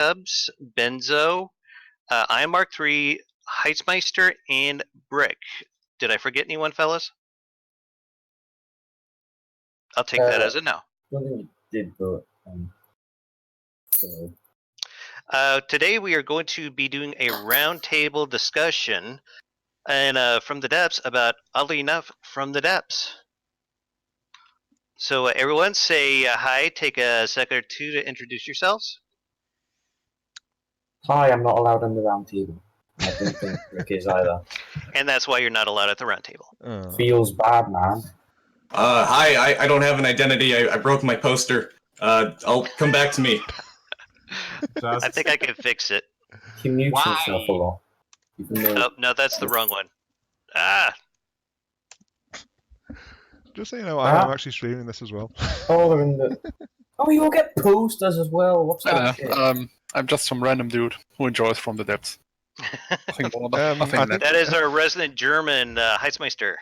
Cubs, Benzo, I am Mark III, Heitzmeister, and Brick. Did I forget anyone, fellas? I'll take that as a no. I don't think you did, but so. Today we are going to be doing a roundtable discussion and from the depths about, oddly enough, From the Depths. So everyone say hi, take a second or two to introduce yourselves. Hi, I'm not allowed on the round table. I don't think Rick is either. And that's why you're not allowed at the roundtable. Feels bad, man. Hi, I don't have an identity. I broke my poster. I'll come back to me. I think I can fix it. He mutes himself a lot. Oh, no, that's the wrong one. Ah. Just so you know, I'm actually streaming this as well. Oh, they're in the... Oh, you'll get posters as well. What's that shit? I'm just some random dude who enjoys From the Depths. Nothing more, nothing that is our resident German, Heitzmeister.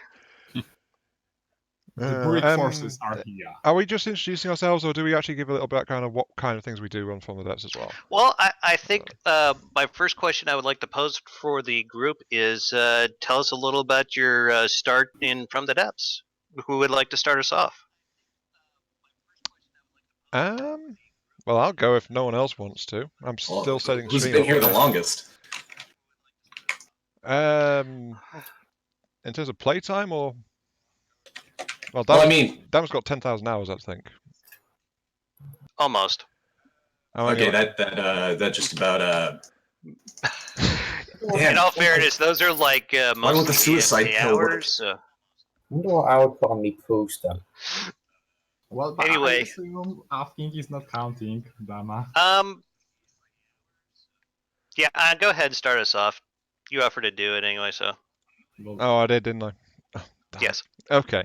The brute forces are here. Are we just introducing ourselves, or do we actually give a little background of what kind of things we do on From the Depths as well? Well, I think my first question I would like to pose for the group is tell us a little about your start in From the Depths. Who would like to start us off? Well, I'll go if no one else wants to. I'm still setting. Who's been here the longest? In terms of playtime, or well, Dam's got 10,000 hours, I think. Almost. Okay, that just about In all fairness, those are like most the suicide hours. I wonder what I would put on the poster. Well, but anyway, I assume asking is not counting, Dama. Yeah, go ahead and start us off. You offered to do it anyway, so. Oh, I did, didn't I? Oh, yes. Okay.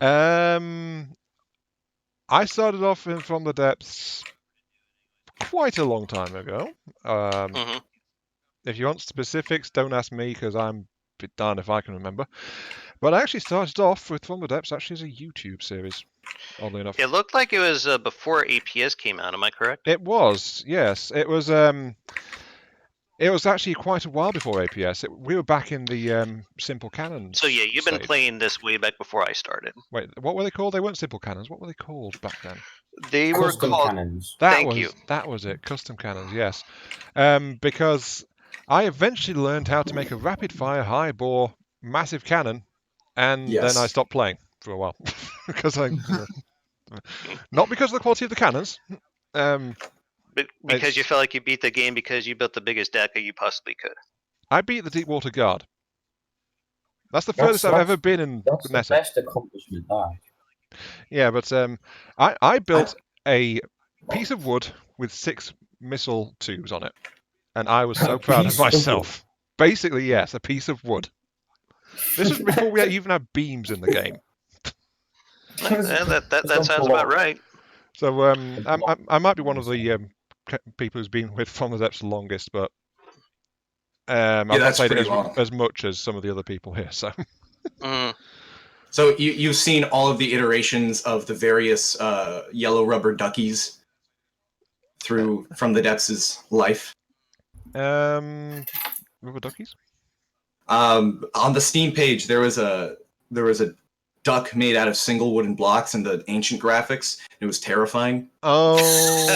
I started off in From the Depths quite a long time ago. If you want specifics, don't ask me, because I'm a bit darned if I can remember. But I actually started off with From the Depths actually as a YouTube series, oddly enough. It looked like it was before APS came out, am I correct? It was, yes. It was actually quite a while before APS. We were back in the Simple Cannons. So yeah, you've been playing this way back before I started. Wait, what were they called? They weren't Simple Cannons. What were they called back then? They were called Cannons. That was it. Custom Cannons, yes. Because I eventually learned how to make a rapid-fire, high-bore, massive cannon, and then I stopped playing for a while because not because of the quality of the cannons. But because you felt like you beat the game because you built the biggest deck that you possibly could. I beat the Deepwater Guard. That's the furthest I've ever been in That's Nessa. the best accomplishment there. Yeah, but I built a piece of wood with 6 missile tubes on it, and I was so proud of myself. Basically, yes, a piece of wood. This was before we even had beams in the game. That sounds about right. So I might be one of the people who's been with From the Depths the longest, but I've not played it as much as some of the other people here. So, So you've seen all of the iterations of the various yellow rubber duckies through From the Depths' life. Rubber duckies? On the Steam page, there was a duck made out of single wooden blocks in the ancient graphics. It was terrifying. Oh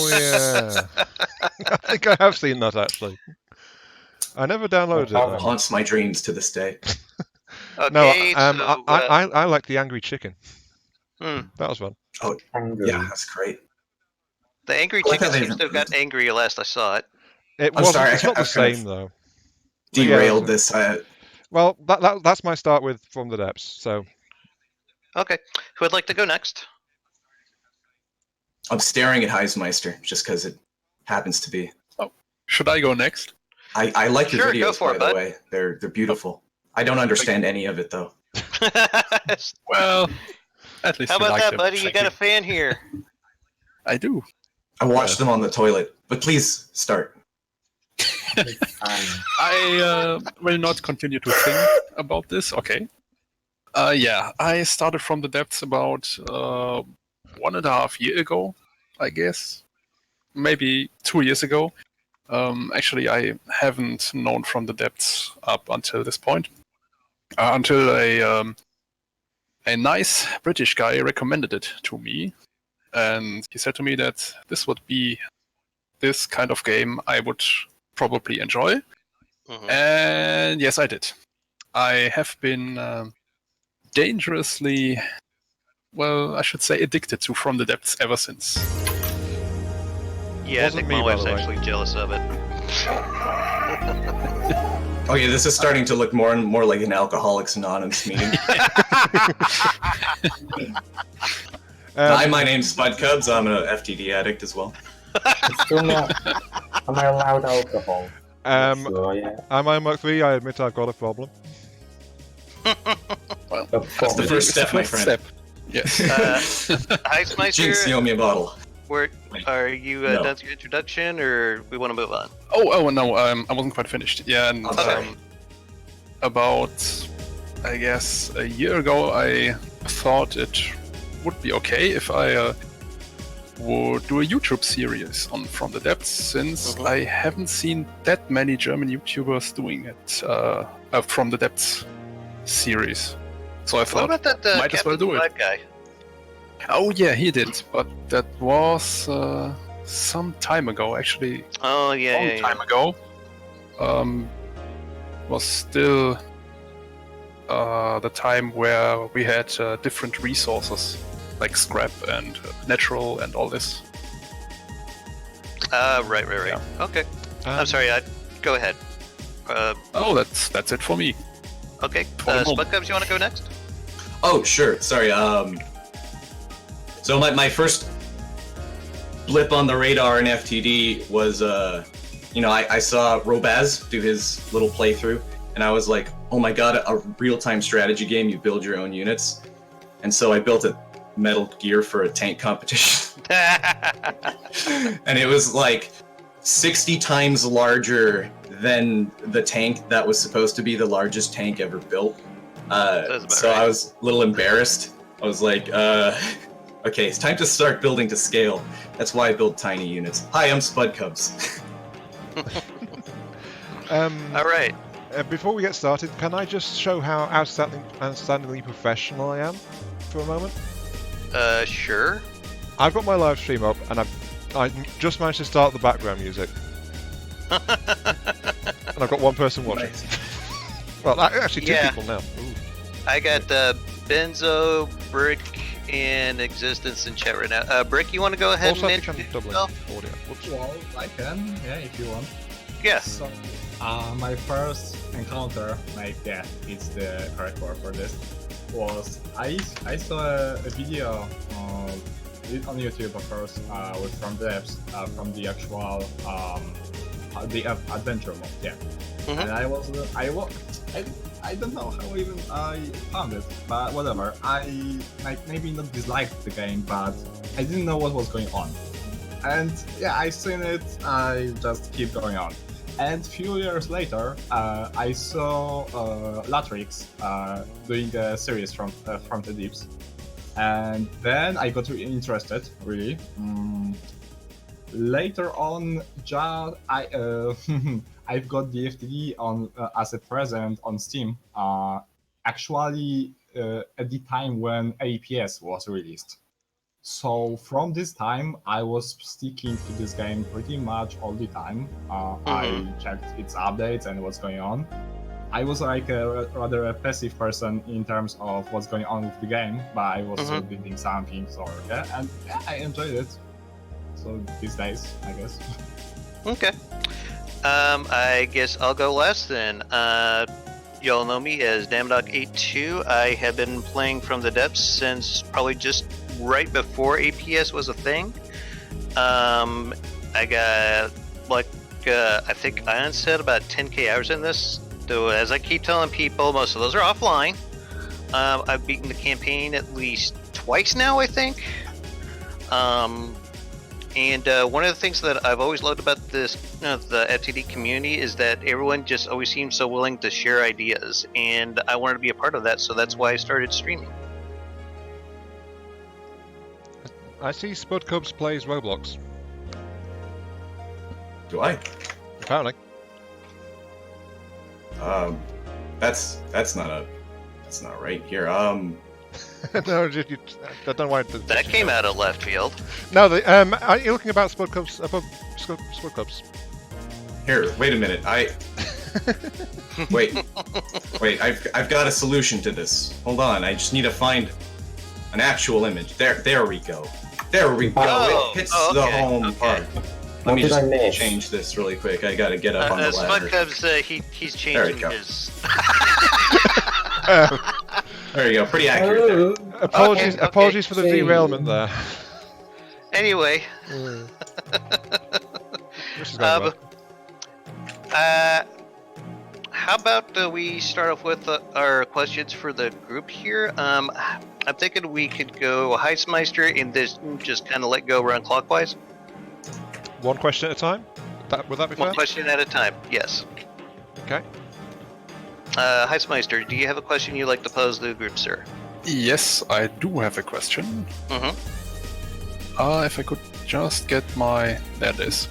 yeah, I think I have seen that actually. I never downloaded it. It haunts my dreams to this day. Okay, no, I like the angry chicken. That was fun. Oh, yeah, that's great. The angry chicken seems to have got angry last I saw it. It's not the same though. Derailed this. Well, that's my start with From the Depths. So. Okay, who would like to go next? I'm staring at Heitzmeister just because it happens to be. Oh, should I go next? I like your videos, by the way. They're beautiful. I don't understand any of it though. Well, at least how about that, buddy? You got a fan here. I do. I watched them on the toilet, but please start. I will not continue to think about this. Okay. Yeah, I started From the Depths about 1.5 years ago, I guess. Maybe 2 years ago. Actually, I haven't known From the Depths up until this point. Until a nice British guy recommended it to me. And he said to me that this would be this kind of game I would probably enjoy. Mhm. And yes, I did. I have been dangerously, well, I should say addicted to From the Depths ever since. Yeah, I Wasn't think me, my by wife's the way. actually jealous of it. Okay, this is starting to look more and more like an Alcoholics Anonymous meeting. Hi, my name's Spud Cubs. I'm an FTD addict as well. It's still not. Am I allowed alcohol? Sure, yeah. Am I Mark 3? I admit I've got a problem. Well, That's the first step, my friend. Yes. Heismeister, Jinx, you owe me a bottle. where are you No. done with your introduction, or we want to move on? Oh no, I wasn't quite finished. Yeah, and I'm sorry. about, I guess, a year ago, I thought it would be okay if I would do a YouTube series on From the Depths, since Mhm. I haven't seen that many German YouTubers doing it, From the Depths series. So I What thought, about that might as Captain well do it. Black guy? oh yeah, he did, but that was some time ago, actually. Oh yeah, Long yeah, time ago. Was still the time where we had different resources like scrap and natural and all this. Right. Yeah. Okay. I'm sorry. Go ahead. Oh, that's it for me. Okay. For the moment. Spud Cubs, you want to go next? Oh, sure. Sorry. So my first blip on the radar in FTD was, I saw Robaz do his little playthrough, and I was like, oh my god, a real-time strategy game, you build your own units. And so I built a Metal Gear for a tank competition. And it was like 60 times larger than the tank that was supposed to be the largest tank ever built. about So right. I was a little embarrassed. I was like, okay, it's time to start building to scale. That's why I build tiny units. Hi, I'm Spud Cubs. All right. Before we get started, can I just show how outstandingly professional I am for a moment? Sure. I've got my live stream up, and I just managed to start the background music, and I've got one person watching. Well, actually, two Yeah. people now. Ooh. I got Benzo, Brick, in existence in chat right now. Brick, you want to go ahead Also, I and think I'm introduce doubling yourself? audio. Whoops. Well, I can, yeah, if you want. Yes. So, my first encounter, like, yeah, it's the correct word for this, was I saw a video on YouTube, of course, with From the Depths, from the actual the adventure mode, yeah. Mhm. And I don't know how even I found it, but whatever. I maybe not disliked the game, but I didn't know what was going on. And yeah, I seen it. I just keep going on. And few years later, I saw Latrix doing a series from the Deeps, and then I got really interested. Really. Later on, I've got the FTD on as a present on Steam. Actually, at the time when APS was released. So from this time, I was sticking to this game pretty much all the time. I checked its updates and what's going on. I was like a rather passive person in terms of what's going on with the game, but I was still building something. So yeah, I enjoyed it. So these days, I guess. Okay. I guess I'll go last then. Y'all know me as Damdog82. I have been playing From the Depths since probably just right before APS was a thing. I got I think Ion said about 10k hours in this. Though as I keep telling people, most of those are offline. I've beaten the campaign at least twice now, I think. And one of the things that I've always loved about this, the FTD community, is that everyone just always seems so willing to share ideas, and I wanted to be a part of that, so that's why I started streaming. I see Spud Cubs plays Roblox. Do I? Apparently. That's not right here. No, I don't know why. That came out of left field. No, are you looking about Spud Clubs above Spud Clubs? Here, wait a minute. Wait. I've got a solution to this. Hold on. I just need to find an actual image. There we go. There we go. Oh, It hits okay, the home part. Let me What did I miss? just change this really quick. I gotta get up on the ladder. Spud Cubs, he's changing go. his. There you go. Pretty accurate there. Apologies, Okay. apologies for the derailment there. Anyway, This is going well. how about we start off with our questions for the group here? I'm thinking we could go Heismeister and this just kind of let go run clockwise. One question at a time? Would that be fair? One question at a time, yes. Okay. Heismeister, do you have a question you'd like to pose to the group, sir? Yes, I do have a question. Mm-hmm. If I could just get my... There it is.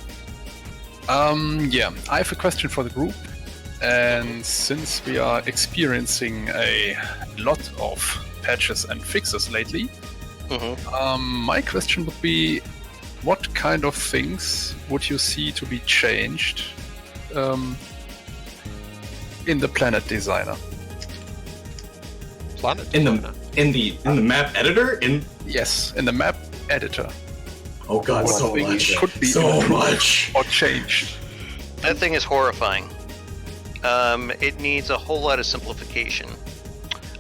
Yeah, I have a question for the group. And since we are experiencing a lot of patches and fixes lately, my question would be, what kind of things would you see to be changed in the Planet Designer? Planet In Designer. the map editor? Yes, in the map editor. Oh god, What so things much. could be So improved much. or changed? That thing is horrifying. It needs a whole lot of simplification.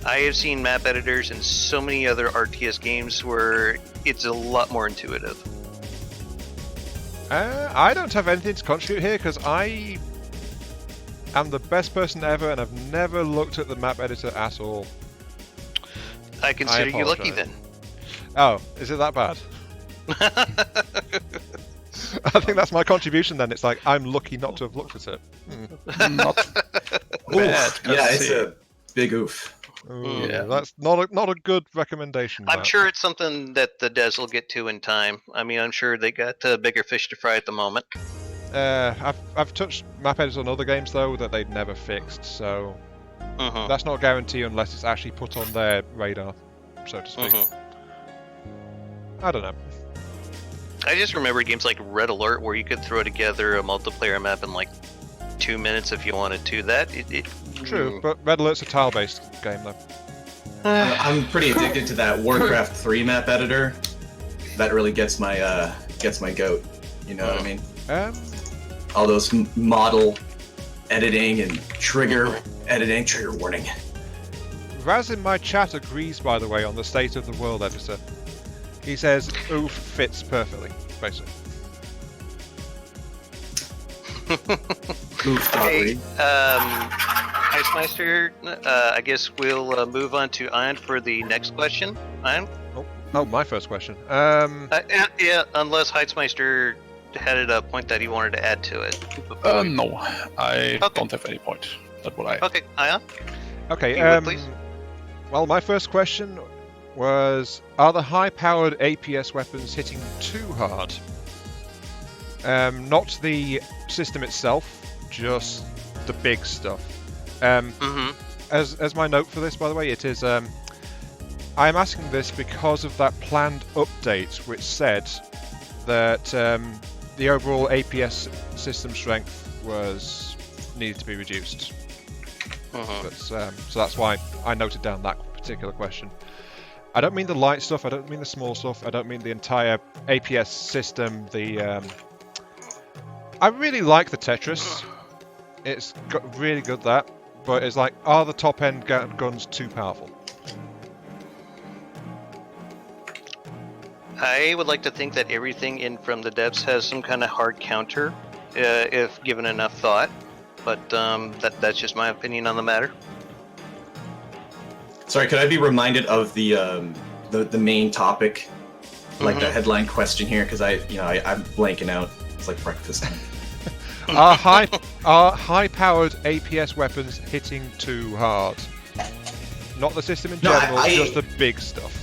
I have seen map editors in so many other RTS games where it's a lot more intuitive. I don't have anything to contribute here because I am the best person ever and I've never looked at the map editor at all. I consider you lucky apologize. then. Oh, is it that bad? I think that's my contribution then. It's like, I'm lucky not to have looked at it. Not Oof. bad. Yeah, it's a big oof. Ooh, Yeah. That's not a good recommendation. I'm that. sure it's something that the devs will get to in time. I mean, I'm sure they got bigger fish to fry at the moment. I've touched map editors on other games though that they'd never fixed, so that's not a guarantee unless it's actually put on their radar, so to speak. I don't know. I just remember games like Red Alert where you could throw together a multiplayer map in like 2 minutes if you wanted to. True, but Red Alert's a tile-based game though. I'm pretty addicted to that Warcraft 3 map editor. That really gets my goat. You know what I mean? All those model editing and trigger editing, trigger warning. Raz in my chat agrees, by the way, on the state of the world editor. He says oof fits perfectly, basically. Oof, Hey, Heismeister, I guess we'll move on to Ian for the next question. Ian? Oh, my first question. Yeah, unless Heismeister had a point that he wanted to add to it. No, I don't have any point. That would I. Okay, Ian? Okay, You would, please? well, my first question was, are the high-powered APS weapons hitting too hard? Not the system itself, just the big stuff. As my note for this, by the way, it is, I'm asking this because of that planned update which said that the overall APS system strength needed to be reduced. So that's why I noted down that particular question. I don't mean the light stuff, I don't mean the small stuff, I don't mean the entire APS system, I really like the Tetris. It's got really good that, but it's like, are the top end guns too powerful? I would like to think that everything in from the devs has some kind of hard counter, if given enough thought. But that's just my opinion on the matter. Sorry, could I be reminded of the main topic, like the headline question here? Because I'm blanking out. It's like breakfast time. Are high-powered APS weapons hitting too hard? Not the system in general, just the big stuff.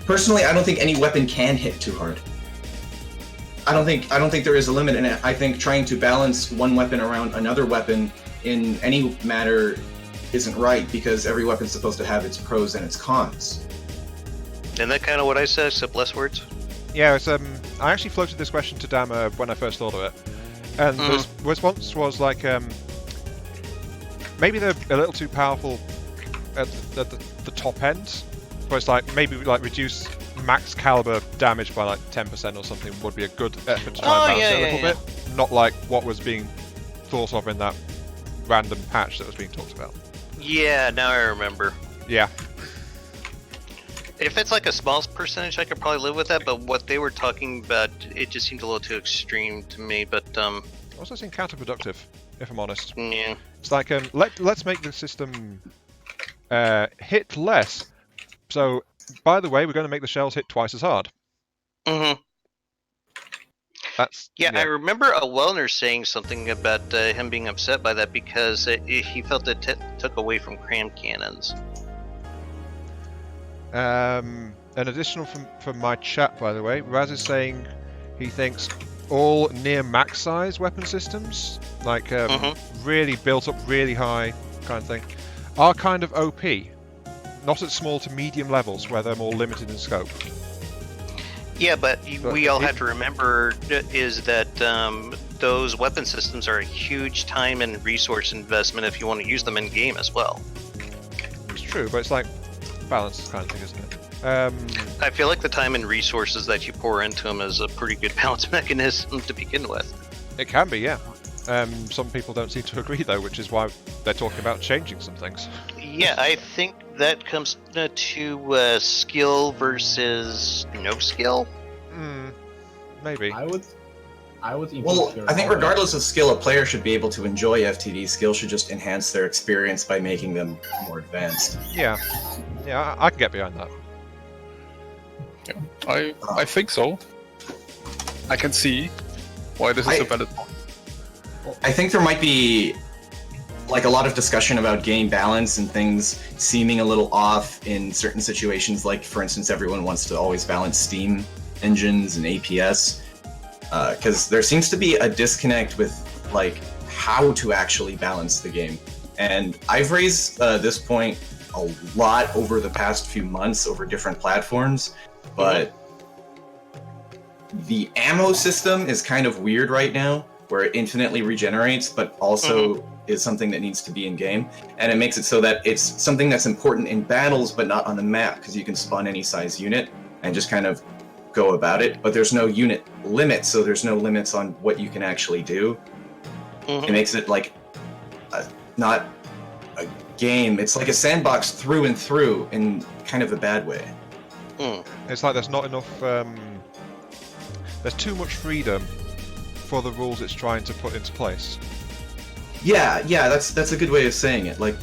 Personally, I don't think any weapon can hit too hard. I don't think there is a limit in it. I think trying to balance one weapon around another weapon in any matter isn't right, because every weapon's supposed to have its pros and its cons. Isn't that kind of what I said, except less words? Yeah, it's, I actually floated this question to Dama when I first thought of it, and the response was like, maybe they're a little too powerful at the top end, but it's like maybe like reduce max caliber damage by like 10% or something would be a good effort to try and balance it a little bit. Not like what was being thought of in that random patch that was being talked about. Yeah, now I remember. Yeah. If it's like a small percentage, I could probably live with that, but what they were talking about, it just seemed a little too extreme to me, but I also seem counterproductive, if I'm honest. yeah. It's like, let's make the system hit less. So, by the way, we're going to make the shells hit twice as hard. Mm-hmm. That's Yeah, I remember a Wellner saying something about him being upset by that because he felt it took away from cram cannons. An additional from my chat, by the way, Raz is saying he thinks all near max size weapon systems, like really built up really high kind of thing, are kind of OP. Not at small to medium levels where they're more limited in scope. Yeah, but we all have to remember is that those weapon systems are a huge time and resource investment if you want to use them in game as well. It's true, but it's like balance kind of thing, isn't it? I feel like the time and resources that you pour into them is a pretty good balance mechanism to begin with. It can be, yeah. Some people don't seem to agree though, which is why they're talking about changing some things. Yeah, I think that comes to skill versus no skill. Maybe. I would. Well, I think regardless of skill, a player should be able to enjoy FTD. Skill should just enhance their experience by making them more advanced. Yeah, I can get behind that. Yeah, I think so. I can see why this is a valid point. I think there might be like a lot of discussion about game balance and things seeming a little off in certain situations. Like, for instance, everyone wants to always balance Steam engines and APS, because there seems to be a disconnect with like how to actually balance the game. And I've raised this point a lot over the past few months over different platforms, but the ammo system is kind of weird right now, where it infinitely regenerates, but also is something that needs to be in game. And it makes it so that it's something that's important in battles, but not on the map, because you can spawn any size unit and just kind of go about it. But there's no unit limit, so there's no limits on what you can actually do. It makes it like not a game. It's like a sandbox through and through in kind of a bad way. It's like there's not enough. There's too much freedom for the rules it's trying to put into place. Yeah, that's a good way of saying it. Like,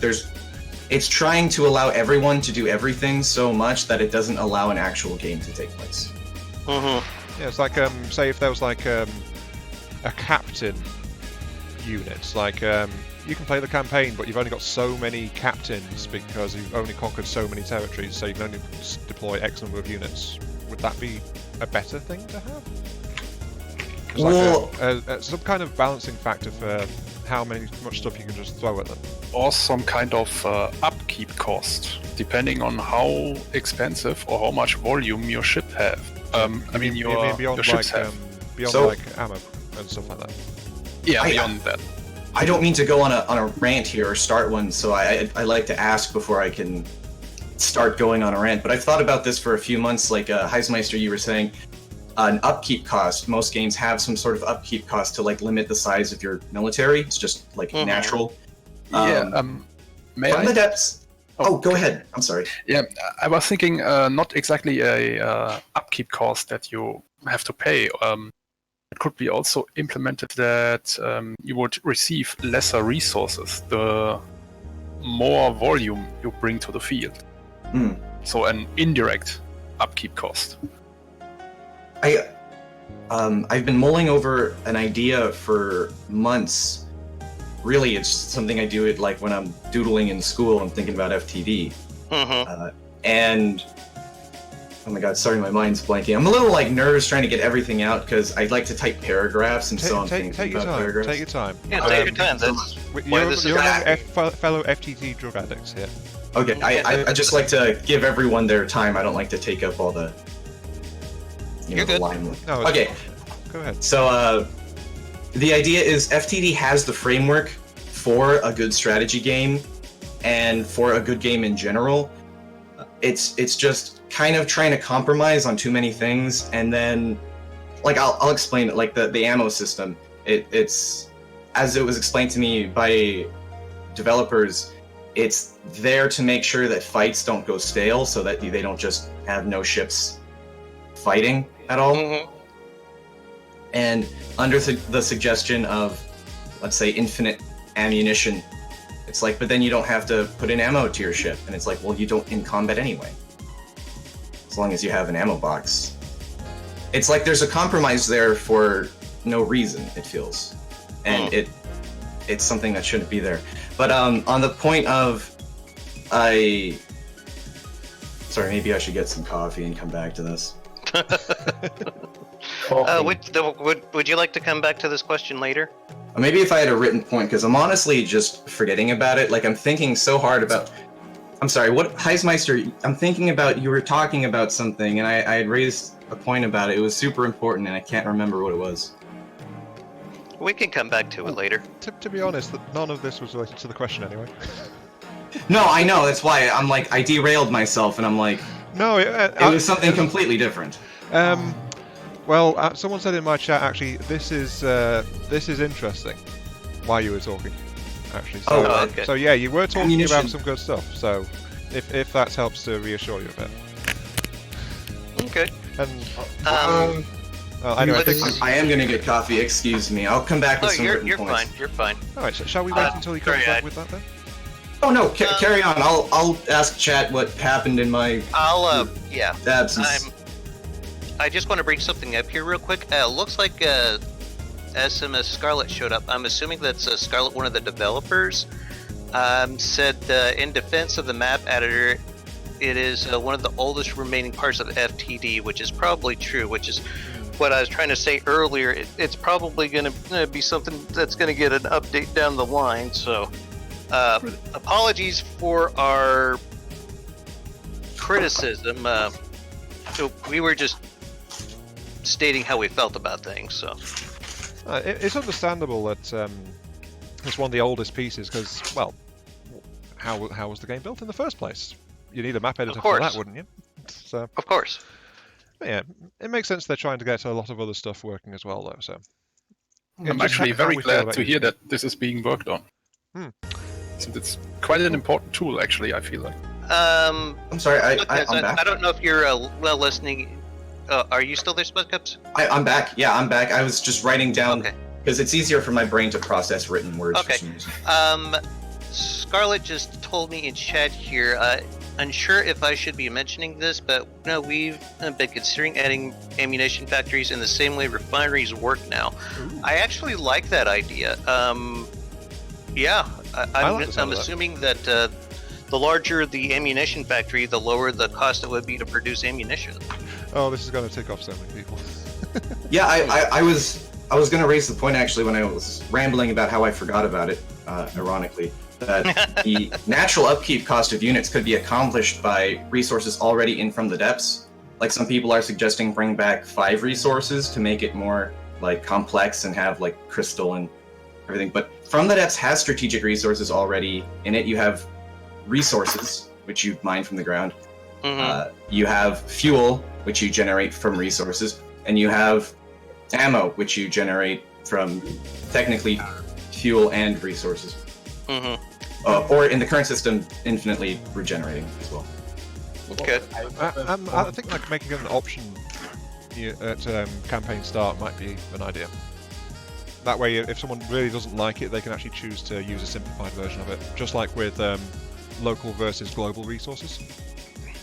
it's trying to allow everyone to do everything so much that it doesn't allow an actual game to take place. Yeah, it's like say if there was like a captain unit, like you can play the campaign, but you've only got so many captains because you've only conquered so many territories, so you can only deploy X number of units. Would that be a better thing to have? Like some kind of balancing factor for how much stuff you can just throw at them. Or some kind of upkeep cost, depending on how expensive or how much volume your ship have. Beyond your ships have. Like ammo and stuff like that. Yeah, beyond that. I don't mean to go on a rant here or start one, so I like to ask before I can start going on a rant. But I've thought about this for a few months. Like Heismeister, you were saying, an upkeep cost. Most games have some sort of upkeep cost to like limit the size of your military. It's just like natural. May from I? the depths. Oh, go ahead. I'm sorry. Yeah, I was thinking not exactly a upkeep cost that you have to pay. It could be also implemented that you would receive lesser resources the more volume you bring to the field. So an indirect upkeep cost. I've been mulling over an idea for months. Really, it's something I do like when I'm doodling in school and thinking about FTD. And Oh my god, sorry, my mind's blanking. I'm a little like nervous trying to get everything out because I'd like to type paragraphs, and so I'm thinking take your about time. paragraphs. Take your time. Yeah, take your time. That's why this is You're happening. fellow FTT drug addicts here. Okay, I just like to give everyone their time. I don't like to take up all the You're good. limelight. No, it's Okay, fine. Go ahead. so the idea is FTD has the framework for a good strategy game and for a good game in general. It's just kind of trying to compromise on too many things, and then like I'll explain it. Like the ammo system, it's as it was explained to me by developers, it's there to make sure that fights don't go stale, so that they don't just have no ships fighting at all. Mhm. And under the suggestion of, let's say, infinite ammunition, it's like, but then you don't have to put in ammo to your ship, and it's like, well, you don't in combat anyway, as long as you have an ammo box. It's like there's a compromise there for no reason, it feels, and it's something that shouldn't be there. But on the point of, sorry, maybe I should get some coffee and come back to this. Would you like to come back to this question later? Maybe if I had a written point, because I'm honestly just forgetting about it. Like, I'm thinking so hard about... I'm sorry, what... Heismeister, I'm thinking about... You were talking about something, and I had raised a point about it. It was super important, and I can't remember what it was. We can come back to it later. To be honest, none of this was related to the question anyway. No, I know. That's why I'm like... I derailed myself, and I'm like... No, it was something completely different. Well, someone said in my chat, actually, this is interesting. While you were talking, actually. So, okay. So yeah, you were talking Ammunition. about some good stuff. So, if that helps to reassure you a bit. Okay. And anyway, I am gonna get coffee. Excuse me. I'll come back with no, some written you're points. fine. You're fine. all right, so shall we wait until he comes sorry, back with that then? Oh no, carry on. I'll ask chat what happened in my Yeah. absence. I just want to bring something up here real quick. Looks like SMS Scarlet showed up. I'm assuming that's Scarlet, one of the developers. Said in defense of the map editor, it is one of the oldest remaining parts of FTD, which is probably true, which is what I was trying to say earlier. It's probably going to be something that's going to get an update down the line. So apologies for our criticism. We were just stating how we felt about things. So It's understandable that it's one of the oldest pieces because, well, how was the game built in the first place? You need a map editor for that, wouldn't you? So, of course. Yeah, it makes sense they're trying to get a lot of other stuff working as well, though. So I'm actually very glad to hear that this is being worked on. Since it's quite an important tool, actually, I feel like. I'm sorry, I'm back. I don't know if you're listening. Are you still there, Spudcups? I'm back. Yeah, I'm back. I was just writing down because it's easier for my brain to process written words. Okay. For some reason. Scarlett just told me in chat here. Unsure if I should be mentioning this, but no, we've been considering adding ammunition factories in the same way refineries work now. Ooh. I actually like that idea. Yeah, I'm assuming that the larger the ammunition factory, the lower the cost it would be to produce ammunition. Oh, this is going to tick off so many people. Yeah, I was going to raise the point actually when I was rambling about how I forgot about it, ironically, that the natural upkeep cost of units could be accomplished by resources already in from the depths. Like some people are suggesting bring back 5 resources to make it more like complex and have like crystal and everything. But From the Depths has strategic resources already in it. You have resources, which you mine from the ground. You have fuel, which you generate from resources, and you have ammo, which you generate from technically fuel and resources. Or in the current system, infinitely regenerating as well. Okay. I think like making an option at campaign start might be an idea. That way, if someone really doesn't like it, they can actually choose to use a simplified version of it, just like with local versus global resources.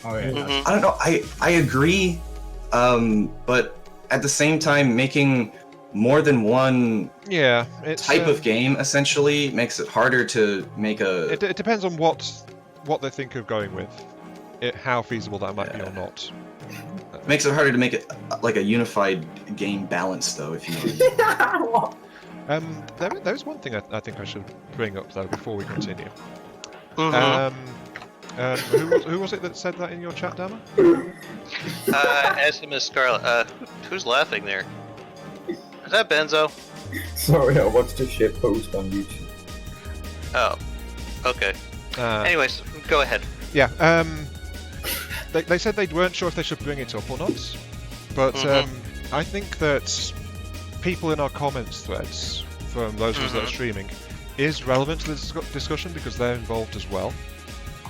Oh yeah. I don't know. I agree, but at the same time, making more than one type of game essentially makes it harder to make a. It depends on what they think of going with. how feasible that might be or not. It makes it harder to make it like a unified game balance, though, if you know. There's one thing I think I should bring up though before we continue. Who was it that said that in your chat, Dama? SMS Scarlet. Who's laughing there? Is that Benzo? Sorry, I watched a shit post on YouTube. Oh, okay. Anyways, go ahead. Yeah. They said they weren't sure if they should bring it up or not, but I think that people in our comments threads from those of us that are streaming is relevant to this discussion because they're involved as well.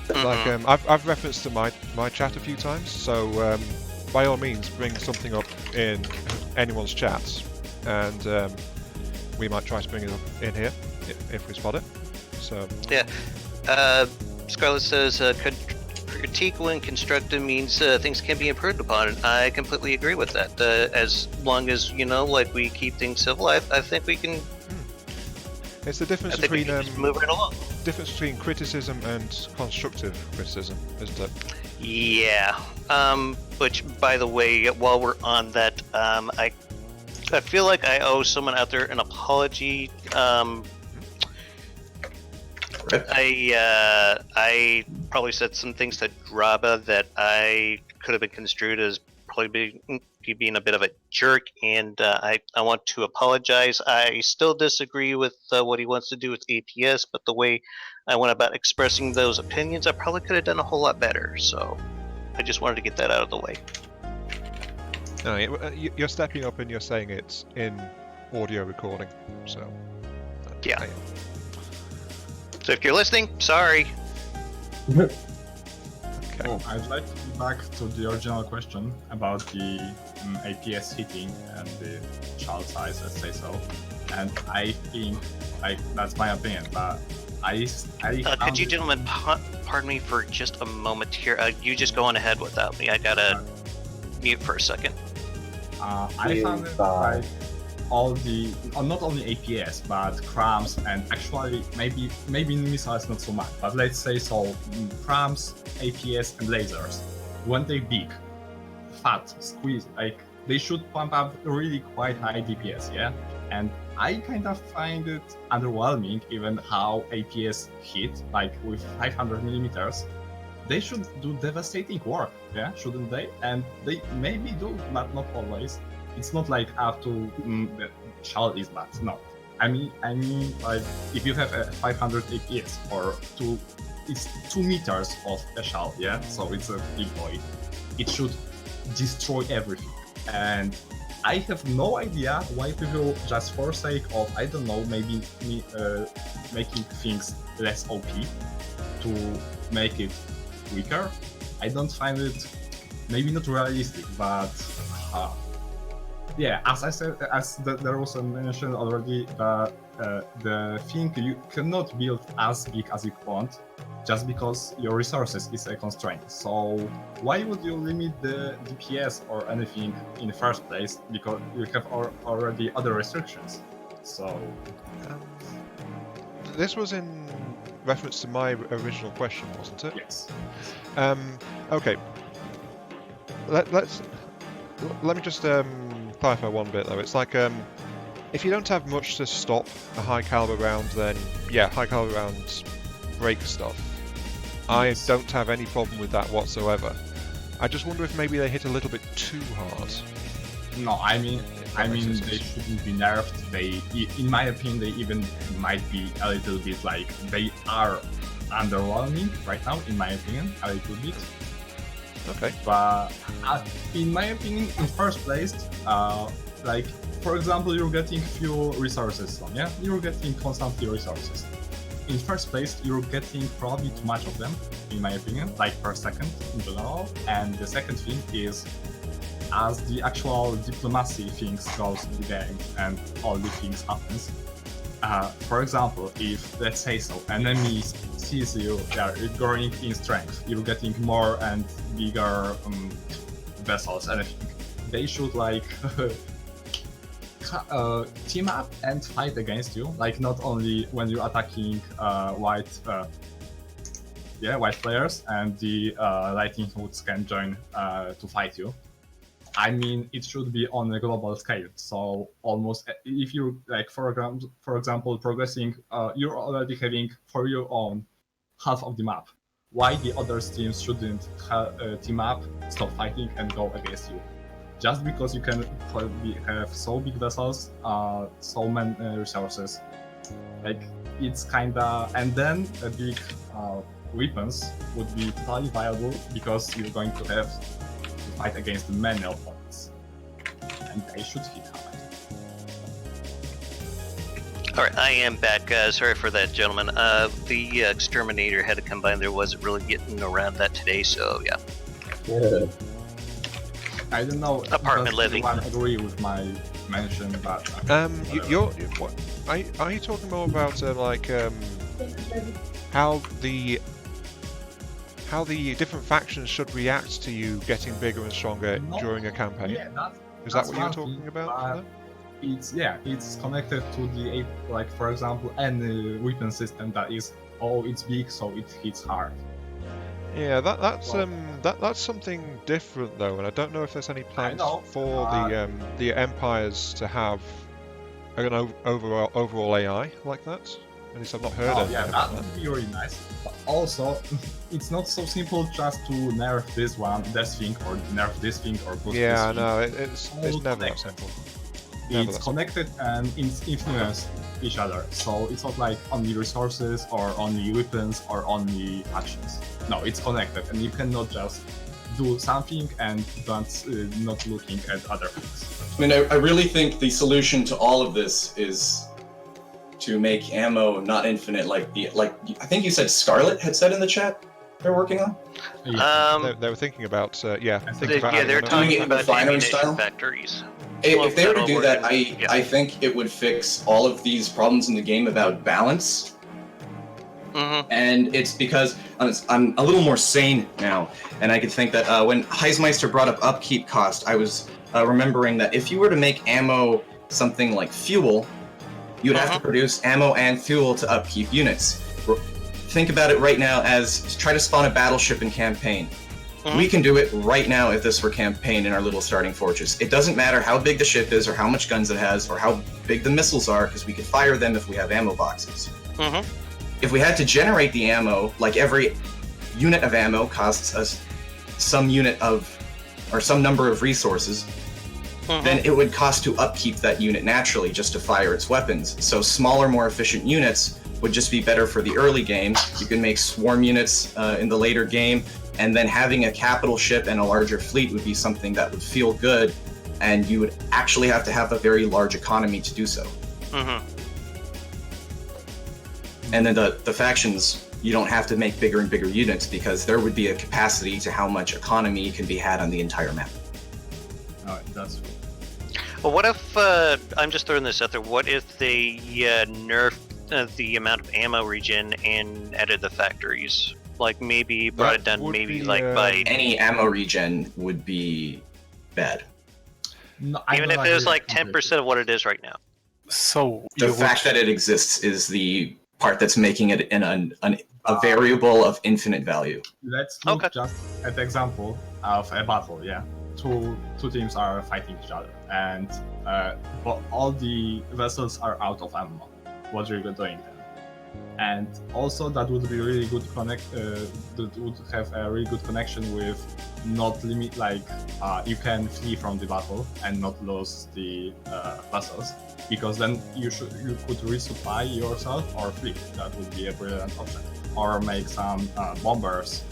Like I've referenced to my chat a few times, so by all means bring something up in anyone's chats, and we might try to bring it up in here if we spot it. So yeah, Scarlet says critique when constructive means things can be improved upon, and I completely agree with that. As long as like we keep things civil, I think we can. It's the difference between move right along. Difference between criticism and constructive criticism, isn't it? Yeah. Which, by the way, while we're on that, I feel like I owe someone out there an apology. I probably said some things to Draba that I could have been construed as probably being a bit of a jerk, and I want to apologize. I still disagree with what he wants to do with APS, but the way I went about expressing those opinions, I probably could have done a whole lot better. So I just wanted to get that out of the way. No, you're stepping up and you're saying it's in audio recording, so yeah. So if you're listening, sorry. Okay. I'd like to be back to the original question about the APS hitting and the child size, let's say so. And I think, that's my opinion, but could you gentlemen pardon me for just a moment here? You just go on ahead without me. I gotta mute for a second. I found it like all the, not only APS, but crams, and actually maybe missiles not so much, but let's say so, crams, APS, and lasers, when they big, fat, squeeze, like they should pump up really quite high DPS, yeah? And I kind of find it underwhelming even how APS hit, like with 500 millimeters. They should do devastating work, yeah, shouldn't they? And they maybe do, but not always. It's not like up to the shell is bad. No, I mean, like if you have a 500 APS or it's 2 meters of a shell, yeah. So it's a big boy. It should destroy everything. And I have no idea why people just for sake of, I don't know, maybe making things less OP to make it weaker. I don't find it maybe not realistic, but yeah, as I said, there was a mention already, the thing you cannot build as big as you want just because your resources is a constraint. So why would you limit the DPS or anything in the first place? Because you have already other restrictions. So this was in reference to my original question, wasn't it? Yes. Okay. Let me just clarify one bit though. It's like if you don't have much to stop a high caliber round, then yeah, high caliber rounds break stuff. I don't have any problem with that whatsoever. I just wonder if maybe they hit a little bit too hard. No, I mean they shouldn't be nerfed. They, in my opinion, they even might be a little bit like they are underwhelming right now. In my opinion, a little bit. Okay. But in my opinion, in first place, like for example, you're getting few resources, yeah? You're getting constantly resources. In first place, you're getting probably too much of them, in my opinion, like per second in general. And the second thing is, as the actual diplomacy things goes in the game and all the things happens, for example, if, let's say so, enemy sees you, you're growing in strength, you're getting more and bigger vessels, anything, they should like team up and fight against you, like not only when you're attacking white white players and the lightning hoods can join to fight you. I mean, it should be on a global scale. So almost, if you like, for example, progressing, you're already having for your own half of the map. Why the other teams shouldn't team up, stop fighting, and go against you? Just because you can have so big vessels, so many resources, like it's kinda, and then a big weapons would be totally viable because you're going to have to fight against many opponents, and they should hit hard. Alright, I am back. Sorry for that, gentlemen. The Exterminator had to come by and there wasn't really getting around that today, so yeah. Yeah. I don't know. Apartment living. I agree with my mention, but What are you talking more about how the different factions should react to you getting bigger and stronger during a campaign? Yeah, is that what you were talking about? It's connected to the, like, for example, any weapon system that is, it's big, so it hits hard. Yeah, that's something different though, and I don't know if there's any plans for the empires to have an overall AI like that. At least I've not heard of. Yeah, that would be really nice. But also, it's not so simple just to nerf this thing, or nerf this thing, or boost this thing. Yeah, no, it's never that simple. It's connected and influence each other. So it's not like only resources or only weapons or only actions. No, it's connected, and you cannot just do something and not looking at other things. I mean, I really think the solution to all of this is to make ammo not infinite, like I think you said Scarlet had said in the chat they're working on. Yeah. They were thinking about they're doing talking it in about refinery ammunition style? factories. If they were to do that, Yeah. I think it would fix all of these problems in the game about balance. Mm-hmm. And it's because I'm a little more sane now, and I could think that when Heismeister brought up upkeep cost, I was remembering that if you were to make ammo something like fuel, you'd have to produce ammo and fuel to upkeep units. Think about it right now as try to spawn a battleship in campaign. We can do it right now if this were campaign in our little starting fortress. It doesn't matter how big the ship is or how much guns it has or how big the missiles are, because we could fire them if we have ammo boxes. If we had to generate the ammo, like every unit of ammo costs us some unit of, or some number of resources, then it would cost to upkeep that unit naturally just to fire its weapons. So smaller, more efficient units would just be better for the early game. You can make swarm units in the later game, and then having a capital ship and a larger fleet would be something that would feel good, and you would actually have to have a very large economy to do so. And then the factions, you don't have to make bigger and bigger units because there would be a capacity to how much economy can be had on the entire map. That's true. Well, what if, I'm just throwing this out there, what if they nerfed the amount of ammo regen and added the factories? Like maybe brought it down maybe like by... Any ammo regen would be bad. No, even if it was like 10% of what it is right now. So the fact that it exists is the part that's making it in a variable of infinite value. Let's look just at the example of a battle, yeah? Two teams are fighting each other, and but all the vessels are out of ammo. What are you doing then? And also that would be really good that would have a really good connection with not limit, like you can flee from the battle and not lose the vessels, because then you could resupply yourself or flee. That would be a brilliant option. Or make some bombers,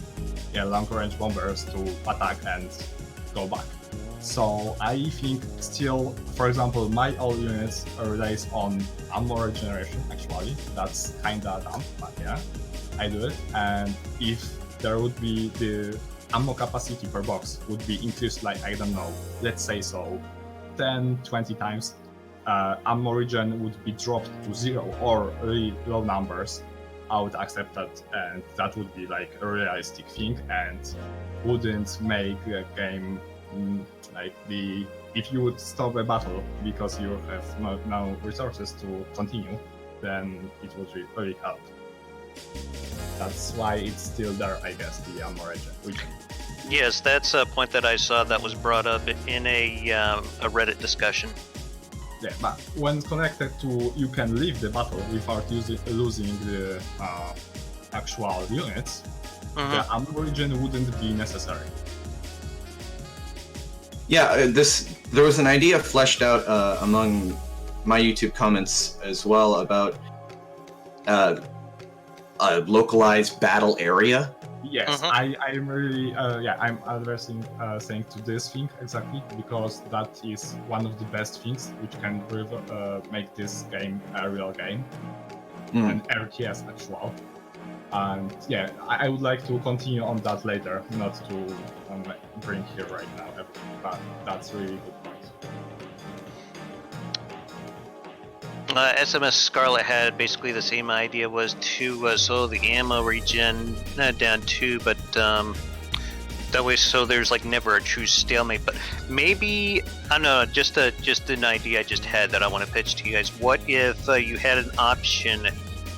long range bombers to attack and go back. So I think still, for example, my all units relies on ammo regeneration. Actually, that's kinda dumb, but yeah, I do it. And if there would be the ammo capacity per box would be increased, like, I don't know, let's say so 10-20 times, ammo regen would be dropped to 0 or really low numbers, I would accept that, and that would be like a realistic thing and wouldn't make the game like if you would stop a battle because you have no resources to continue, then it would really help. That's why it's still there, I guess, the ammo region. Yes, that's a point that I saw that was brought up in a Reddit discussion. Yeah, but when connected to you can leave the battle without losing the actual units, the ammo region wouldn't be necessary. Yeah, there was an idea fleshed out among my YouTube comments as well about a localized battle area. Yes, I'm really I'm addressing saying to this thing exactly because that is one of the best things which can make this game a real game, an RTS actual. And yeah, I would like to continue on that later, not to bring here right now, but that's really good point. SMS Scarlet had basically the same idea, was to slow the ammo regen down too, but that way so there's like never a true stalemate. But maybe, I don't know, just an idea I just had that I want to pitch to you guys. What if you had an option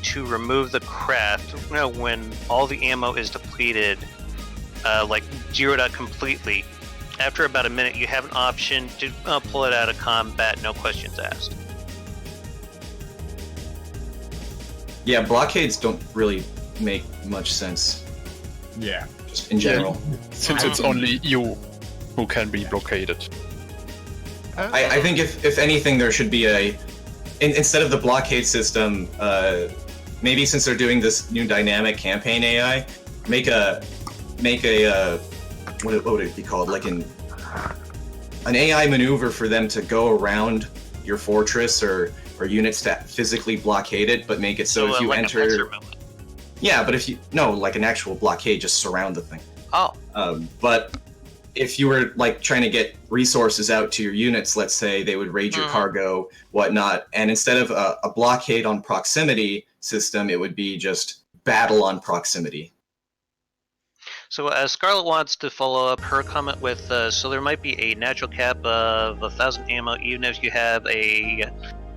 to remove the craft when all the ammo is depleted, like zeroed out completely? After about a minute, you have an option to pull it out of combat, no questions asked. Yeah, blockades don't really make much sense. Yeah. Just in general. Since it's only you who can be blockaded. I think if anything, there should be instead of the blockade system, maybe since they're doing this new dynamic campaign AI, make a what would it be called? Like an AI maneuver for them to go around your fortress or units to physically blockade it, but make it so if you like enter. Yeah, but like an actual blockade, just surround the thing. Oh. But if you were like trying to get resources out to your units, let's say they would raid your cargo, whatnot, and instead of a blockade on proximity system, it would be just battle on proximity. So Scarlet wants to follow up her comment with, so there might be a natural cap of 1,000 ammo, even if you have a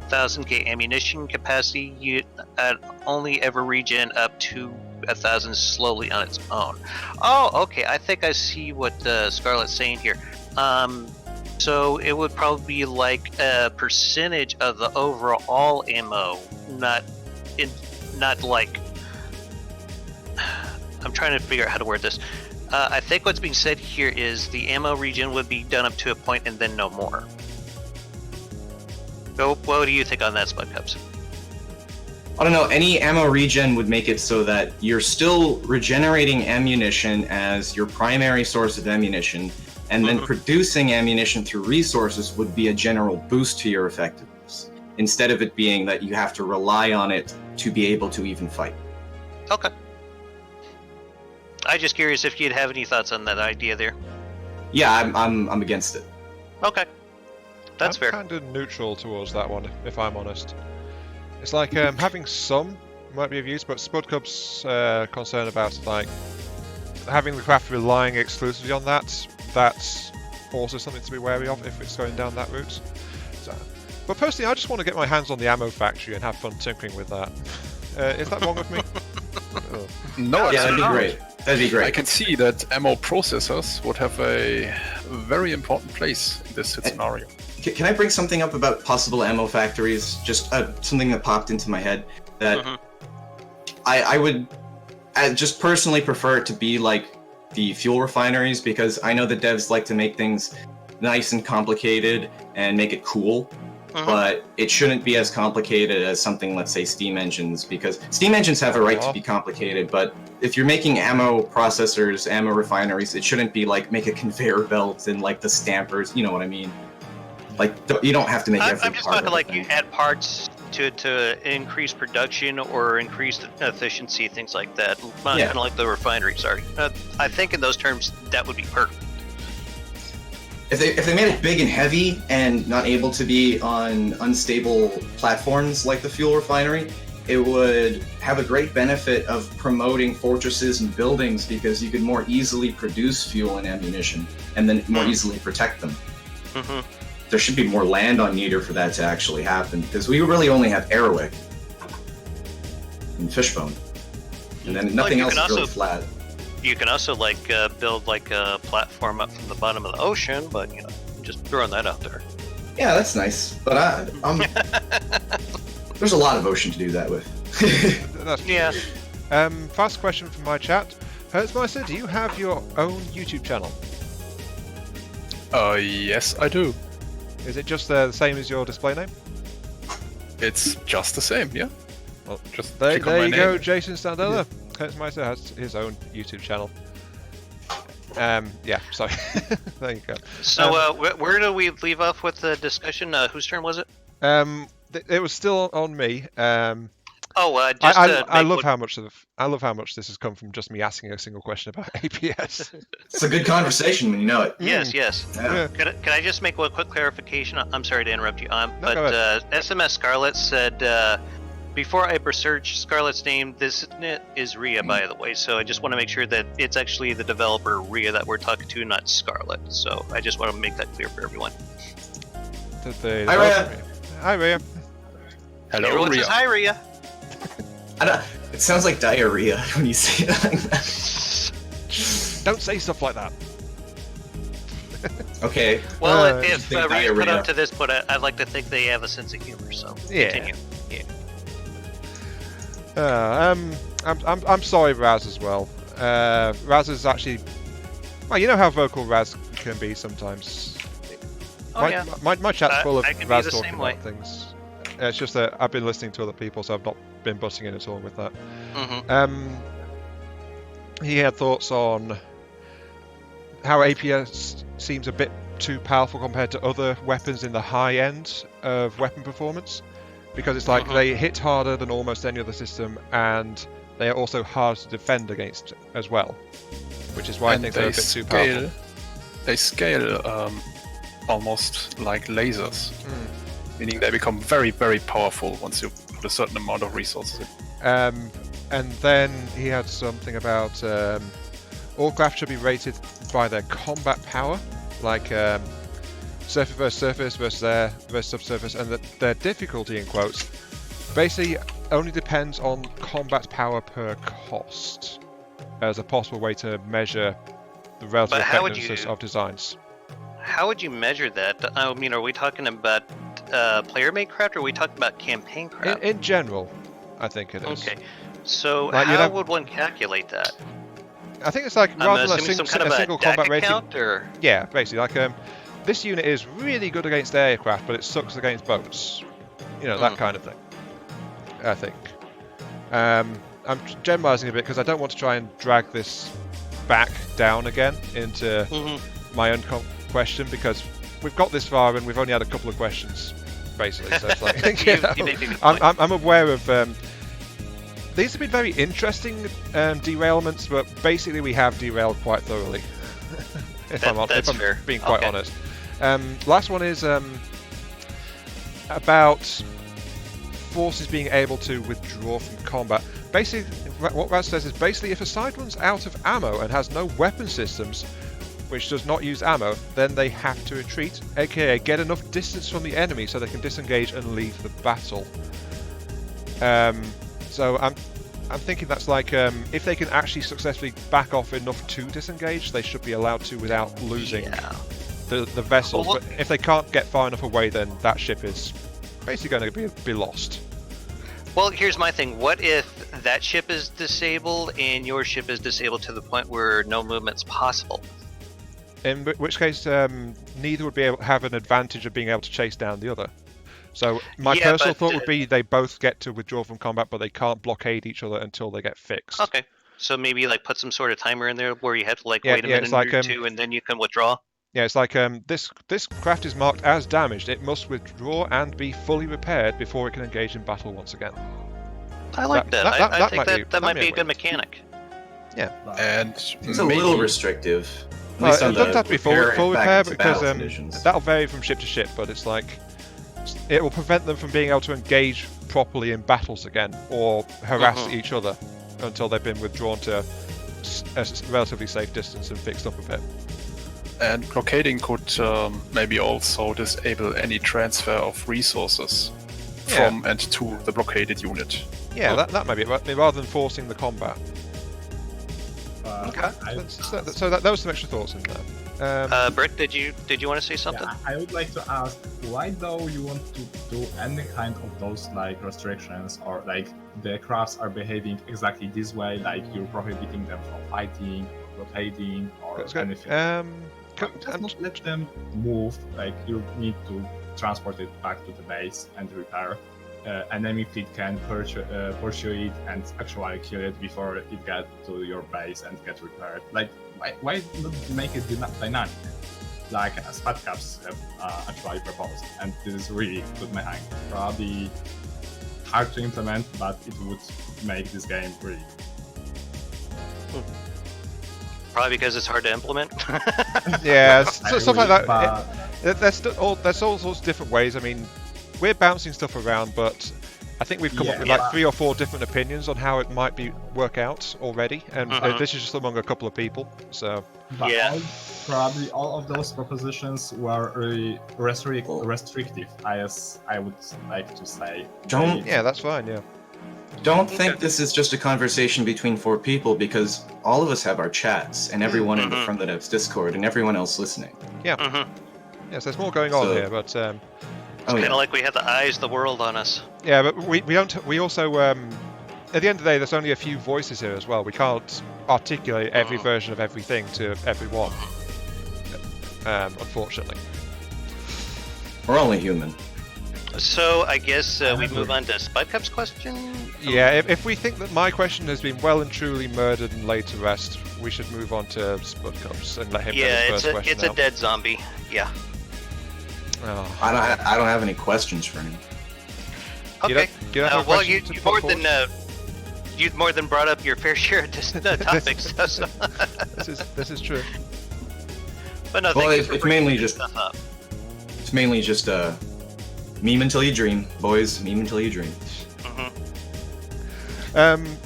1,000k ammunition capacity, you only ever regen up to 1,000 slowly on its own. Oh, okay, I think I see what Scarlet's saying here. So it would probably be like a percentage of the overall ammo, not like... I'm trying to figure out how to word this. I think what's being said here is the ammo regen would be done up to a point and then no more. So what do you think on that, Spudcups? I don't know, any ammo regen would make it so that you're still regenerating ammunition as your primary source of ammunition, and then producing ammunition through resources would be a general boost to your effectiveness, instead of it being that you have to rely on it to be able to even fight. Okay. I'm just curious if you'd have any thoughts on that idea there. Yeah, I'm against it. Okay. That's fair. I'm kind of neutral towards that one, if I'm honest. It's like having some might be of use, but Spudcup's concerned about like having the craft relying exclusively on that's also something to be wary of if it's going down that route. So, but personally, I just want to get my hands on the ammo factory and have fun tinkering with that. Is that wrong with me? Oh. No, yeah, that'd be great. That'd be great. I can see that ammo processors would have a very important place in this scenario. Can I bring something up about possible ammo factories? Just something that popped into my head that I would just personally prefer it to be like the fuel refineries, because I know the devs like to make things nice and complicated and make it cool. But it shouldn't be as complicated as something, let's say, steam engines, because steam engines have a right to be complicated, but if you're making ammo processors, ammo refineries, it shouldn't be like make a conveyor belt and like the stampers, you know what I mean? Like, you don't have to make every I'm just part talking of like the thing. you add parts to increase production or increase efficiency, things like that. Kind of like the refineries are. I think in those terms, that would be perfect. If they made it big and heavy and not able to be on unstable platforms like the fuel refinery, it would have a great benefit of promoting fortresses and buildings, because you could more easily produce fuel and ammunition and then more easily protect them. There should be more land on Neater for that to actually happen, because we really only have Erwick and Fishbone. and then nothing you else can is really also- flat. You can also like build like a platform up from the bottom of the ocean, but just throwing that out there. Yeah, that's nice, but I'm there's a lot of ocean to do that with. That's Yeah. Fast question from my chat. Hertzmeister, do you have your own YouTube channel? Yes, I do. Is it just the same as your display name? It's just the same, yeah. Well, Just there click on my you go, name. Jason Standella. Hertzmeister has his own YouTube channel. Yeah, sorry. There you go. So where do we leave off with the discussion? Whose turn was it? It was still on me. I love how much this has come from just me asking a single question about APS. It's a good conversation when you know it. Yes. Yeah. Can I just make one quick clarification? I'm sorry to interrupt you. go But ahead. SMS Scarlet said before I research Scarlet's name, this is Ria, by the way. So I just want to make sure that it's actually the developer Ria that we're talking to, not Scarlet. So I just want to make that clear for everyone. Hi, Ria. Hi, Ria. Hello, Everyone Ria. says hi, Ria. It sounds like diarrhea when you say it like that. Don't say stuff like that. Okay. Well, just if think Ria put diarrhea. up to this point, I'd like to think they have a sense of humor. So Yeah. continue. I'm sorry, Raz, as well. Raz is actually, well, you know how vocal Raz can be sometimes. Oh, yeah. My chat's full of I can be Raz the talking same about way. things. It's just that I've been listening to other people, so I've not been butting in at all with that. Mm-hmm. He had thoughts on how APS seems a bit too powerful compared to other weapons in the high end of weapon performance, because it's like they hit harder than almost any other system, and they are also hard to defend against as well, which is why I think they're a bit too powerful. They scale almost like lasers, meaning they become very, very powerful once you put a certain amount of resources in. And then he had something about all craft should be rated by their combat power, like surface versus air versus subsurface, and that their difficulty, in quotes, basically only depends on combat power per cost as a possible way to measure the relative But how would effectiveness you- of designs. How would you measure that? I mean, are we talking about player-made craft, or are we talking about campaign craft? In general, I think it is. Okay. So Like, you'd how have- would one calculate that? I think it's like I'm rather than assuming some kind of a a single DAC combat rating. account, or Yeah, basically, like this unit is really good against aircraft, but it sucks against boats. You know, that kind of thing. I think. I'm generalizing a bit because I don't want to try and drag this back down again into my own question, because we've got this far and we've only had a couple of questions, basically. So it's like, you know, you make a good point. I'm aware of. These have been very interesting derailments, but basically we have derailed quite thoroughly. if I'm That's fair. being quite Okay. honest. Last one is about forces being able to withdraw from combat. Basically, what Raz says is basically if a side runs out of ammo and has no weapon systems, which does not use ammo, then they have to retreat, aka get enough distance from the enemy so they can disengage and leave the battle. So I'm thinking that's like if they can actually successfully back off enough to disengage, they should be allowed to without losing the vessels. Well, but if they can't get far enough away, then that ship is basically going to be lost. Well, here's my thing. What if that ship is disabled and your ship is disabled to the point where no movement's possible? In which case, neither would have an advantage of being able to chase down the other. So my Yeah, personal but, thought would be they both get to withdraw from combat, but they can't blockade each other until they get fixed. Okay. So maybe like put some sort of timer in there where you have to like Yeah, wait a yeah, minute it's like, or two and then you can withdraw. Yeah, it's like this craft is marked as damaged. It must withdraw and be fully repaired before it can engage in battle once again. I like that. I think that might be a good mechanic. And It's a little restrictive. At Well, least it on doesn't the have to be full repair repair into because battle conditions. that'll vary from ship to ship, but it's like it will prevent them from being able to engage properly in battles again or harass each other until they've been withdrawn to a relatively safe distance and fixed up a bit. And blockading could maybe also disable any transfer of resources from and to the blockaded unit. Yeah, that may be it, rather than forcing the combat. Okay. So there was some extra thoughts in there. Britt, did you want to say something? Yeah, I would like to ask, why though you want to do any kind of those like restrictions, or like the crafts are behaving exactly this way, like you're prohibiting them from fighting, or rotating, or anything? Just not let them move. Like you need to transport it back to the base and repair. Enemy fleet can pursue it and actually kill it before it gets to your base and get repaired. Like, why not make it dynamic? Like Spad Caps have actually proposed, and this is really good mechanic. Probably hard to implement, but it would make this game really. Probably because it's hard to implement. Yeah, stuff like that. There's all sorts of different ways. I mean, we're bouncing stuff around, but I think we've come up with like 3 or 4 different opinions on how it might work out already, and this is just among a couple of people. So probably all of those propositions were really restrictive, as I would like to say. That's fine. Yeah. Don't think this is just a conversation between 4 people, because all of us have our chats, and everyone in the From the Devs Discord, and everyone else listening. Yeah. Yes, there's more going on here, but. It's kind of like we have the eyes of the world on us. Yeah, but we don't. We also, at the end of the day, there's only a few voices here as well. We can't articulate every version of everything to everyone, unfortunately. We're only human. So I guess we move on to Spud Cup's question? Yeah, if we think that my question has been well and truly murdered and laid to rest, we should move on to Spud Cups and let him get his first question it's a dead zombie. Yeah. Oh. I don't have any questions for him. Okay. Well, you'd more than brought up your fair share of topics. So. This is true. But no, it's mainly just meme until you dream, boys. Meme until you dream.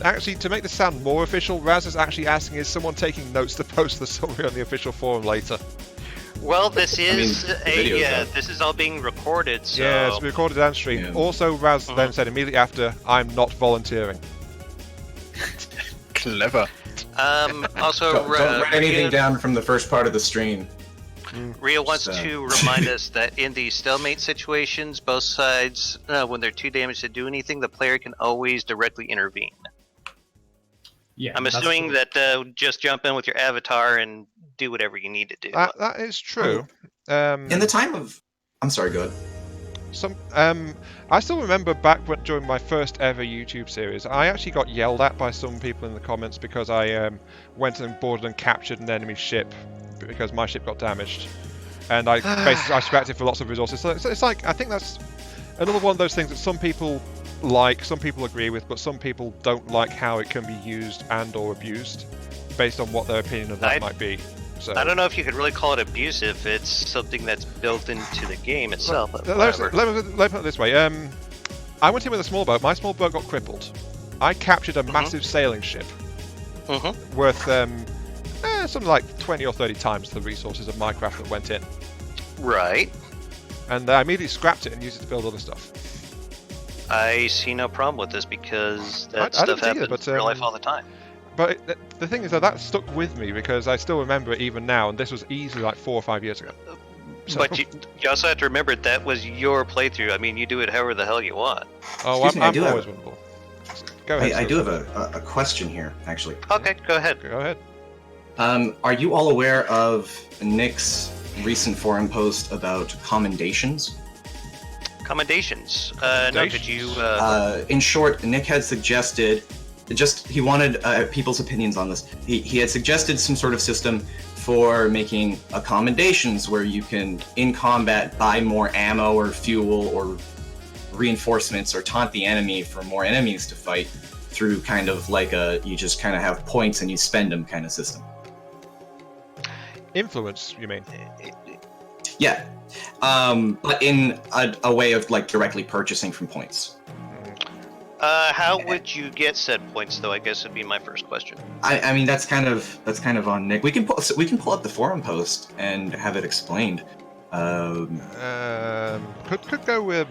Actually, to make this sound more official, Raz is actually asking, is someone taking notes to post the summary on the official forum later? Well, this is this is all being recorded, so... Yeah, it's recorded and streamed. Yeah. Also, Raz then said immediately after, I'm not volunteering. Clever. Also, don't write anything down from the first part of the stream. Ria wants to remind us that in these stalemate situations, both sides, when they're too damaged to do anything, the player can always directly intervene. Yeah, I'm assuming that just jump in with your avatar and do whatever you need to do. That is true. In the time of... I'm sorry, go ahead. I still remember back during my first ever YouTube series, I actually got yelled at by some people in the comments because I went and boarded and captured an enemy ship because my ship got damaged. And I basically I scrapped it for lots of resources. So it's like, I think that's another one of those things that some people like, some people agree with, but some people don't like how it can be used and or abused based on what their opinion of that might be. So I don't know if you could really call it abusive. It's something that's built into the game itself. Let me put it this way. I went in with a small boat. My small boat got crippled. I captured a massive sailing ship worth something like 20 or 30 times the resources of my craft that went in. Right. And I immediately scrapped it and used it to build other stuff. I see no problem with this because that stuff happens in real life all the time. But the thing is that stuck with me because I still remember it even now, and this was easily like 4 or 5 years ago. So. But you also have to remember that was your playthrough. I mean, you do it however the hell you want. Oh, I'm always winnable. Go ahead. I do have a question here, actually. Okay, go ahead. Go ahead. Are you all aware of Nick's recent forum post about commendations? Commendations? No, could you... In short, Nick had suggested... he wanted people's opinions on this. He had suggested some sort of system for making accommodations where you can, in combat, buy more ammo or fuel or reinforcements or taunt the enemy for more enemies to fight through kind of like you just kind of have points and you spend them kind of system. Influence, you mean? Yeah. But in a way of like directly purchasing from points. How would you get said points, though? I guess would be my first question. I mean, that's kind of on Nick. We can pull up the forum post and have it explained. Could go with.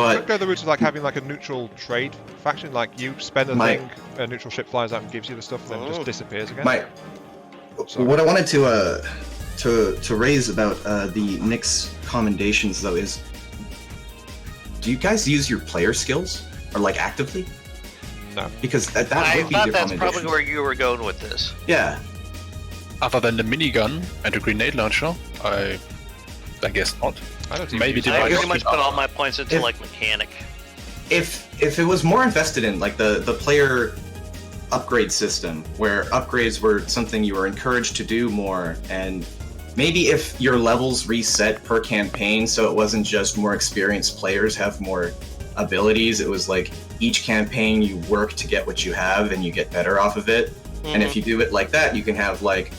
But go the route of like having like a neutral trade faction, like you spend a thing, a neutral ship flies out and gives you the stuff, and then just disappears again. What I wanted to raise about the Nyx commendations though is, do you guys use your player skills or like actively? No. Because that I would be thought the that's commendation. probably where you were going with this. Yeah. Other than the minigun and the grenade launcher, I guess not. I don't Maybe use I device- pretty much put all my points into like mechanic. If it was more invested in like the player upgrade system, where upgrades were something you were encouraged to do more, and maybe if your levels reset per campaign, so it wasn't just more experienced players have more abilities, it was like each campaign you work to get what you have and you get better off of it. And if you do it like that, you can have like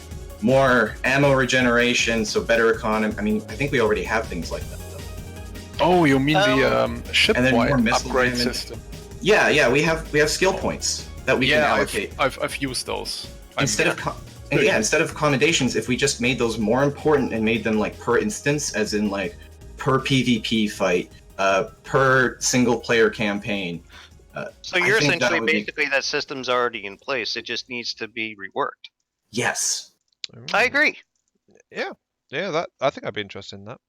more ammo regeneration, so better economy. I mean, I think we already have things like that though. Oh, you mean the ship-wide missile upgrade damage. system? Yeah, we have skill points that we can allocate. I've used those. Instead of commendations, if we just made those more important and made them like per instance, as in like per PvP fight, per single player campaign. So you're essentially basically that system's already in place. It just needs to be reworked. Yes. I agree. Yeah, that I think I'd be interested in that.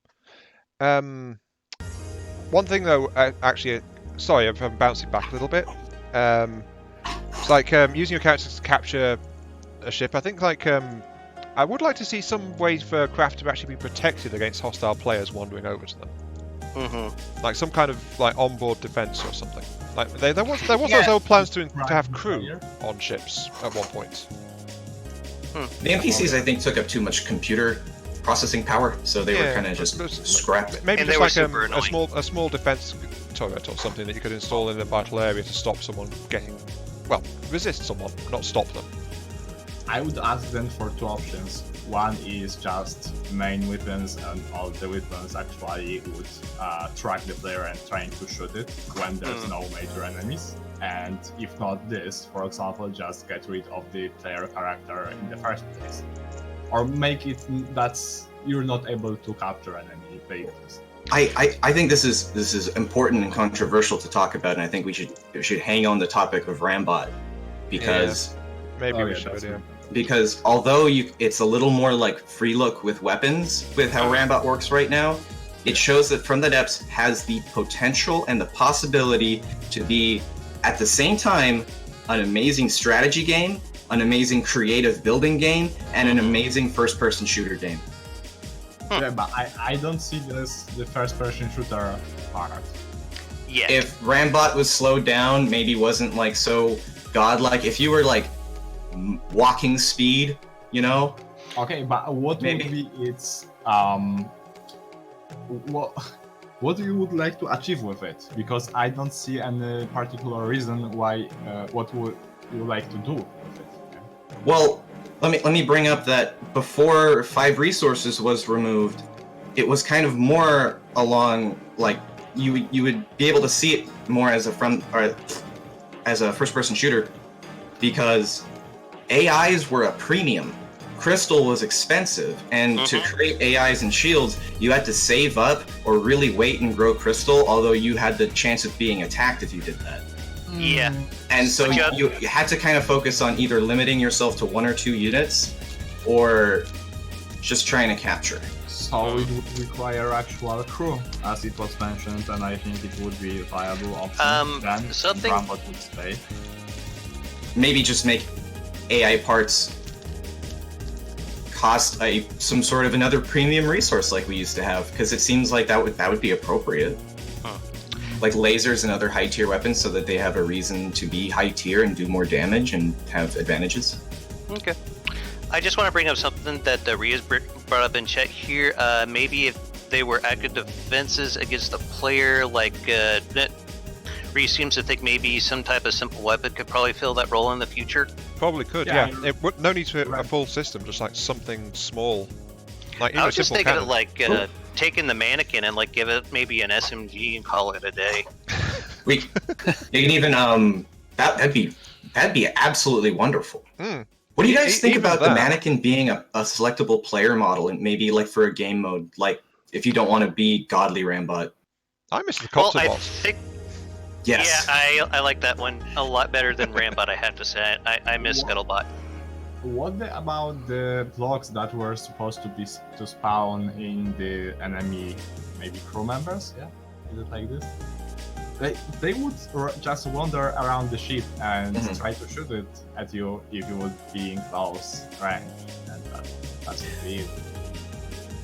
One thing though, actually, sorry, I'm bouncing back a little bit. It's like using your characters to capture a ship. I think like I would like to see some ways for craft to actually be protected against hostile players wandering over to them. Like some kind of like onboard defense or something. Like there was those old plans to have crew on ships at one point. The NPCs I think took up too much computer processing power, so they were kind of just scrapped. Maybe And just they like were super a small defense turret or something that you could install in a vital area to stop someone getting, well, resist someone, not stop them. I would ask them for two options. One is just main weapons, and all the weapons actually would track the player and trying to shoot it when there's no major enemies. And if not this, for example, just get rid of the player character in the first place. Or make it that you're not able to capture enemy vehicles. I think this is important and controversial to talk about, and I think we should hang on the topic of Rambot, because maybe we should. Because although it's a little more like free look with weapons with how Rambot works right now, it shows that From the Depths has the potential and the possibility to be at the same time an amazing strategy game, an amazing creative building game, and an amazing first-person shooter game. Yeah, but I don't see this the first-person shooter part. Yeah. If Rambot was slowed down, maybe wasn't like so godlike. If you were like walking speed, you know. Okay, but what would be its what you would like to achieve with it? Because I don't see any particular reason why. What would you like to do with it? Well, let me bring up that before 5 resources was removed, it was kind of more along like you would be able to see it more as a first-person shooter, because AIs were a premium. Crystal was expensive, and to create AIs and shields, you had to save up or really wait and grow Crystal, although you had the chance of being attacked if you did that. Yeah. And so you had to kind of focus on either limiting yourself to 1 or 2 units, or just trying to capture. So it would require actual crew, as it was mentioned, and I think it would be a viable option. Then Rambot would stay. Maybe just make AI parts cost some sort of another premium resource like we used to have, because it seems like that would be appropriate. Like lasers and other high tier weapons, so that they have a reason to be high tier and do more damage and have advantages. Okay. I just want to bring up something that Ria's brought up in chat here. Maybe if they were active defenses against a player, like Ria seems to think maybe some type of simple weapon could probably fill that role in the future. Probably could, yeah. It would, no need to a full system, just like something small. Like, I was just thinking of like taking the mannequin and like give it maybe an SMG and call it a day. You can even that'd be absolutely wonderful. What do you guys think about the mannequin being a selectable player model, and maybe like for a game mode, like if you don't want to be godly Rambot? I miss the Well, copter I bots. think. Yes. Yeah, I like that one a lot better than Rambot. I have to say, I miss What? Scuttlebot. What about the blocks that were supposed to spawn in the enemy, maybe crew members? Yeah, is it like this? They would just wander around the ship and try to shoot it at you if you would be in close range, and that's it.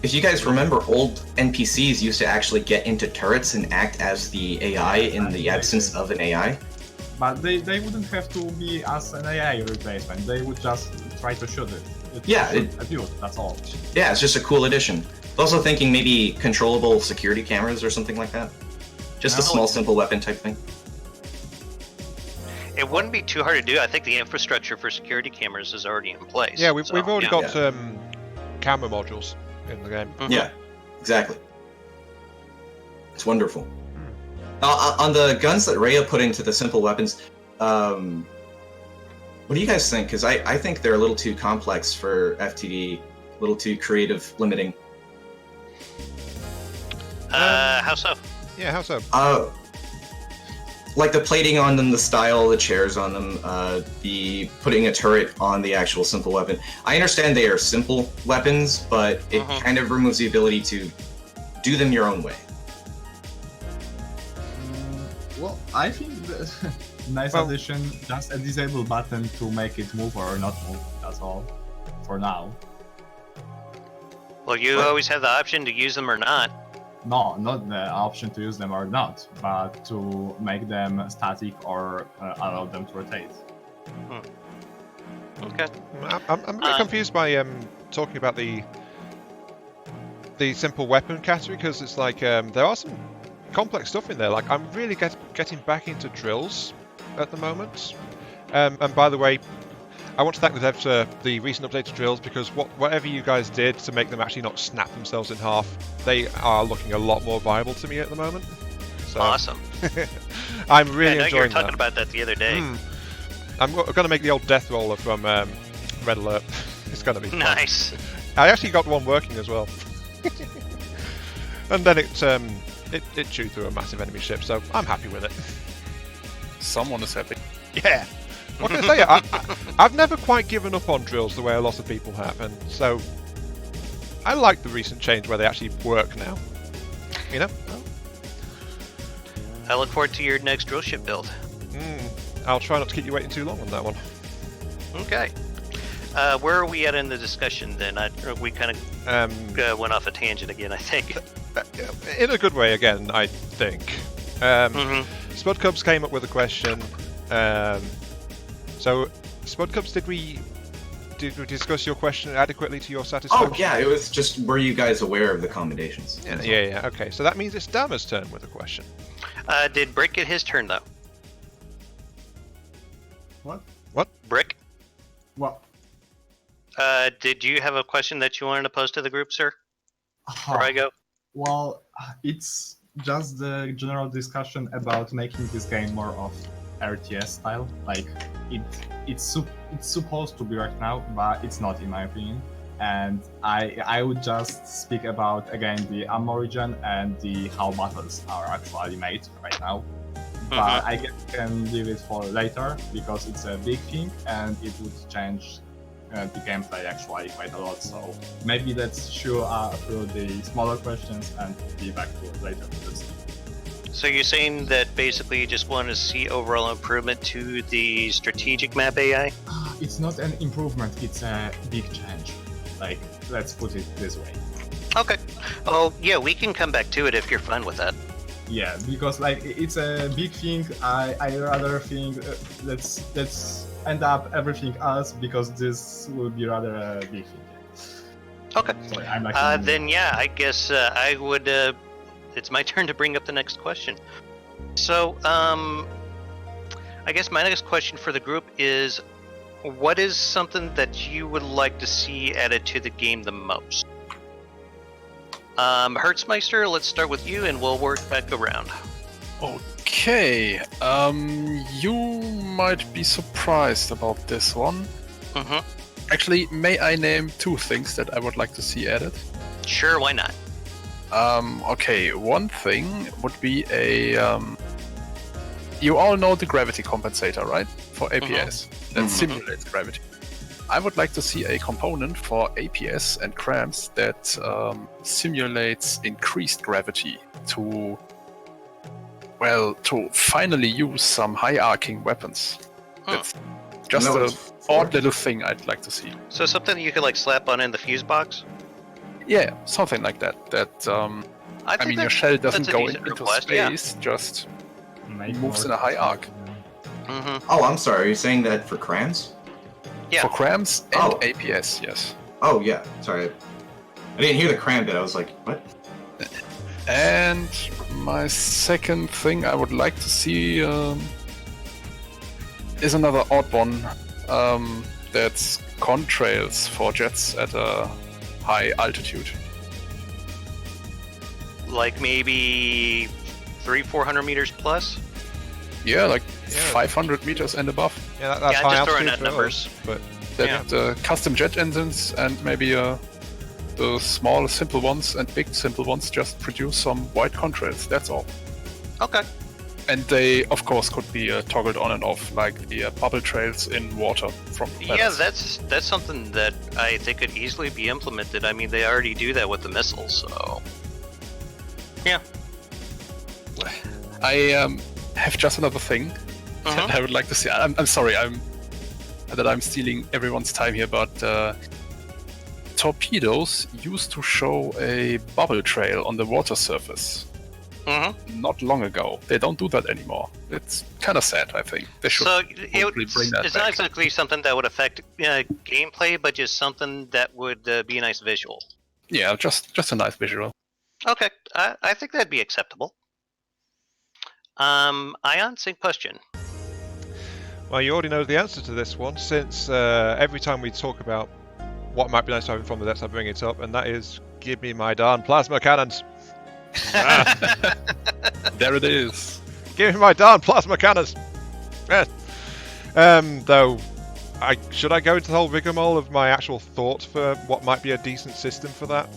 If you guys remember, old NPCs used to actually get into turrets and act as the AI in the absence of an AI. But they wouldn't have to be as an AI replacement. They would just try to shoot it. At you, that's all. Yeah, it's just a cool addition. I was also thinking maybe controllable security cameras or something like that. Just a small, simple weapon type thing. It wouldn't be too hard to do. I think the infrastructure for security cameras is already in place. Yeah, we've already got camera modules in the game. Yeah, exactly. It's wonderful. On the guns that Rhea put into the simple weapons, what do you guys think? Because I think they're a little too complex for FTD, a little too creative, limiting. How so? Yeah, how so? Like the plating on them, the style, the chairs on them, the putting a turret on the actual simple weapon. I understand they are simple weapons, but it kind of removes the ability to do them your own way. Well, I think the nice addition, just a disable button to make it move or not move, that's all, for now. Well, you always have the option to use them or not. No, not the option to use them or not, but to make them static or allow them to rotate. Okay. I'm a bit confused by talking about the simple weapon category, because it's like there are some complex stuff in there. Like, I'm really getting back into drills at the moment. And by the way, I want to thank the devs for the recent update to drills, because whatever you guys did to make them actually not snap themselves in half, they are looking a lot more viable to me at the moment. So, awesome. I'm really I know enjoying you were talking that. about that the other day. I'm going to make the old death roller from Red Alert. It's going to be fun. Nice. I actually got one working as well. And then it chewed through a massive enemy ship, so I'm happy with it. Someone is happy. Yeah. What can I say? I've never quite given up on drills the way a lot of people have, and so I like the recent change where they actually work now. You know? I look forward to your next drill ship build. I'll try not to keep you waiting too long on that one. Okay. Where are we at in the discussion then? We kind of went off a tangent again, I think. In a good way again, I think. Spud Cubs came up with a question. So, Spud Cubs, did we discuss your question adequately to your satisfaction? Oh yeah, it was just, were you guys aware of the commendations? Yeah. Okay, so that means it's Dama's turn with a question. Did Brick get his turn though? What? Brick? What? Did you have a question that you wanted to pose to the group, sir? Before I go? Well, it's just the general discussion about making this game more of RTS style. Like, it's supposed to be right now, but it's not, in my opinion. And I would just speak about, again, the ammo regen and the how battles are actually made right now. But I guess we can leave it for later, because it's a big thing and it would change the gameplay actually quite a lot. So maybe let's shoot through the smaller questions and be back to it later. So you're saying that basically you just want to see overall improvement to the strategic map AI? It's not an improvement, it's a big change. Like, let's put it this way. Okay. Oh, yeah, we can come back to it if you're fine with that. Yeah, because like it's a big thing. I rather think let's end up everything else, because this will be rather a big thing. Okay. Sorry, I'm like then yeah, I guess I would. It's my turn to bring up the next question. So I guess my next question for the group is, what is something that you would like to see added to the game the most? Hertzmeister, let's start with you and we'll work back around. Okay, you might be surprised about this one. Actually, may I name two things that I would like to see added? Sure, why not? Okay, one thing would be a. You all know the gravity compensator, right? For APS that simulates gravity. I would like to see a component for APS and cramps that simulates increased gravity to finally use some high arcing weapons. It's just an odd little thing I'd like to see. So something you could like slap on in the fuse box? Yeah, something like that. I mean, your shell doesn't go into space, just moves in a high arc. Oh, I'm sorry. Are you saying that for crams? Yeah. For crams and APS, yes. Oh, yeah. Sorry. I didn't hear the cram bit. I was like, what? And my second thing I would like to see is another odd one. That's contrails for jets at a high altitude. Like maybe 300-400 meters plus? Yeah, like 500 meters and above. Yeah, that's high just throwing altitude out for numbers. us, but That custom jet engines and maybe the small simple ones and big simple ones just produce some white contrails. That's all. Okay. And they, of course, could be toggled on and off, like the bubble trails in water from planets. Yeah, that's something that I think could easily be implemented. I mean, they already do that with the missiles, so... Yeah. I have just another thing that I would like to see. I'm sorry, I'm stealing everyone's time here, but torpedoes used to show a bubble trail on the water surface not long ago. They don't do that anymore. It's kind of sad, I think. They should probably bring that it's back. not exactly something that would affect gameplay, but just something that would be a nice visual. Yeah, just a nice visual. Okay, I think that'd be acceptable. Ion, same question. Well, you already know the answer to this one, since every time we talk about what might be nice to have from the depths, I bring it up, and that is, give me my darn plasma cannons. There it is. Give me my darn plasma cannons. Yes. Though, should I go into the whole rigmarole of my actual thoughts for what might be a decent system for that?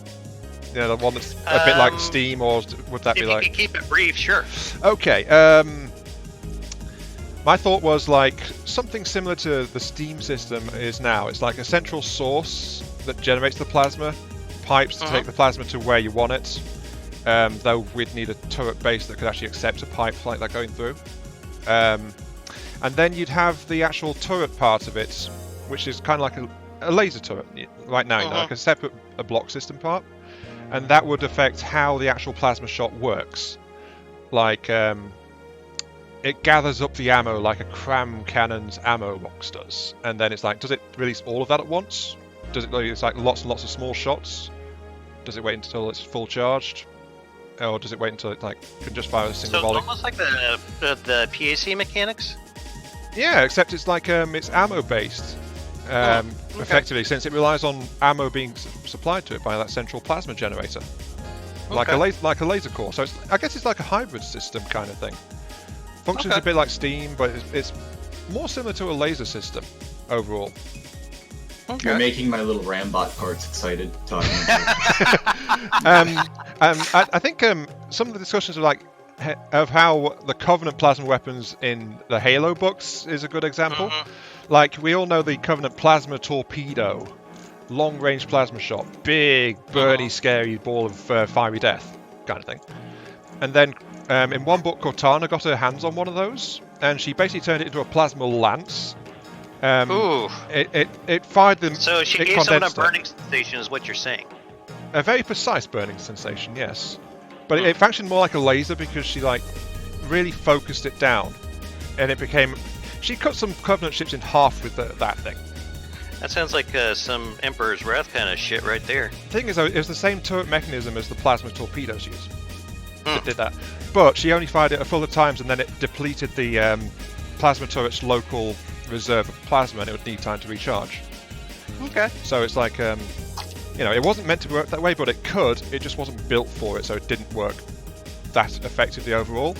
You know, the one that's a bit like Steam, or would that be like... If you can keep it brief, sure. Okay, my thought was like something similar to the Steam system is now. It's like a central source that generates the plasma, pipes to take the plasma to where you want it, though we'd need a turret base that could actually accept a pipe like that going through. And then you'd have the actual turret part of it, which is kind of like a laser turret right now, you know, like a separate block system part. And that would affect how the actual plasma shot works. Like, it gathers up the ammo like a cram cannon's ammo box does. And then it's like, does it release all of that at once? Does it release like lots and lots of small shots? Does it wait until it's full charged? Or does it wait until it like can just fire a single volley? So almost like the PAC mechanics? Yeah, except it's like it's ammo based. Effectively, since it relies on ammo being supplied to it by that central plasma generator, like a laser core. So I guess it's like a hybrid system kind of thing. Functions a bit like Steam, but it's more similar to a laser system overall. You're making my little Rambot parts excited talking about it. I think some of the discussions are like of how the Covenant plasma weapons in the Halo books is a good example. Like, we all know the Covenant plasma torpedo, long-range plasma shot, big, burny, scary ball of fiery death kind of thing. And then in one book, Cortana got her hands on one of those, and she basically turned it into a plasma lance. It fired them. So she gave someone a burning sensation, is what you're saying. A very precise burning sensation, yes. But it functioned more like a laser because she like really focused it down, and it became. She cut some Covenant ships in half with that thing. That sounds like some Emperor's Wrath kind of shit right there. The thing is, though, it was the same turret mechanism as the plasma torpedoes use. It did that. But she only fired it a full of times, and then it depleted the plasma turret's local reserve of plasma, and it would need time to recharge. Okay. So it's like, you know, it wasn't meant to work that way, but it could. It just wasn't built for it, so it didn't work that effectively overall.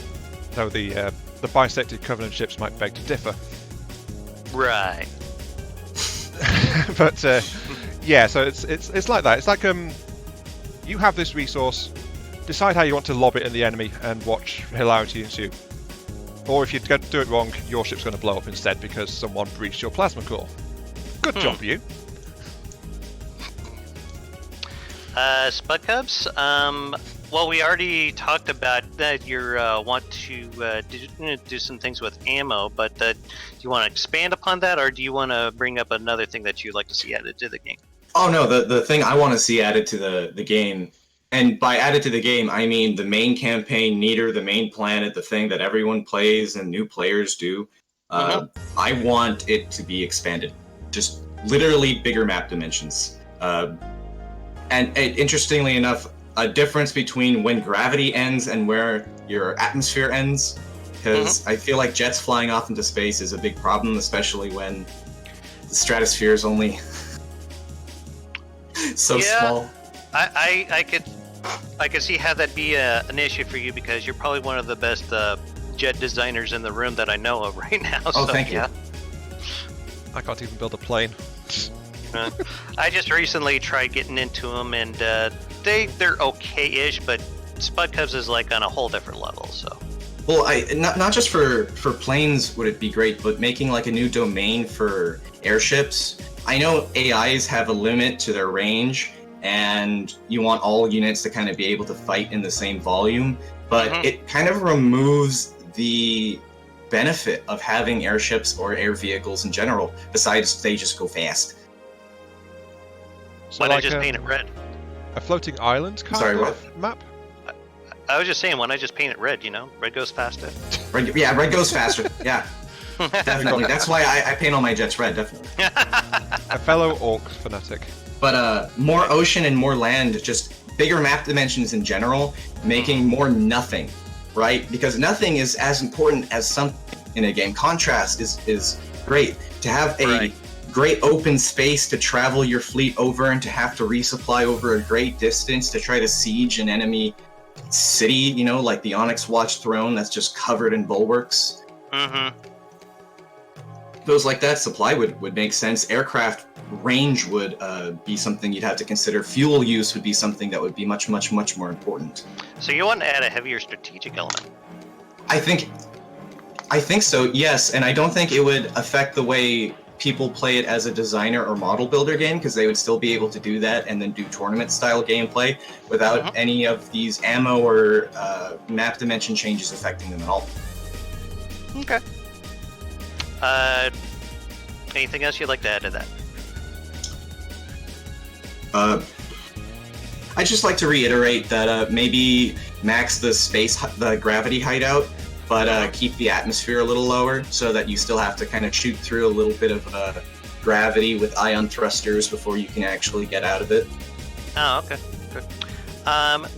Though the bisected Covenant ships might beg to differ. Right. But yeah, so it's like that. It's like you have this resource, decide how you want to lob it in the enemy and watch hilarity ensue. Or if you do it wrong, your ship's going to blow up instead because someone breached your plasma core. Good job, you. Spud Cubs, well, we already talked about that you want to do some things with ammo, but do you want to expand upon that, or do you want to bring up another thing that you'd like to see added to the game? Oh no, the thing I want to see added to the game, and by added to the game, I mean the main campaign, Neater, the main planet, the thing that everyone plays and new players do. I want it to be expanded. Just literally bigger map dimensions. And interestingly enough, a difference between when gravity ends and where your atmosphere ends, because I feel like jets flying off into space is a big problem, especially when the stratosphere is only so small. I could see how that'd be an issue for you, because you're probably one of the best jet designers in the room that I know of right now. Oh, thank you. I can't even build a plane. I just recently tried getting into them, and they're okay-ish, but Spud Cubs is like on a whole different level. So, well, not just for planes would it be great, but making like a new domain for airships. I know AIs have a limit to their range, and you want all units to kind of be able to fight in the same volume, but it kind of removes the benefit of having airships or air vehicles in general, besides they just go fast. So why not just paint it red? A floating island kind of map? I was just saying, why not just paint it red, Red goes faster. Red goes faster, yeah. Definitely, that's why I paint all my jets red, definitely. A fellow orc fanatic. But more ocean and more land, just bigger map dimensions in general, making more nothing, right? Because nothing is as important as something in a game. Contrast is great. To have a great open space to travel your fleet over and to have to resupply over a great distance to try to siege an enemy city, like the Onyx Watch throne that's just covered in bulwarks. Those like that, supply would make sense. Aircraft range would be something you'd have to consider. Fuel use would be something that would be much, much, much more important. So you want to add a heavier strategic element? I think so, yes, and I don't think it would affect the way people play it as a designer or model builder game, because they would still be able to do that and then do tournament style gameplay without any of these ammo or map dimension changes affecting them at all. Okay. Anything else you'd like to add to that? I'd just like to reiterate that maybe max the gravity hideout, but keep the atmosphere a little lower so that you still have to kind of shoot through a little bit of gravity with ion thrusters before you can actually get out of it. Oh, okay. Good.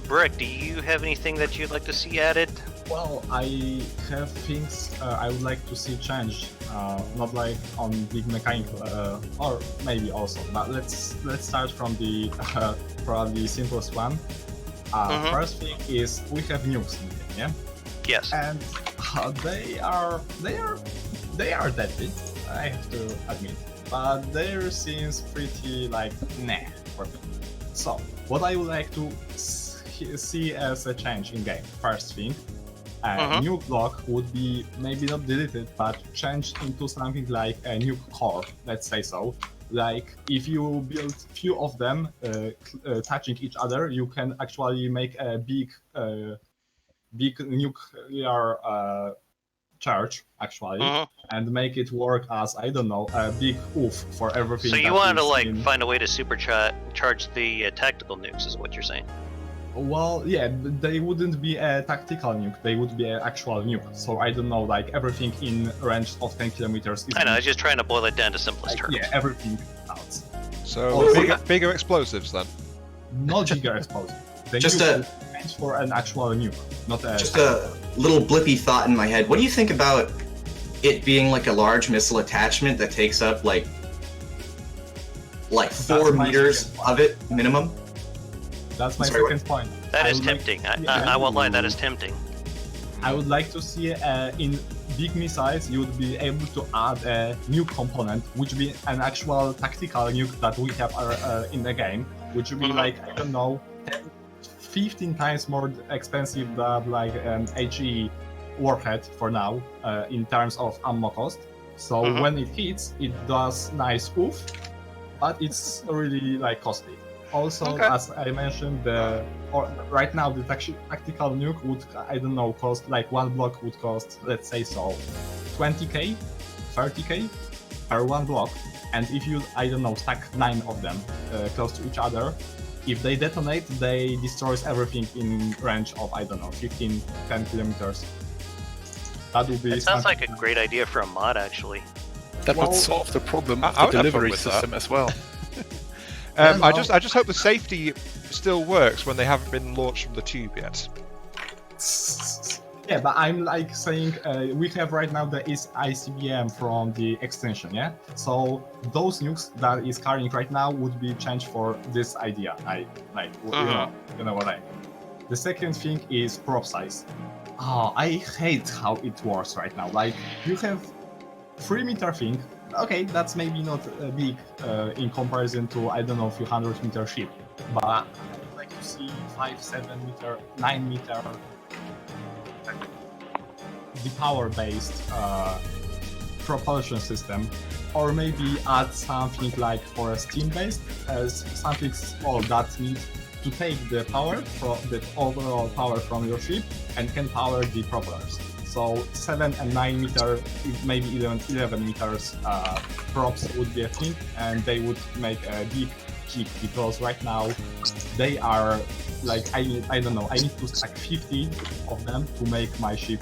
Brick, do you have anything that you'd like to see added? Well, I have things I would like to see changed, not like on big mechanical, or maybe also. But let's start from the probably simplest one. First thing is we have nukes in the game, yeah. Yes. And they are deadly, I have to admit. But their seems pretty like nah for me. So what I would like to see as a change in game. First thing. Nuke block would be maybe not deleted, but changed into something like a nuke core, let's say so. Like, if you build few of them touching each other, you can actually make a big nuclear charge, actually, and make it work as, I don't know, a big oof for everything. So you wanted to, find a way to supercharge the tactical nukes, is what you're saying? Well, yeah, they wouldn't be a tactical nuke, they would be an actual nuke. So I don't know, like everything in range of 10 kilometers is... I know, I was just trying to boil it down to simplest terms. Yeah, everything counts. So bigger explosives then? Not bigger explosives. The just nuke for an actual nuke, not a... Just a little blippy thought in my head. What do you think about it being like a large missile attachment that takes up like 4 meters of it minimum? That's my second point. That is tempting. I won't lie, that is tempting. I would like to see in big missiles you would be able to add a nuke component, which would be an actual tactical nuke that we have in the game, which would be like, I don't know, 15 times more expensive than like an HE warhead for now in terms of ammo cost. So when it hits, it does nice oof, but it's really like costly. Also, as I mentioned, right now the tactical nuke would, I don't know, cost like one block would cost, let's say so, 20k, 30k per one block. And if you, I don't know, stack 9 of them close to each other, if they detonate, they destroys everything in range of, I don't know, 15, 10 kilometers. That would be. It sounds like a great idea for a mod, actually. That would solve the problem of the delivery system as well. I just hope the safety still works when they haven't been launched from the tube yet. Yeah, but I'm like saying we have right now the ICBM from the extension, yeah? So those nukes that is carrying right now would be changed for this idea. You know what I mean. The second thing is prop size. Oh, I hate how it works right now. Like, you have 3-meter thing. Okay, that's maybe not big in comparison to, I don't know, a few 100-meter ship. But like you see 5, 7 meter, 9 meter, the power-based propulsion system, or maybe add something like for a steam-based, something small that needs to take the power from the overall power from your ship and can power the propellers. So 7 and 9 meter, maybe 11 meters props would be a thing, and they would make a big kick because right now they are like I don't know. I need to stack 50 of them to make my ship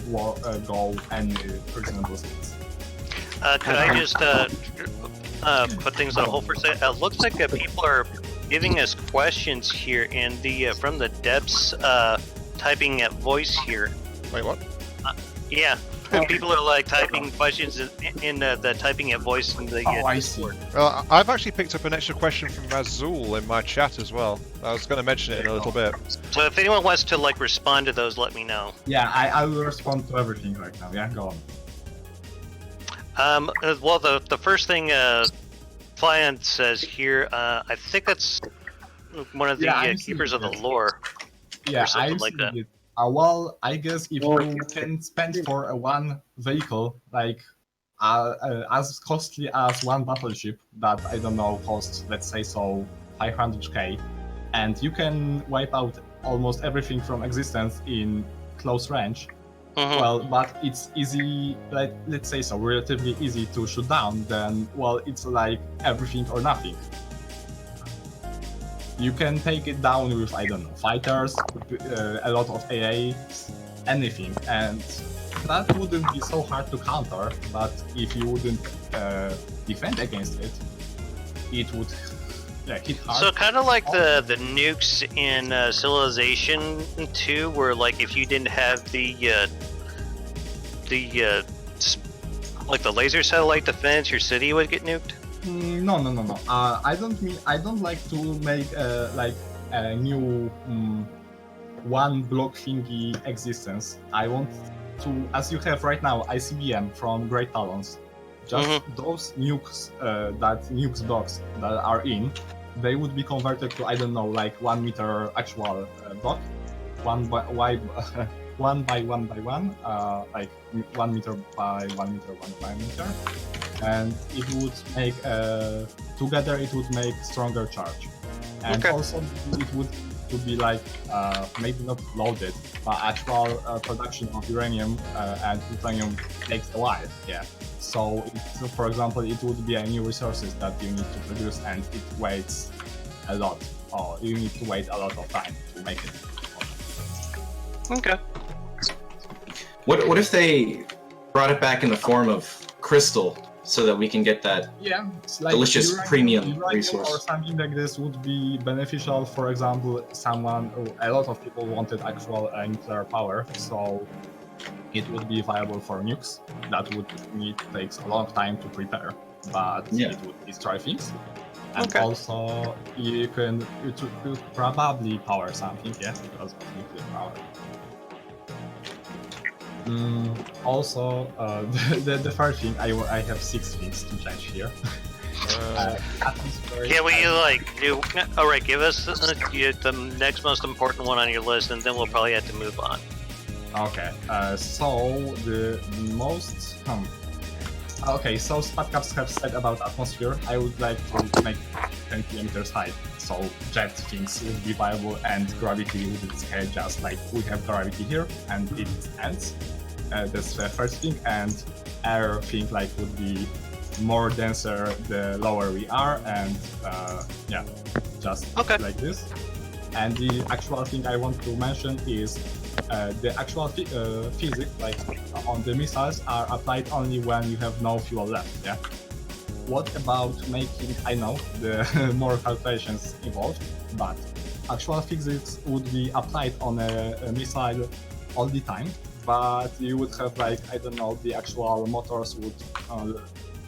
go any reasonable speeds. Could I just put things on hold for a second? Looks like people are giving us questions here in the from the depths, typing at voice here. Wait, what? Yeah, people are like typing questions in the typing at voice in the Discord. Well, I've actually picked up an extra question from Razul in my chat as well. I was going to mention it in a little bit. So if anyone wants to like respond to those, let me know. Yeah, I will respond to everything right now. Yeah, go on. Well, the first thing Flyant says here, I think that's one of the keepers of the lore. Yeah, or something like that. It. Well, I guess if you can spend for one vehicle like as costly as one battleship that I don't know costs, let's say so 500k, and you can wipe out almost everything from existence in close range. Well, but it's easy, like let's say so, relatively easy to shoot down. Then, well, it's like everything or nothing. You can take it down with, I don't know, fighters, a lot of AA, anything, and that wouldn't be so hard to counter, but if you wouldn't defend against it, it would hit hard. So kind of like the nukes in Civilization 2, where like if you didn't have the like the laser satellite defense, your city would get nuked? No. I don't like to make like a new one block thingy existence. I want to, as you have right now, ICBM from Great Talons. Just those nukes, nukes blocks that are in, they would be converted to, I don't know, like 1 meter actual block, one by 1 by 1 by 1, like 1 meter by 1 meter, 1 by meter. And it would make together it would make stronger charge, and also it would be like maybe not loaded, but actual production of uranium and plutonium takes a while. Yeah, so for example, it would be a new resources that you need to produce, and it waits a lot, or you need to wait a lot of time to make it. Okay. What if they brought it back in the form of crystal? So that we can get that like delicious premium resource. Or something like this would be beneficial. For example, a lot of people wanted actual nuclear power, so it would be viable for nukes. That would takes a long time to prepare, but it would destroy things. And also, it could probably power something, because of nuclear power. Also, the third thing, I have 6 things to change here. atmospheric. Can we like do? All right, give us the next most important one on your list, and then we'll probably have to move on. Okay, so the most okay, so Spatcaps have said about atmosphere. I would like to make 10 kilometers high, so jet things would be viable, and gravity would scale just like we have gravity here, and it ends. That's the first thing, and air thing like would be more denser the lower we are, and yeah, just Okay. like this. And the actual thing I want to mention is the actual physics, like on the missiles, are applied only when you have no fuel left. Yeah. What about making? I know the more calculations involved, but actual physics would be applied on a missile all the time. But you would have like, I don't know, the actual motors would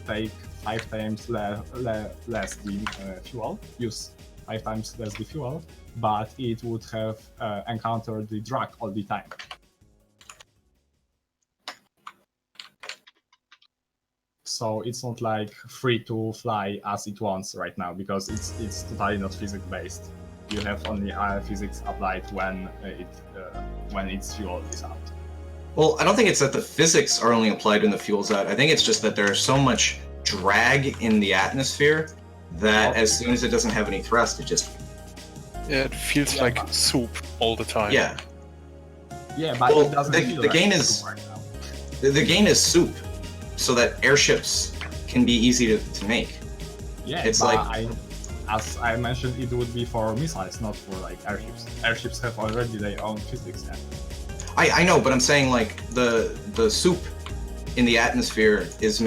take 5 times less the fuel, use 5 times less the fuel, but it would have encountered the drag all the time. So it's not like free to fly as it wants right now, because it's totally not physics based. You have only physics applied when its fuel is out. Well, I don't think it's that the physics are only applied when the fuel's out. I think it's just that there's so much drag in the atmosphere that as soon as it doesn't have any thrust, it just... Yeah, it feels like soup all the time. Yeah. Yeah, but Well, it doesn't the feel game like is- soup right now. The game is soup, so that airships can be easy to make. Yeah, It's but like- as I mentioned, it would be for missiles, not for like airships. Airships have already their own physics. Yeah. I know, but I'm saying like the soup in the atmosphere is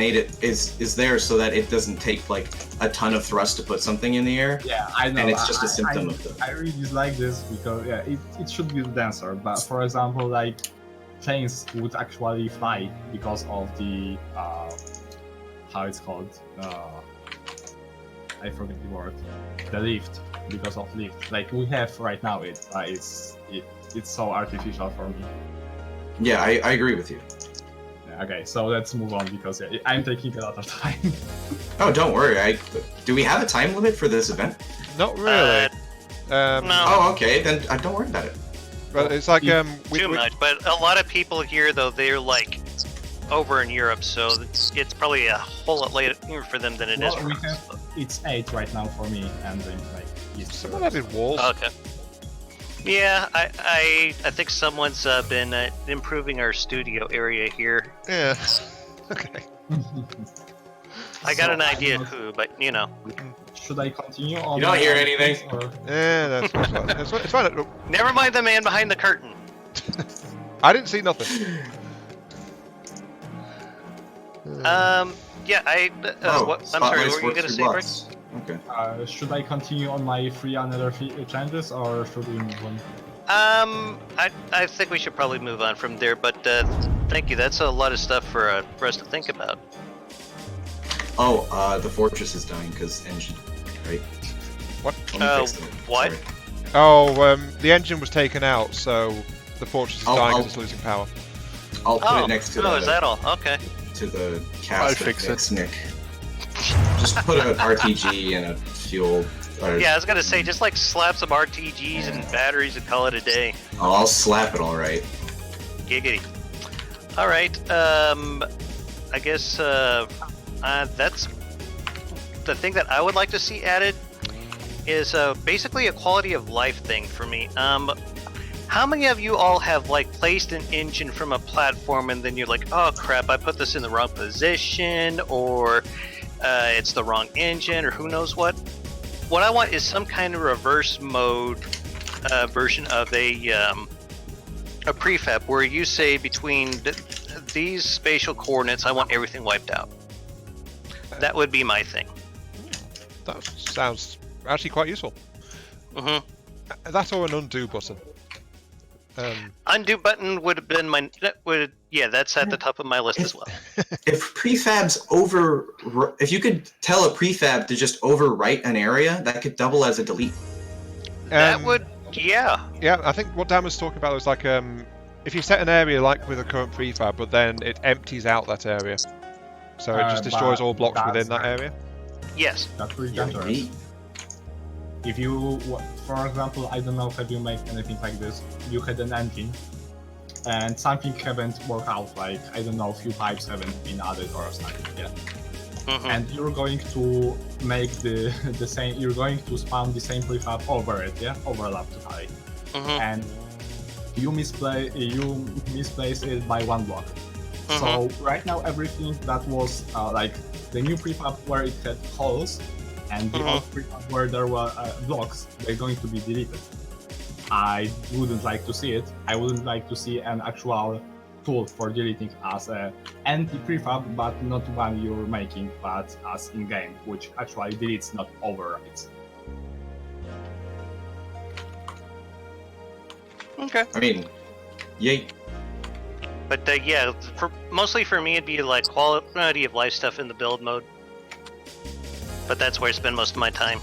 there so that it doesn't take like a ton of thrust to put something in the air. Yeah, I know. And it's just a symptom of the... I really dislike this because yeah, it should be denser. But for example, like planes would actually fly because of the how it's called. I forget the word. The lift, because of lift. Like we have right now, it's so artificial for me. Yeah, I agree with you. Yeah, okay, so let's move on because yeah, I'm taking a lot of time. Oh, don't worry. Do we have a time limit for this event? Not really. No, Oh, okay. Then don't worry about it. But it's like too much. But a lot of people here, though, they're like over in Europe, so it's probably a whole lot later for them than it is Well, for we us. have, it's 8 right now for me, and then like it's someone added walls. Okay. Yeah, I think someone's been improving our studio area here. Yeah. Okay. I got So an idea I'm not- who, but you know. Should I continue on? You don't hear the- anything. or- Yeah, that's fine. It's fine. Look, Never mind the man behind the curtain. I didn't see nothing. Yeah, what, I'm sorry, what were you gonna say, Rick? Okay. Should I continue on my 3 another changes, or should we move on? I think we should probably move on from there, but thank you. That's a lot of stuff for us to think about. Oh, the fortress is dying because engine, right? What? Let me fix it. What? Sorry. Oh, the engine was taken out, so the fortress is dying I'll- because it's losing power. I'll put Oh, it next to is that all? Okay. to the cast. I'll that fix it. fits Nick. Just put an RTG and a fuel. Yeah, I was gonna say, just like slap some RTGs and batteries and call it a day. Oh, I'll slap it all right. Giggity. All right. I guess that's the thing that I would like to see added is basically a quality of life thing for me. How many of you all have like placed an engine from a platform and then you're like, oh crap, I put this in the wrong position, or it's the wrong engine, or who knows what? What I want is some kind of reverse mode version of a prefab where you say between these spatial coordinates, I want everything wiped out. That would be my thing. That sounds actually quite useful. Mm-hmm. That or an undo button. Undo button would have been my. That's at the top of my list as well. If prefabs if you could tell a prefab to just overwrite an area, that could double as a delete. That would, yeah. Yeah, I think what Dan was talking about was like if you set an area like with a current prefab, but then it empties out that area, so it just destroys all blocks within that area. Yes. That's pretty dangerous. If you, for example, I don't know, have you made anything like this? You had an engine, and something haven't worked out, like, I don't know, a few pipes haven't been added or something, yeah. And you're going to make the same, you're going to spawn the same prefab over it, yeah? Overlap totally. And you misplace it by 1 block. So right now everything that was like the new prefab where it had holes and the old prefab where there were blocks, they're going to be deleted. I wouldn't like to see it. I wouldn't like to see an actual tool for deleting as a anti-prefab, but not one you're making, but as in-game, which actually deletes, not overwrites. Okay. I mean, yay. But yeah, mostly for me, it'd be like quality of life stuff in the build mode. But that's where I spend most of my time.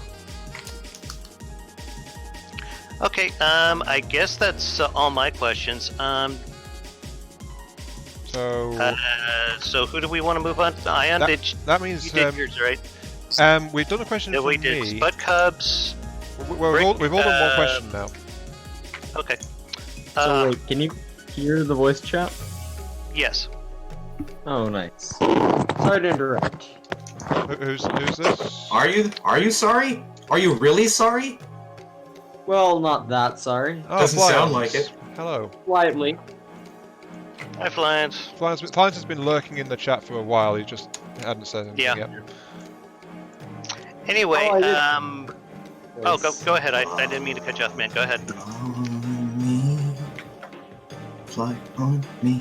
Okay, I guess that's all my questions. So who do we want to move on to? Ion, that means you did yours, right? We've done a question Yeah, from we did. me. Spud Cubs. We've all done one question now. Okay. So wait, can you hear the voice chat? Yes. Oh, nice. Sorry to interrupt. Who's this? Are you sorry? Are you really sorry? Well, not that sorry. Oh, Doesn't sound like it. Hello. Slightly. Hi, Flans. Flans has been lurking in the chat for a while. He just hadn't said anything yet. Anyway, go ahead. I didn't mean to cut you off, man. Go ahead. Fly on me.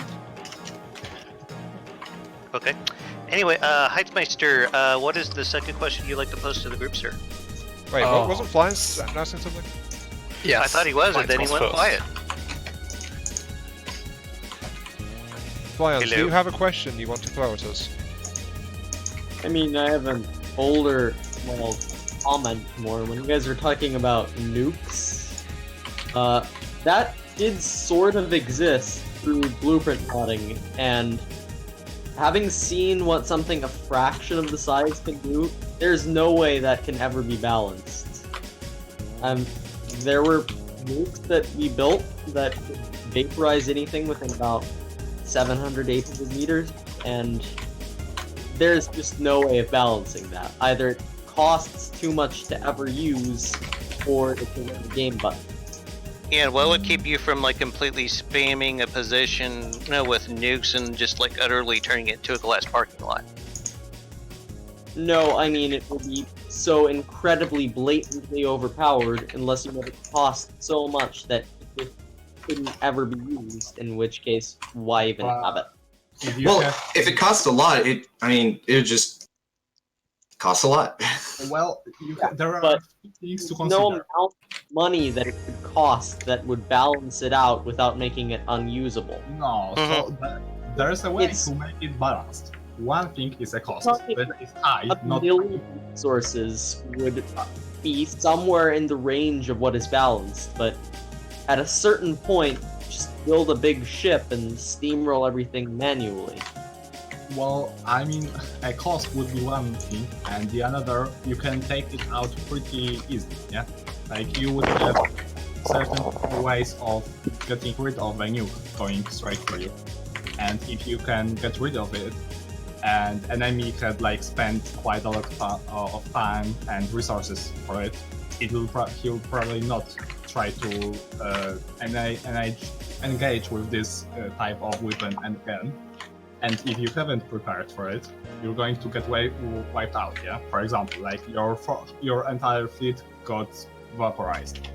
Okay. Anyway, Heitzmeister, what is the second question you'd like to pose to the group, sir? Wait, wasn't Flans asking something? Yes. I thought he was, and then he went quiet. Flans, do you have a question you want to throw at us? I mean, I have an older, small comment more. When you guys are talking about nukes, that did sort of exist through blueprint modding, and having seen what something a fraction of the size can do, there's no way that can ever be balanced. There were nukes that we built that could vaporize anything within about 700, 800 meters, and there's just no way of balancing that. Either it costs too much to ever use, or it's a game button. And what would keep you from like completely spamming a position, with nukes and just like utterly turning it into a glass parking lot? No, I mean, it would be so incredibly blatantly overpowered unless you made it cost so much that it couldn't ever be used, in which case, why even have it? If it costs a lot, it would just cost a lot. Well, there are things to consider. No amount of money that it could cost that would balance it out without making it unusable. No, so there's a way to make it balanced. One thing is a cost that is high, not million resources would be somewhere in the range of what is balanced, but at a certain point, just build a big ship and steamroll everything manually. Well, I mean, a cost would be one thing, and the another, you can take it out pretty easily, yeah? Like, you would have certain ways of getting rid of a nuke going straight for you. And if you can get rid of it, and enemy had like spent quite a lot of time and resources for it, he'll probably not try to engage with this type of weapon and gun. And if you haven't prepared for it, you're going to get wiped out, yeah? For example, like your entire fleet got vaporized.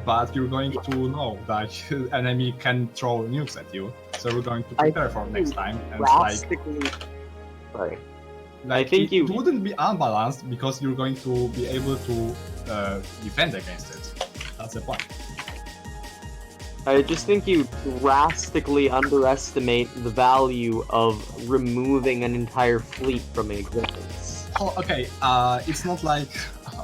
But you're going to know that enemy can throw nukes at you, so we're going to prepare for next time. And I think it wouldn't be unbalanced because you're going to be able to defend against it. That's the point. I just think you drastically underestimate the value of removing an entire fleet from existence. Oh, okay. It's not like...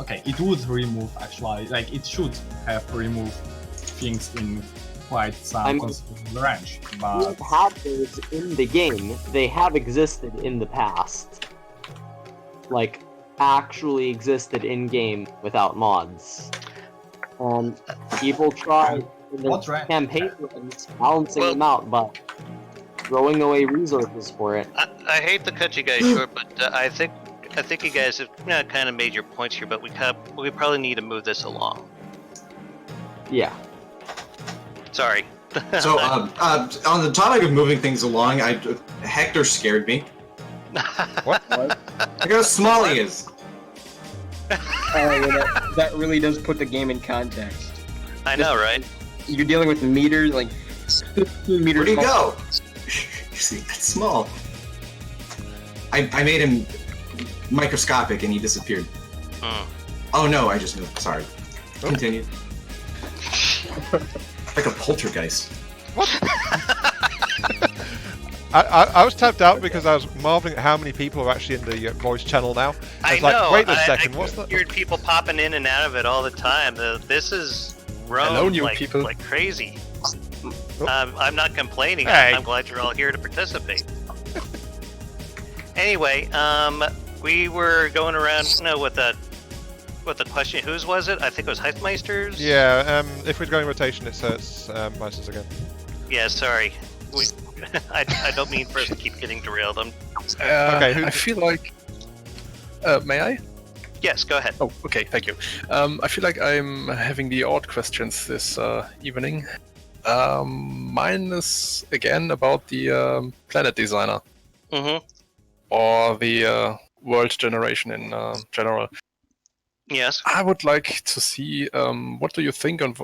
Okay, it would remove, actually. Like, it should have removed things in quite some considerable range, but... We have those in the game. They have existed in the past. Like, actually existed in game without mods. People tried in their What rank? campaign runs balancing them out, but throwing away resources for it. I hate to cut you guys short, but I think you guys have kind of made your points here, but we probably need to move this along. Yeah. Sorry. So, on the topic of moving things along, Hector scared me. What? Look how small he is. That really does put the game in context. I know, right? You're dealing with meters, like 15 meters. Where'd he go? You see, that's small. I made him microscopic and he disappeared. Oh no, I just moved. Sorry. Continue. Like a poltergeist. What? I was tapped out because I was marveling at how many people are actually in the voice channel now. I was know. Wait a second, what's that? Weird people popping in and out of it all the time. This is grown like crazy. I'm not complaining. Hey. I'm glad you're all here to participate. Anyway, we were going around with the question. Whose was it? I think it was Heistmeister's. Yeah. If we're going rotation, it's Meisters again. Yeah. Sorry. I don't mean for us to keep getting derailed. Okay. I feel like. May I? Yes. Go ahead. Oh, okay. Thank you. I feel like I'm having the odd questions this evening. Mine is again about the planet designer. Mm-hmm. Or the world generation in general. Yes. I would like to see what do you think of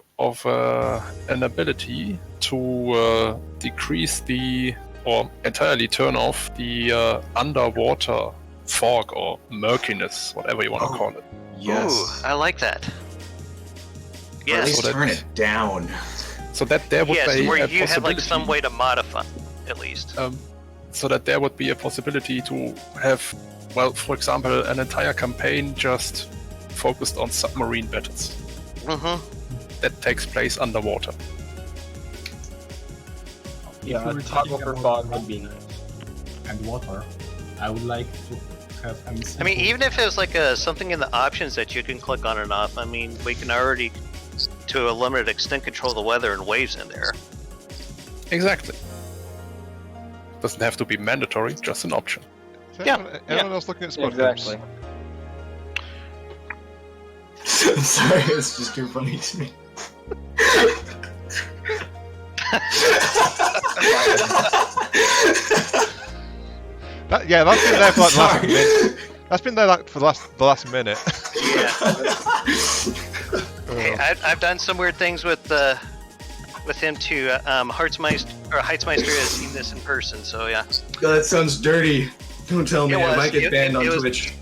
an ability to decrease or entirely turn off the underwater fog or murkiness, whatever you want to call it. Yes. Ooh, I like that. Or at least So turn it down. So that there would be where a you have like possibility. some way to modify, at least. So that there would be a possibility to have, well, for example, an entire campaign just focused on submarine battles. Mm-hmm. That takes place underwater. Yeah, a toggle for fog would be nice. And water. I would like to have I mean, even if it was like something in the options that you can click on and off, I mean, we can already, to a limited extent, control the weather and waves in there. Exactly. Doesn't have to be mandatory, just an option. So Yeah, anyone else looking at Spud Exactly. I'm sorry, it's just too funny to me. That's been there for like the last minute. That's been there like for the last minute. Yeah. Hey, I've done some weird things with him too. Heitzmeister has seen this in person, so yeah. God, that sounds dirty. Don't tell me, I might get banned on was- Twitch.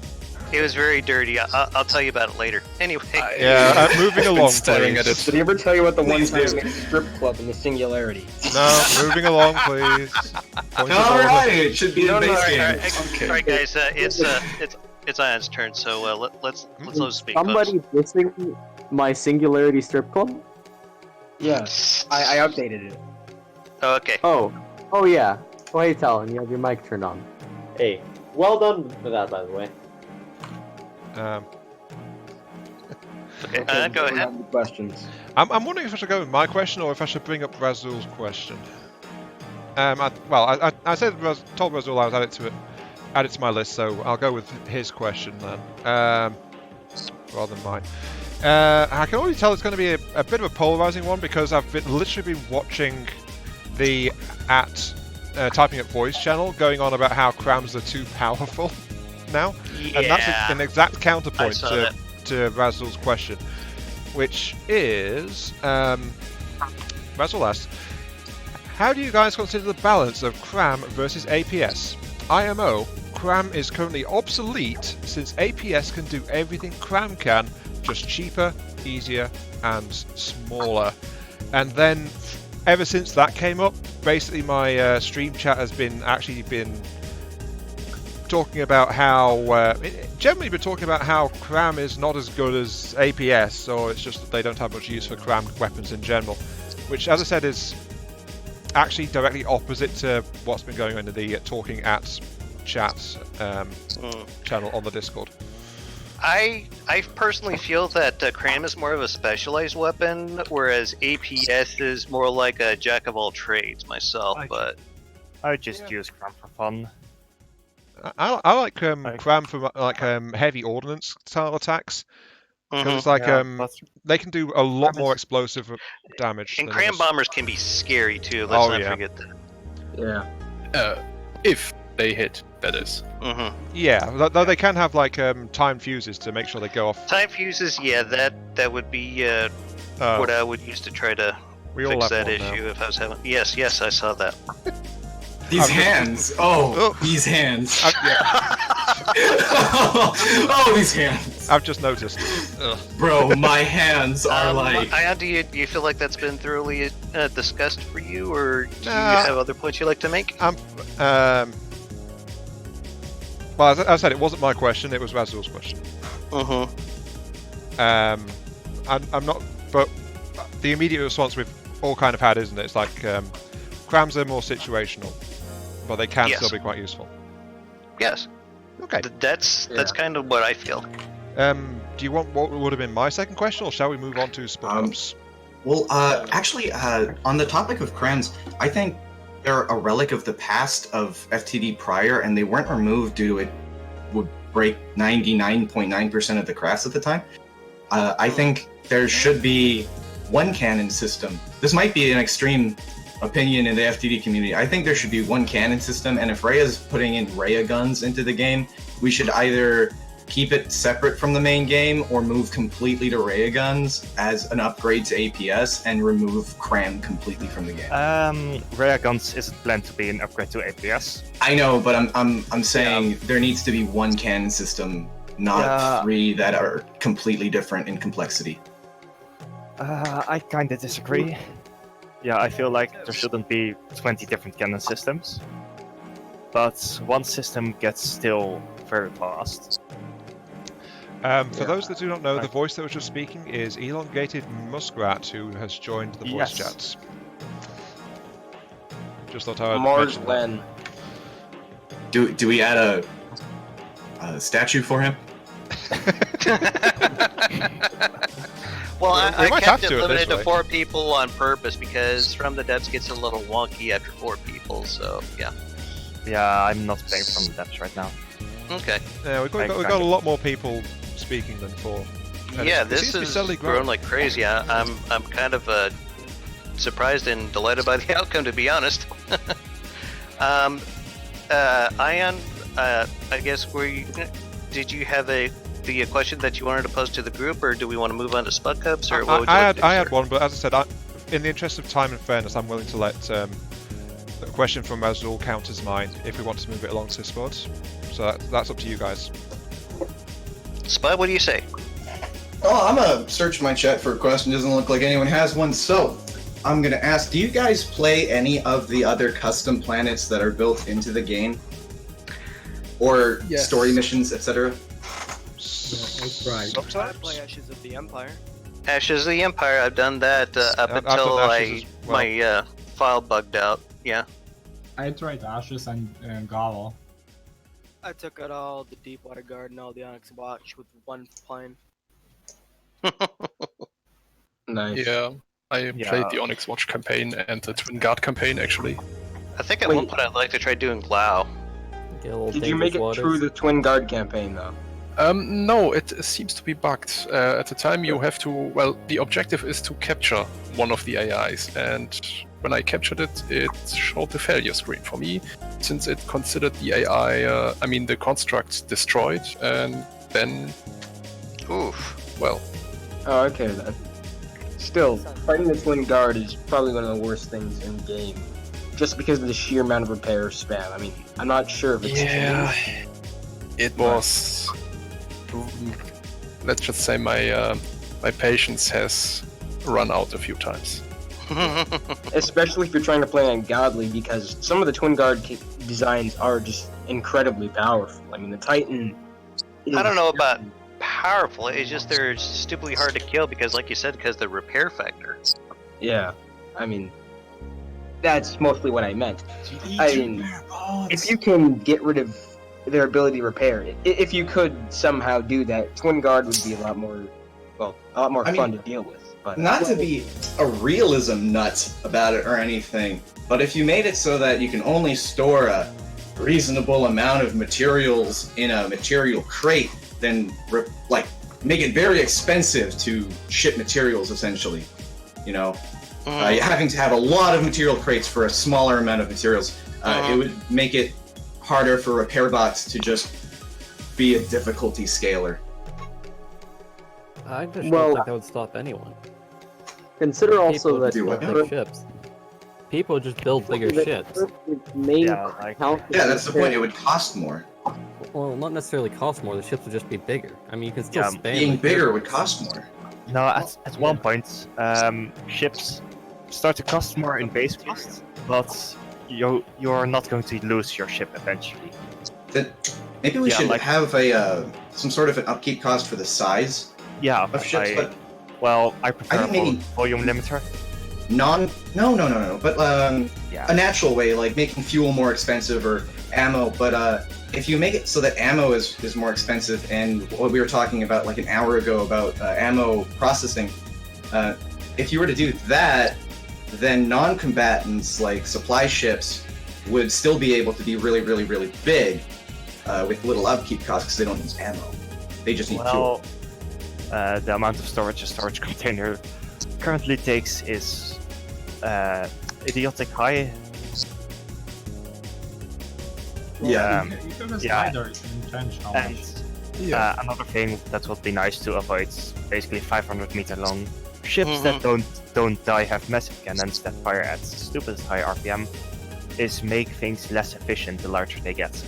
It was very dirty. I'll tell you about it later. Anyway. Yeah, moving along, staring please. at it. Did he ever tell you what the one Please time do. made a strip club in the Singularity? No, moving along, please. Point of All order. right, it should be No, a no, base all game. right, all right, guys. It's Ion's turn, so let's let him speak. Somebody dissing my Singularity strip club? Yeah, I updated it. Oh, okay. Oh yeah. Oh hey Talon, you have your mic turned on. Hey, well done for that, by the way. Okay, go we ahead. have the questions. I'm wondering if I should go with my question or if I should bring up Razul's question. I told Razul I was add it to my list, so I'll go with his question then, rather than mine. I can already tell it's going to be a bit of a polarizing one because I've literally been watching the typing at voice channel going on about how crams are too powerful now, and that's an exact counterpoint to Razul's question, which is Razul asks, how do you guys consider the balance of cram versus APS? IMO, cram is currently obsolete since APS can do everything cram can, just cheaper, easier, and smaller. And then, ever since that came up, basically my stream chat has been talking about how generally been talking about how cram is not as good as APS, or it's just that they don't have much use for crammed weapons in general, which, as I said, is actually directly opposite to what's been going on in the talking at chat channel on the Discord. I personally feel that Cram is more of a specialized weapon, whereas APS is more like a jack of all trades myself. But I just use Cram for fun. I like Cram for like heavy ordnance style attacks because it's like they can do a lot more explosive damage. And Cram bombers can be scary too. Let's not forget that. Yeah. If they hit, that is. Yeah, though they can have like time fuses to make sure they go off. Time fuses, yeah, that would be what I would use to try to fix that issue if I was having. Yes, I saw that. These hands. These hands. These hands. I've just noticed. Bro, my hands are like. Ion, do you feel like that's been thoroughly discussed for you, or do you have other points you'd like to make? Well, as I said, it wasn't my question; it was Razul's question. I'm not, but the immediate response we've all kind of had, isn't it? It's like Crams are more situational, but they can still be quite useful. Yes. Okay. That's kind of what I feel. Do you want what would have been my second question, or shall we move on to Spurs? Well, actually, on the topic of Crams, I think they're a relic of the past of FTD prior, and they weren't removed due to it would break 99.9% of the crafts at the time. I think there should be one cannon system. This might be an extreme opinion in the FTD community. I think there should be one cannon system, and if Rhea's putting in Rhea guns into the game, we should either keep it separate from the main game or move completely to Rhea guns as an upgrade to APS and remove Cram completely from the game. Rhea guns isn't planned to be an upgrade to APS. I know, but I'm saying there needs to be one cannon system, not three that are completely different in complexity. I kind of disagree. Yeah, I feel like there shouldn't be 20 different cannon systems, but one system gets still very fast. For those that do not know, the voice that was just speaking is Elongated Muskrat, who has joined the voice chats. Just thought I would mention that. Do we add a statue for him? Well, I kept it limited to 4 people on purpose because From the Depths gets a little wonky after 4 people, so yeah. Yeah, I'm not playing From the Depths right now. Okay. Yeah, we've got a lot more people speaking than 4. Yeah, this is grown like crazy. I'm kind of surprised and delighted by the outcome, to be honest. Ion, I guess did you have the question that you wanted to pose to the group, or do we want to move on to Spud Cubs, or what would you like to do, I had one, but as I said, in the interest of time and fairness, I'm willing to let the question from Razul count as mine if we want to move it along to Spuds. So that's up to you guys. Spud, what do you say? Oh, I'm gonna search my chat for a question. Doesn't look like anyone has one, so I'm gonna ask: do you guys play any of the other custom planets that are built into the game, or story missions, etc.? That's right. I play Ashes of the Empire. Ashes of the Empire, I've done that up until my file bugged out. Yeah. I tried Ashes and Gala. I took out all the Deepwater Guard and all the Onyx Watch with one plane. Nice. Yeah, I played the Onyx Watch campaign and the Twin Guard campaign, actually. I think at one point I'd like to try doing Glau. Did you make it through the Twin Guard campaign, though? No, it seems to be bugged. At the time you have to, well, the objective is to capture one of the AIs, and when I captured it, it showed the failure screen for me, since it considered the AI, the construct destroyed, and then... Oof. Well... Oh, okay then. Still, fighting the Twin Guard is probably one of the worst things in the game, just because of the sheer amount of repair spam. I mean, I'm not sure if it's changed. It was... Let's just say my patience has run out a few times. Especially if you're trying to play on Godly, because some of the Twin Guard designs are just incredibly powerful. I mean, the Titan... I don't know about powerful, it's just they're stupidly hard to kill because, like you said, because the repair factor. Yeah, I mean, that's mostly what I meant. I mean, if you can get rid of their ability to repair it. If you could somehow do that, Twin Guard would be a lot more fun to deal with. But not to be a realism nut about it or anything, but if you made it so that you can only store a reasonable amount of materials in a material crate, then like make it very expensive to ship materials, essentially. You know, having to have a lot of material crates for a smaller amount of materials, it would make it harder for repair bots to just be a difficulty scaler. I just don't think that would stop anyone. Consider also that big ships. People just build bigger ships. That's the point. It would cost more. Well, not necessarily cost more. The ships would just be bigger. I mean, you can still span. Being bigger would cost more. No, at one point, ships start to cost more in base costs, but you're not going to lose your ship eventually. Maybe we should have a some sort of an upkeep cost for the size of ships. But I prefer a volume limiter. No. But a natural way, like making fuel more expensive or ammo. But if you make it so that ammo is more expensive, and what we were talking about like an hour ago about ammo processing, if you were to do that, then non-combatants like supply ships would still be able to be really, really, really big with little upkeep costs because they don't use ammo. They just need fuel. The amount of storage a storage container currently takes is idiotic high. Another thing that would be nice to avoid, basically 500-meter long ships that don't die have massive cannons that fire at stupid high RPM, is make things less efficient the larger they get.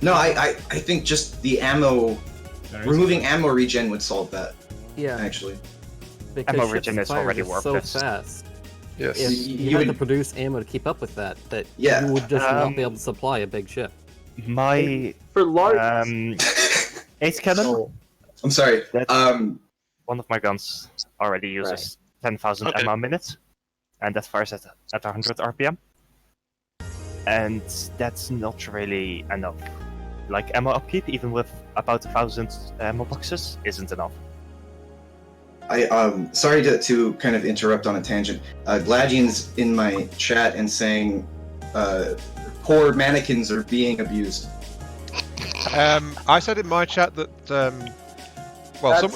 No, I think just the ammo, removing ammo regen would solve that. Yeah, actually. Because ammo regen is already worthless. So fast. Yes. If you had to produce ammo to keep up with that you would just not be able to supply a big ship. For large ace cannon. I'm sorry. One of my guns already uses 10,000 ammo a minute, and that fires at 100 RPM. And that's not really enough. Like ammo upkeep, even with about 1,000 ammo boxes, isn't enough. Sorry to kind of interrupt on a tangent. Gladian's in my chat and saying poor mannequins are being abused. I said in my chat that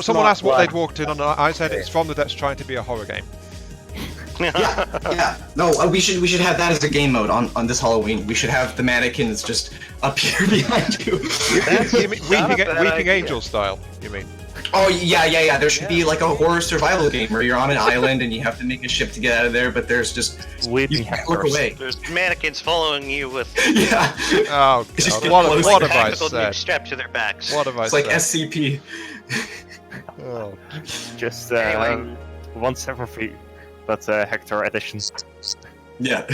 someone asked what they'd walked in on. I said it's from the depths trying to be a horror game. Yeah. No, we should have that as a game mode on this Halloween. We should have the mannequins just up here behind you. You mean Weeping Angel style? You mean? Oh yeah. There should be like a horror survival game where you're on an island and you have to make a ship to get out of there, but there's just you can't look away. There's mannequins following you with Oh God! What have I said? Strapped to their backs. What have I it's said? It's like SCP. Just 173, but Hector edition. Yeah.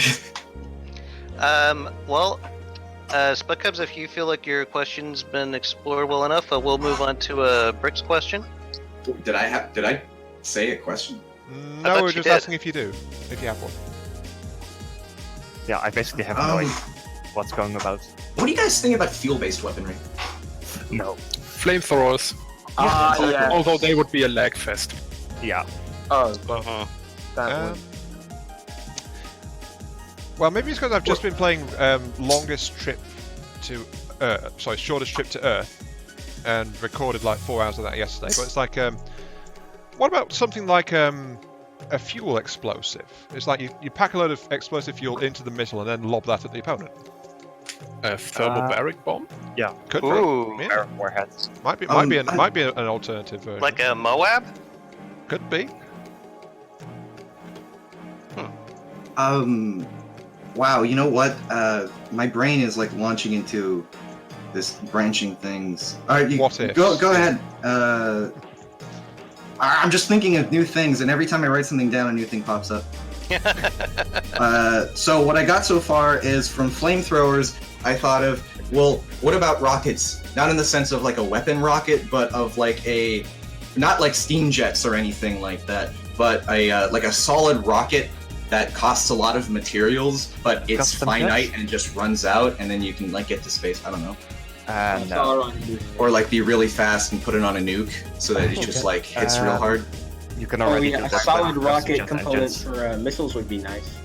Spud Cubs, if you feel like your question's been explored well enough, we'll move on to Brick's question. Did I say a question? No, we're just asking if you do, if you have one. Yeah, I basically have no idea what's going about. What do you guys think about fuel-based weaponry? No. Flamethrowers. Yeah. Although they would be a lag fest. Yeah. Well, maybe it's because I've just been playing shortest trip to Earth, and recorded like 4 hours of that yesterday. But it's like, what about something like a fuel explosive? It's like you pack a load of explosive fuel into the missile and then lob that at the opponent. A thermobaric bomb? Yeah. Could Ooh. be. Yeah. Warheads. Might be an alternative version. Like a Moab? Could be. Wow, you know what? My brain is like launching into this branching things. All right, what if? Go ahead. I'm just thinking of new things, and every time I write something down, a new thing pops up. So what I got so far is from flamethrowers, I thought of, well, what about rockets? Not in the sense of like a weapon rocket, but of like not like steam jets or anything like that, but like a solid rocket that costs a lot of materials, but it's finite and just runs out, and then you can like get to space. I don't know. No. Or like be really fast and put it on a nuke so that it just like hits real hard. You can already do a that solid with rocket jet component engines. for missiles would be nice.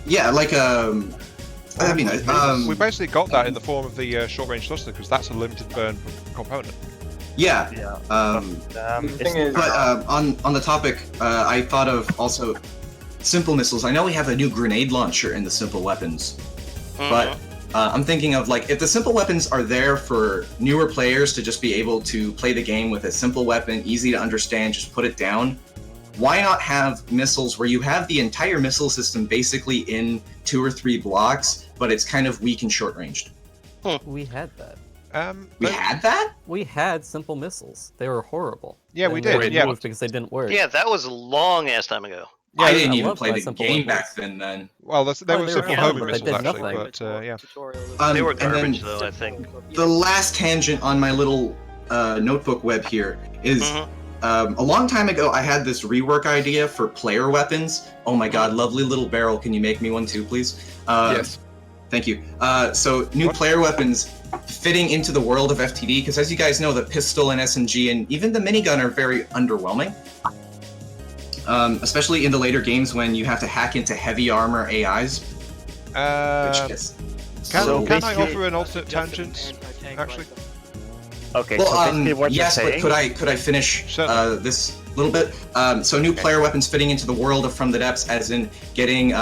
Yeah, like that'd be nice. We basically got that in the form of the short-range thruster because that's a limited burn component. Yeah. The thing is, But on the topic, I thought of also simple missiles. I know we have a new grenade launcher in the simple weapons, but I'm thinking of like if the simple weapons are there for newer players to just be able to play the game with a simple weapon, easy to understand, just put it down. Why not have missiles where you have the entire missile system basically in 2 or 3 blocks, but it's kind of weak and short-ranged? We had that. We had that? We had simple missiles. They were horrible. Yeah, we They were did. Yeah, removed because they didn't work. Yeah, that was a long ass time ago. Yeah, I didn't I even love play my the simple game weapons. back then. well, they Oh, were they simple were homing fun, but they missiles did actually, nothing. but yeah. They were And then garbage though, I think. the last tangent on my little notebook web here is a long time ago I had this rework idea for player weapons. Oh my god, lovely little barrel. Can you make me one too, please? Yes. Thank you. So new player weapons fitting into the world of FTD, because as you guys know, the pistol and SMG and even the minigun are very underwhelming. Especially in the later games when you have to hack into heavy armor AIs. Which is Can I offer an alternate tangent, actually? Okay, well, so basically what yes, you're saying... but could I finish this little bit? So new player weapons fitting into the world of From the Depths, as in getting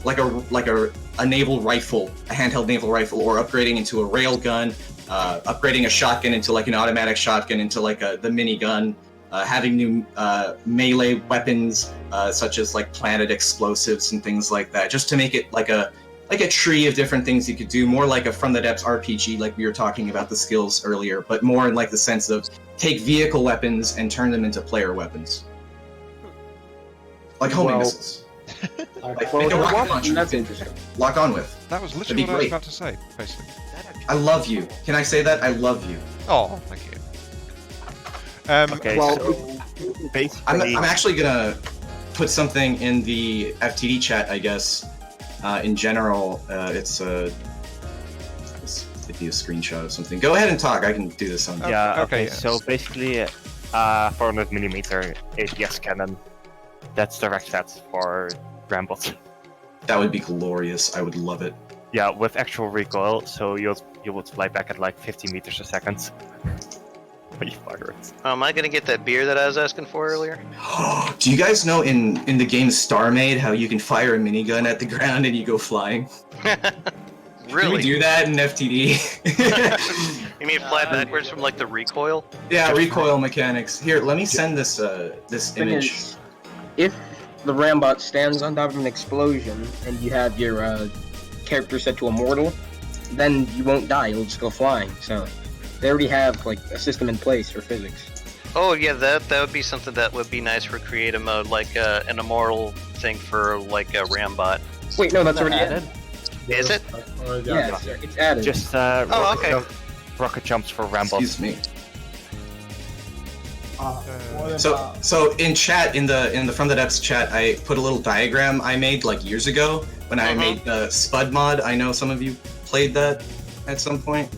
like a naval rifle, a handheld naval rifle, or upgrading into a rail gun, upgrading a shotgun into like an automatic shotgun into like the minigun, having new melee weapons such as like planet explosives and things like that, just to make it like a tree of different things you could do, more like a From the Depths RPG, like we were talking about the skills earlier, but more in like the sense of take vehicle weapons and turn them into player weapons. Like homing missiles. Like make a rocket launcher. That's interesting. Lock on with. That was literally what I was about to say, basically. I love you. Can I say that? I love you. Oh, thank you. Okay, Well, so basically... I'm actually gonna put something in the FTD chat, I guess. In general, it'd be a screenshot of something. Go ahead and talk. I can do this on. Yeah, okay, yes. so basically 400mm APS cannon. That's direct stats for Rambot. That would be glorious. I would love it. Yeah, with actual recoil, so you would fly back at like 50 meters a second. You fuckers. Am I gonna get that beer that I was asking for earlier? Do you guys know in the game Starmaid how you can fire a minigun at the ground and you go flying? Really? Can we do that in FTD? You mean fly backwards from like the recoil? Yeah, recoil mechanics. Here, let me send this this Thing image. is, if the Rambot stands on top of an explosion and you have your character set to immortal, then you won't die. You'll just go flying. So they already have like a system in place for physics. Oh yeah, that would be something that would be nice for creative mode, like an immortal thing for like a Rambot. Wait, no, that's already added. Is it? Yeah, it's added. Just okay. rocket jumps for Rambot. Excuse me. So in chat, in the From the Depths chat, I put a little diagram I made like years ago when I made the Spud mod. I know some of you played that at some point.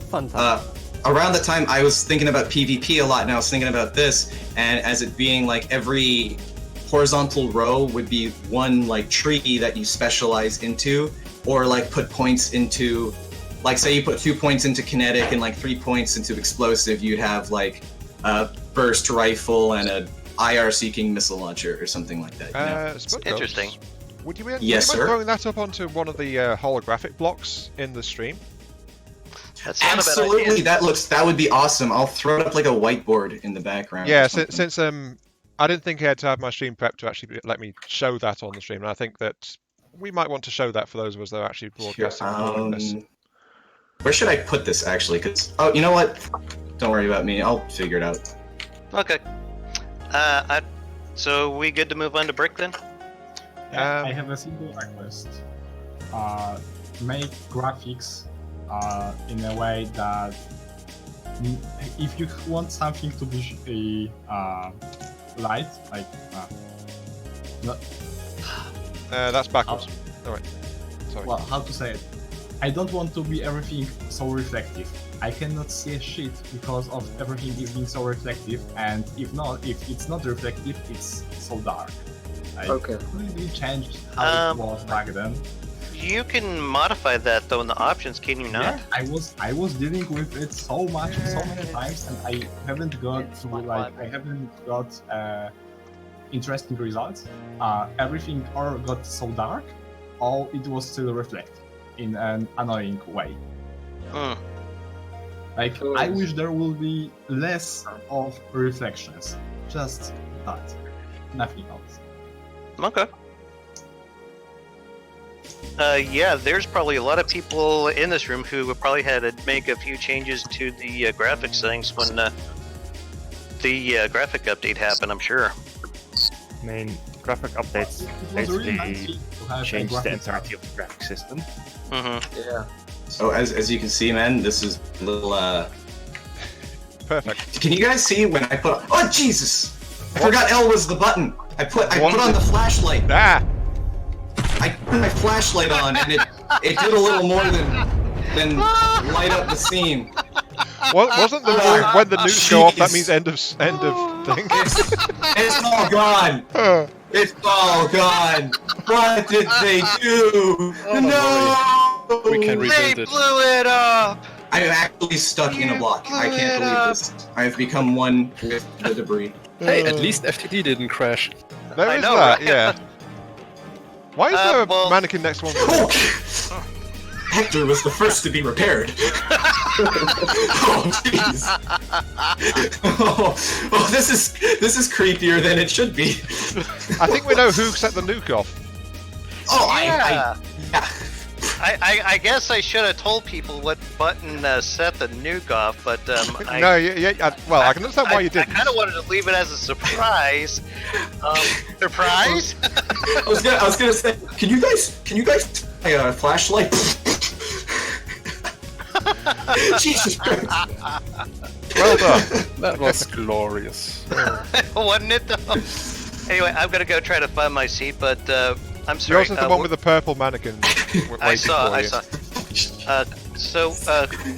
Fun time. Around the time I was thinking about PvP a lot, and I was thinking about this, and as it being like every horizontal row would be one like tree that you specialize into, or like put points into, like say you put 2 points into kinetic and like 3 points into explosive, you'd have like a burst rifle and a IR seeking missile launcher or something like that. You know? Interesting. Would you mind Yes, sir. throwing that up onto one of the holographic blocks in the stream? That's not Absolutely, a bad idea. that would be awesome. I'll throw it up like a whiteboard in the background. Yeah, since I didn't think I had to have my stream prep to actually let me show that on the stream, and I think that we might want to show that for those of us that are actually broadcasting this. Where should I put this actually? Because you know what? Don't worry about me. I'll figure it out. Okay. So we good to move on to Brick then? Yeah, I have a simple request. Make graphics in a way that if you want something to be light, like that's backwards. All right. Sorry. Well, how to say it? I don't want to be everything so reflective. I cannot see a shit because of everything is being so reflective, and if it's not reflective, it's so dark. Like, completely changed how it was back then. You can modify that though in the options, can you not? Yeah, I was dealing with it so many times, and I haven't got interesting results. Everything or got so dark, or it was still reflect in an annoying way. Like, I wish there would be less of reflections. Just that. Nothing else. Okay. Yeah, there's probably a lot of people in this room who would probably had to make a few changes to the graphics settings when the graphic update happened, I'm sure. I mean, graphic updates basically change the entirety of the graphic system. Yeah. So as you can see, man, this is a little perfect. Can you guys see when I put? Oh Jesus! I forgot L was the button. I put on the flashlight. I put my flashlight on, and it did a little more than light up the scene. Wasn't the rule when the nukes go off, that means end of thing? It's all gone. It's all gone. What did they do? No! We can rebuild it. Blew it up! I am actually stuck in a block. I can't believe this. I have become one with the debris. Hey, at least FTD didn't crash. There is that, yeah. Why is there a mannequin next to one? Hector was the first to be repaired. Oh, jeez. Oh, this is creepier than it should be. I think we know who set the nuke off. Oh, yeah. I guess I should have told people what button set the nuke off, but no, well, I can understand why you didn't. I kind of wanted to leave it as a surprise. Surprise? I was gonna say, can you guys buy a flashlight? Jesus Christ! Well done. That was glorious. Wasn't it though? Anyway, I'm gonna go try to find my seat, but I'm sorry. Yours is the one with the purple mannequin. I saw.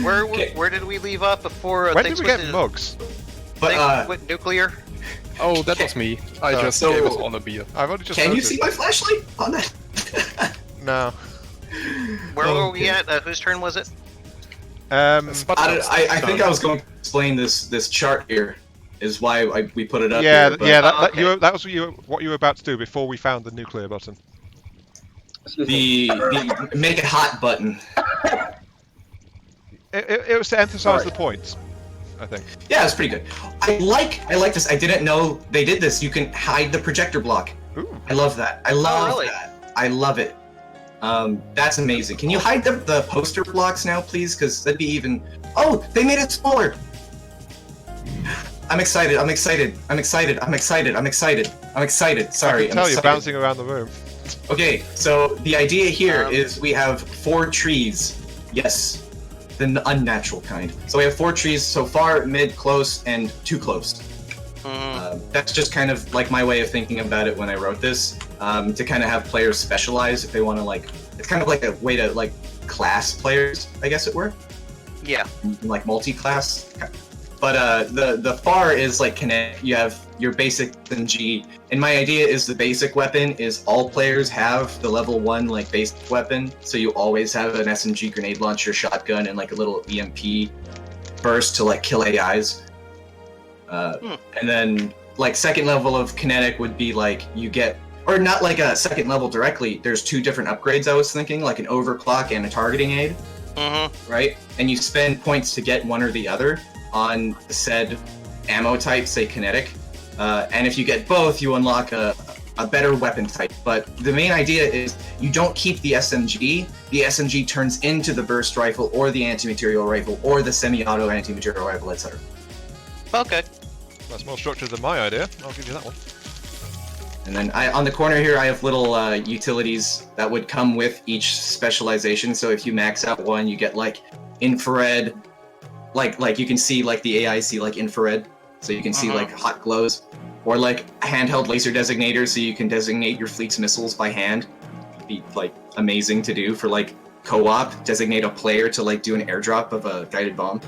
Where did we leave off before? When did we get mugs? With nuclear. Oh, that was me. I just gave us on a beer. I've only just. Can you see my flashlight on that? No. Where were we at? Whose turn was it? I think I was going to explain this chart here. Is why we put it up. Yeah, here, but... yeah. That was what you were about to do before we found the nuclear button. The make it hot button. It was to emphasize the points, I think. Yeah, it's pretty good. I like this. I didn't know they did this. You can hide the projector block. Ooh. I love that. I love that. I love it. That's amazing. Can you hide the poster blocks now, please? Because that'd be even. Oh, they made it smaller. I'm excited. I'm excited. I'm excited. I'm excited. I'm excited. I'm excited. Sorry. I can tell you're bouncing around the room. Okay, so the idea here is we have 4 trees. Yes, the unnatural kind. So we have 4 trees so far, mid, close, and too close. That's just kind of like my way of thinking about it when I wrote this. To kind of have players specialize if they want to it's kind of like a way to class players, I guess it were. Yeah. Like multi-class. But the far is kinetic. You have your basic SMG, and my idea is the basic weapon is all players have the level 1 basic weapon, so you always have an SMG grenade launcher, shotgun, and a little EMP burst to kill AIs. And then second level of kinetic would be you get, or not a second level directly. There's 2 different upgrades I was thinking, an overclock and a targeting aid. Right, and you spend points to get one or the other on said ammo type, say kinetic, and if you get both, you unlock a better weapon type. But the main idea is you don't keep the SMG. The SMG turns into the burst rifle, or the anti-material rifle, or the semi-auto anti-material rifle, etc. Okay. That's more structured than my idea. I'll give you that one. And then on the corner here, I have little utilities that would come with each specialization. So if you max out one, you get infrared. Like you can see the AI see infrared, so you can see hot glows, or handheld laser designators, so you can designate your fleet's missiles by hand. It'd be amazing to do for co-op, designate a player to like do an airdrop of a guided bomb.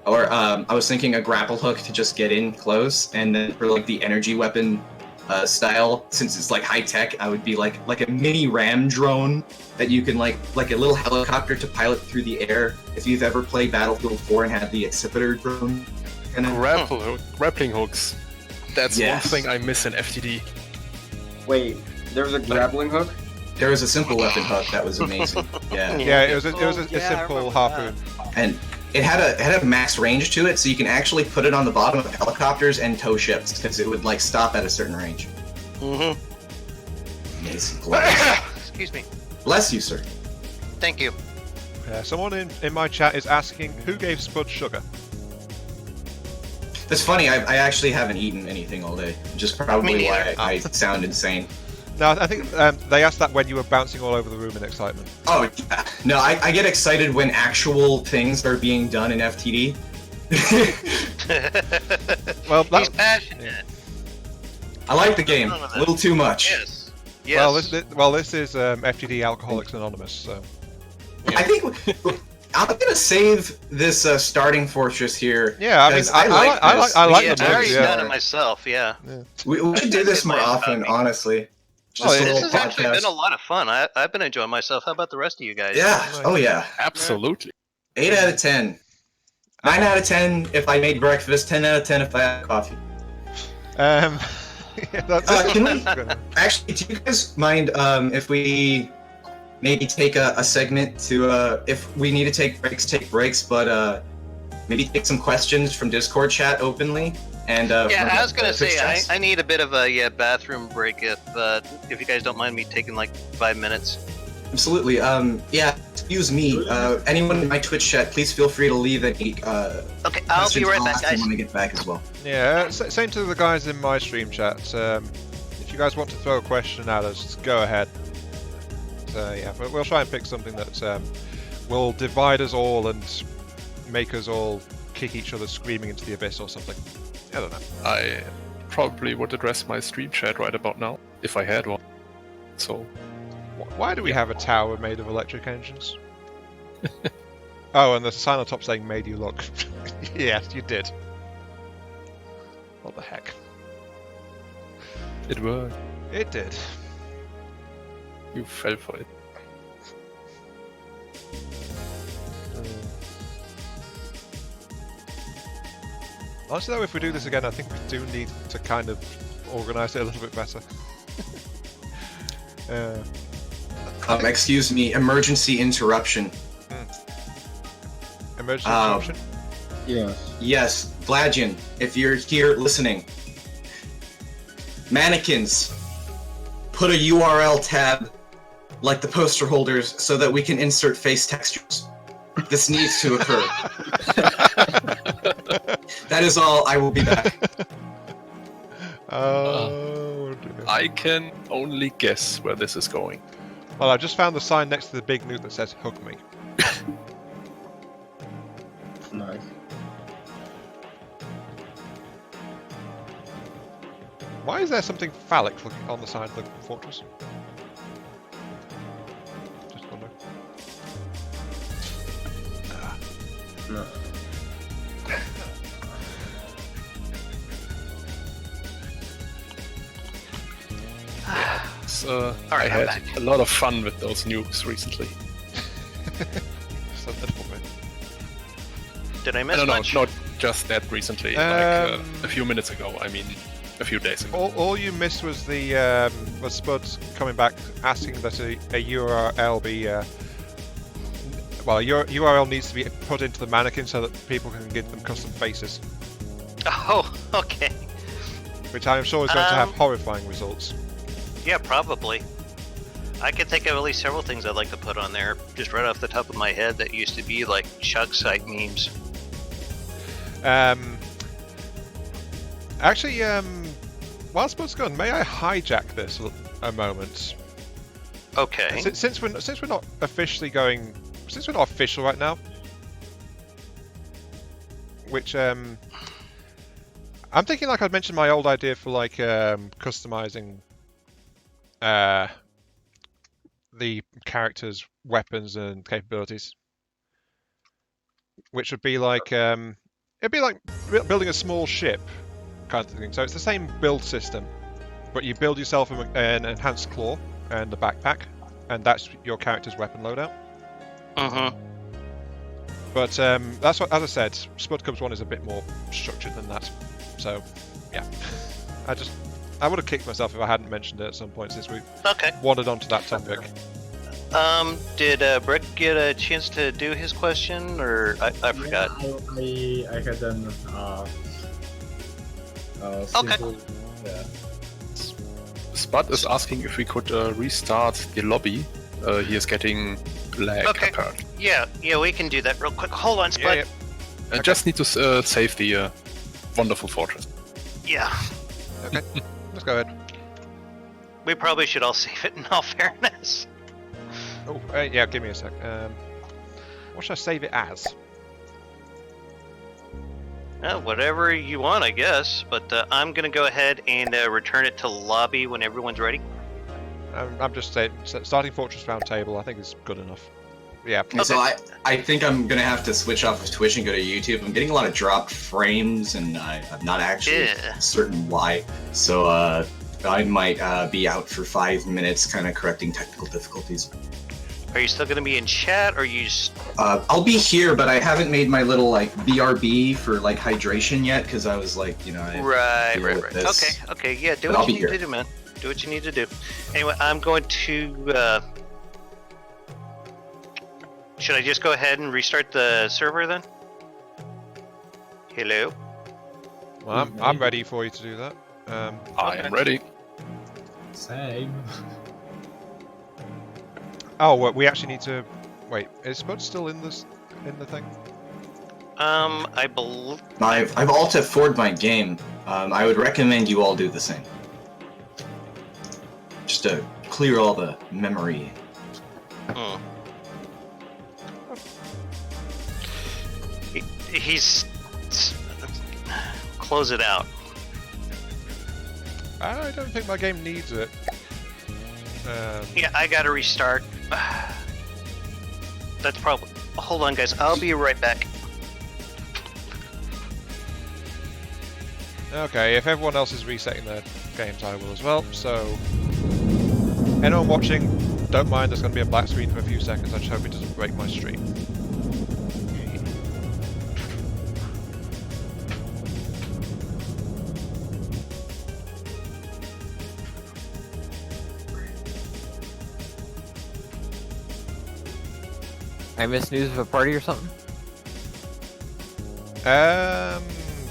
Or I was thinking a grapple hook to just get in close, and then for like the energy weapon style, since it's like high tech, I would be like a mini ram drone that you can like a little helicopter to pilot through the air. If you've ever played Battlefield 4 and had the Accipiter drone, grappling hooks. That's one thing I miss in FTD. Wait, there was a grappling hook? There was a simple weapon hook that was amazing. Yeah. Yeah, it was a simple harpoon. And it had a max range to it, so you can actually put it on the bottom of helicopters and tow ships because it would like stop at a certain range. Amazing. Excuse me. Bless you, sir. Thank you. Someone in my chat is asking who gave Spud sugar. That's funny. I actually haven't eaten anything all day, which is probably why I sound insane. No, I think they asked that when you were bouncing all over the room in excitement. Oh, yeah. No, I get excited when actual things are being done in FTD. Well, he's passionate. Yeah. I like the game. A little too much. Yes. Yes. Well, this is FTD Alcoholics Anonymous, so... Yeah. I think I'm gonna save this starting fortress here. Yeah, I mean, I like the I already done it myself. Yeah. We should do this more often, honestly. This has actually been a lot of fun. I've been enjoying myself. How about the rest of you guys? Yeah. Oh yeah. Absolutely. 8 out of 10. 9 out of 10 if I made breakfast. 10 out of 10 if I had coffee. Can we, actually, do you guys mind if we maybe take a segment to if we need to take breaks, but maybe take some questions from Discord chat openly? And yeah, I was gonna say I need a bit of a bathroom break if you guys don't mind me taking like 5 minutes. Absolutely. Yeah. Excuse me. Anyone in my Twitch chat, please feel free to leave any. Okay, I'll be right back, guys. When I get back as well. Yeah. Same to the guys in my stream chat. If you guys want to throw a question at us, just go ahead. So yeah, we'll try and pick something that will divide us all and make us all kick each other screaming into the abyss or something. I don't know. I probably would address my stream chat right about now, if I had one. So... Why do we have a tower made of electric engines? Oh, and the sign on top saying made you look. Yes, you did. What the heck? It worked. It did. You fell for it. Honestly though, if we do this again, I think we do need to kind of organise it a little bit better. Excuse me, emergency interruption. Emergency interruption? Yes. Yes, Vladian, if you're here listening. Mannequins, put a URL tab like the poster holders so that we can insert face textures. This needs to occur. That is all. I will be back. Oh, dear. I can only guess where this is going. Well, I just found the sign next to the big nuke that says "Hug me." Nice. Why is there something phallic looking on the side of the fortress? Just wondering. No. I had a lot of fun with those nukes recently. So that moment. Did I miss No, much? not just that recently. Like a few minutes ago. I mean, a few days ago. All you missed was the was Spuds coming back asking that a URL be well, your URL needs to be put into the mannequin so that people can give them custom faces. Oh, okay. Which I am sure is going to have horrifying results. Yeah, probably. I could think of at least several things I'd like to put on there, just right off the top of my head that used to be like chug site memes. Actually, while Spud's gone, may I hijack this a moment? Okay. Since we're not officially going, since we're not official right now, which I'm thinking like I'd mentioned my old idea for like customizing the character's weapons and capabilities, which would be like it'd be like building a small ship kind of thing. So it's the same build system, but you build yourself an enhanced claw and a backpack, and that's your character's weapon loadout. But that's what, as I said, Spud Cubs 1 is a bit more structured than that. So, yeah. I would have kicked myself if I hadn't mentioned it at some point since we wandered onto that topic. Did Brett get a chance to do his question, or I forgot? I had an okay. Yeah. Spud is asking if we could restart the lobby. He is getting lag. Okay. Apparently. Yeah, we can do that real quick. Hold on, Spud. Yeah. I just need to save the wonderful fortress. Yeah. Okay, let's go ahead. We probably should all save it in all fairness. Oh, yeah, give me a sec. What should I save it as? Whatever you want, I guess. But I'm going to go ahead and return it to lobby when everyone's ready. I'm just saying, starting Fortress Round Table, I think is good enough. Yeah. Okay. So I think I'm going to have to switch off of Twitch and go to YouTube. I'm getting a lot of dropped frames, and I'm not actually certain why. So I might be out for 5 minutes, kind of correcting technical difficulties. Are you still going to be in chat, or you just... I'll be here, but I haven't made my little, like, BRB for, like, hydration yet, because I was like, you know... Right. Okay, yeah, do what you need to do, man. Do what you need to do. Anyway, I'm going to... Should I just go ahead and restart the server, then? Hello? Well, I'm ready for you to do that. I am ready. Same. Oh, well, we actually need to... Wait, is Spud still in the thing? I believe... I've alt F4'd my game. I would recommend you all do the same. Just to clear all the memory. He's... Close it out. I don't think my game needs it. Yeah, I gotta restart. That's probably... Hold on, guys. I'll be right back. Okay, if everyone else is resetting their games, I will as well. So, anyone watching, don't mind. There's going to be a black screen for a few seconds. I just hope it doesn't break my stream. I missed news of a party or something?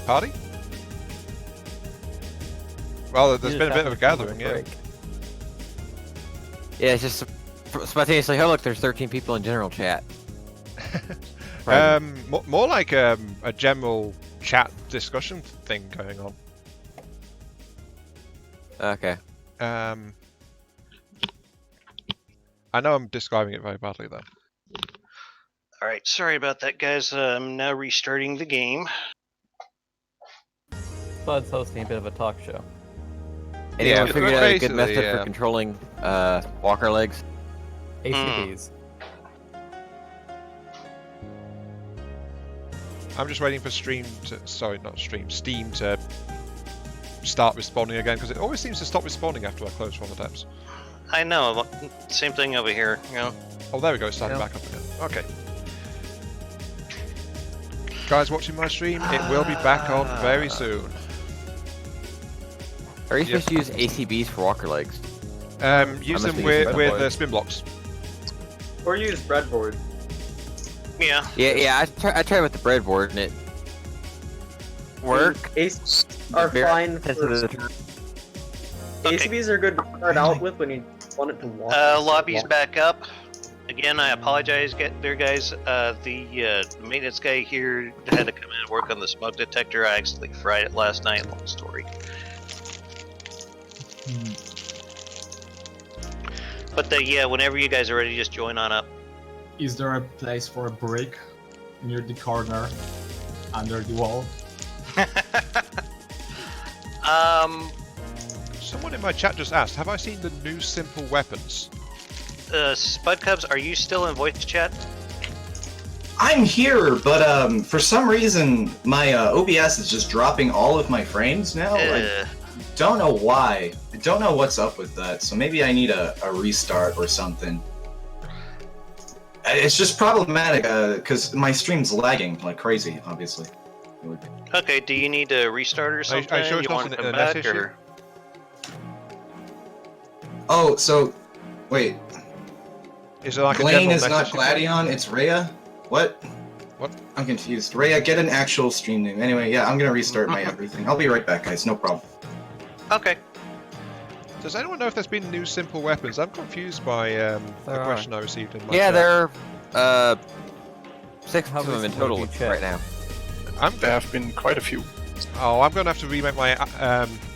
Party? Well, there's been a bit of a gathering, yeah. Yeah, it's just spontaneously, oh look, there's 13 people in general chat. More like a general chat discussion thing going on. Okay. I know I'm describing it very badly, though. Alright, sorry about that, guys. I'm now restarting the game. Bud's hosting a bit of a talk show. Anyone figured out a good method for controlling walker legs? ACBs. I'm just waiting for Steam to start responding again, because it always seems to stop responding after I close from the tabs. I know, same thing over here, you know. Oh, there we go, it's starting back up again. Okay. Guys watching my stream, it will be back on very soon. Are you supposed to use ACBs for walker legs? Use them with the spin blocks. Or use breadboard. Yeah. Yeah, I tried with the breadboard and it worked. ACBs are fine for... ACBs are good to start out with when you want it to walk. Lobby's back up. Again, I apologize there, guys. The maintenance guy here had to come in and work on the smoke detector. I accidentally fried it last night. Long story. But yeah, whenever you guys are ready, just join on up. Is there a place for a brick near the corner, under the wall? Someone in my chat just asked, have I seen the new simple weapons? Spud Cubs, are you still in voice chat? I'm here, but for some reason my OBS is just dropping all of my frames now. I don't know why. I don't know what's up with that. So maybe I need a restart or something. It's just problematic because my stream's lagging like crazy. Obviously. Okay. Do you need to restart or something? Are you sure it's you not want to an come NS back issue? or? Oh, so wait. Is it like Blaine a is not Gladion, it's Rhea? What? What? I'm confused. Rhea, get an actual stream name. Anyway, yeah, I'm gonna restart my everything. I'll be right back, guys. No problem. Okay. Does anyone know if there's been new simple weapons? I'm confused by the question I received in my chat. there are 6 of them in total right now. There have been quite a few. Oh, I'm going to have to remake my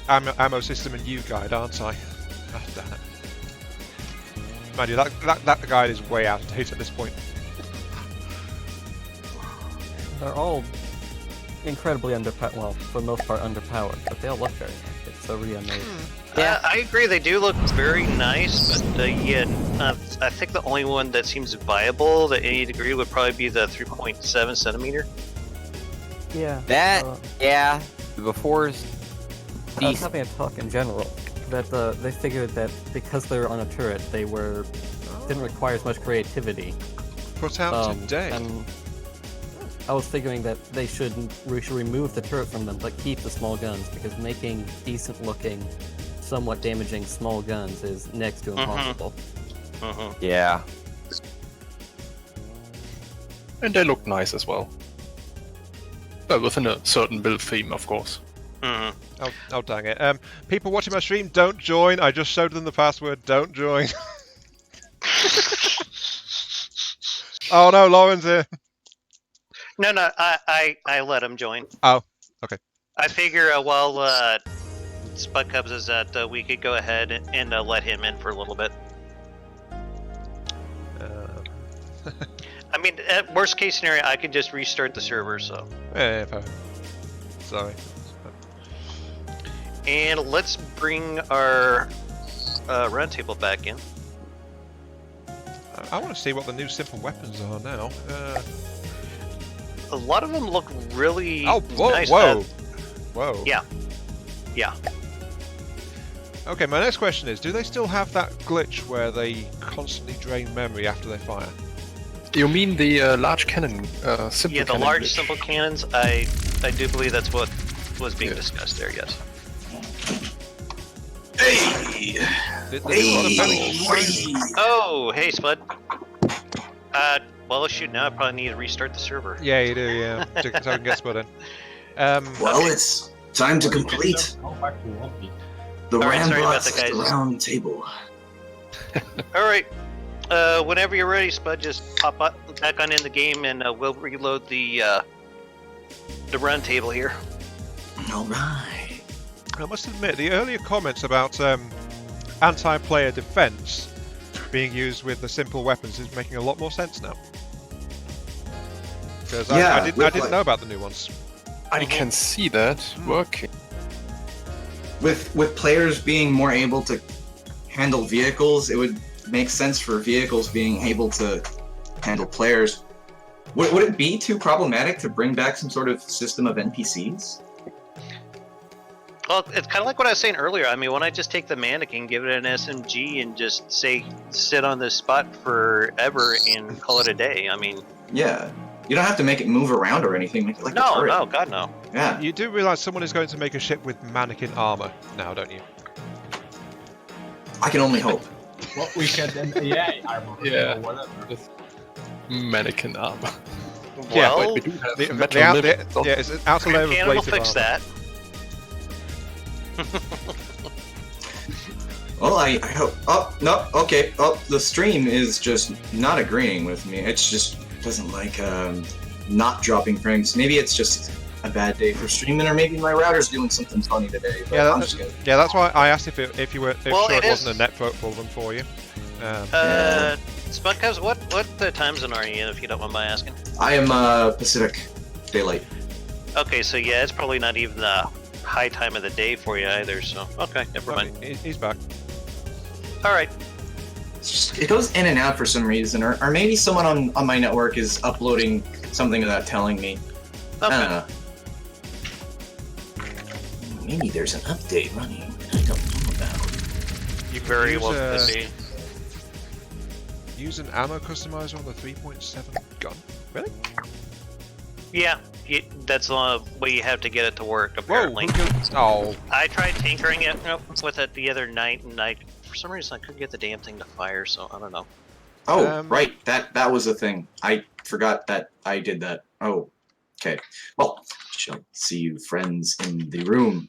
ammo system and U guide, aren't I? Oh, damn it. Mind you, that guide is way out of date at this point. They're all incredibly underpowered. Well, for the most part, underpowered, but they all look very nice. It's so remade. Yeah, I agree. They do look very nice, but I think the only one that seems viable to any degree would probably be the 3.7 centimeter. Yeah. That, yeah, before I was having a talk in general that they figured that because they were on a turret, they didn't require as much creativity. Put out today. And I was figuring that we should remove the turret from them, but keep the small guns, because making decent-looking, somewhat damaging small guns is next to impossible. Yeah. And they look nice as well. Well, within a certain build theme, of course. Oh, dang it. People watching my stream, don't join. I just showed them the password. Don't join. Oh no, Lauren's here. No, I let him join. Oh, okay. I figure while Spud Cubs is that we could go ahead and let him in for a little bit. I mean, at worst case scenario, I could just restart the server, so. Yeah, fine. Sorry. And let's bring our roundtable back in. I want to see what the new simple weapons are now. A lot of them look really nice. Whoa. Yeah. Okay, my next question is, do they still have that glitch where they constantly drain memory after they fire? You mean the large cannon, simple Yeah, the cannon large glitch? simple cannons. I do believe that's what was being discussed there. Yes. Hey! Oh, hey, Spud. Well, shoot, now I probably need to restart the server. Yeah, you do, yeah. So I can get Spud in. Well, it's time to complete the Rambot round table. Alright. Whenever you're ready, Spud, just pop back on in the game and we'll reload the run table here. Alright. I must admit, the earlier comments about anti-player defense being used with the simple weapons is making a lot more sense now. Because I didn't know about the new ones. I can see that working. With players being more able to handle vehicles, it would make sense for vehicles being able to handle players. Would it be too problematic to bring back some sort of system of NPCs? Well, it's kind of like what I was saying earlier. I mean, when I just take the mannequin, give it an SMG, and just say, sit on this spot forever and call it a day. I mean... Yeah. You don't have to make it move around or anything. Make it like a turret. No, God, no. Yeah. You do realize someone is going to make a ship with mannequin armor now, don't you? I can only hope. Well, we get an AI armor. Yeah. Or whatever. With mannequin armor. Yeah, Well, we do have the metal limbs. yeah, it's an outer layer of Cannon will plated fix armor. that. Well, I hope. Oh, no, okay. Oh, the stream is just not agreeing with me. It's just doesn't like not dropping frames. Maybe it's just a bad day for streaming, or maybe my router's doing something funny today. But Yeah, I'm just gonna... that's why I asked if you were Well, sure it it wasn't is- a net problem for you. Spudcubs, what time zone are you in, if you don't mind my asking? I am Pacific Daylight. Okay, so yeah, it's probably not even the high time of the day for you either, so... Okay, never mind. He's back. Alright. it goes in and out for some reason, or maybe someone on my network is uploading something without telling me. I don't know. Maybe there's an update running I don't know about. You very well could be. Use an ammo customizer on the 3.7 gun. Really? Yeah, that's the way you have to get it to work, apparently. Oh. I tried tinkering it with it the other night, and for some reason I couldn't get the damn thing to fire, so I don't know. Oh, right, that was a thing. I forgot that I did that. Oh, okay. Well, shall see you friends in the room.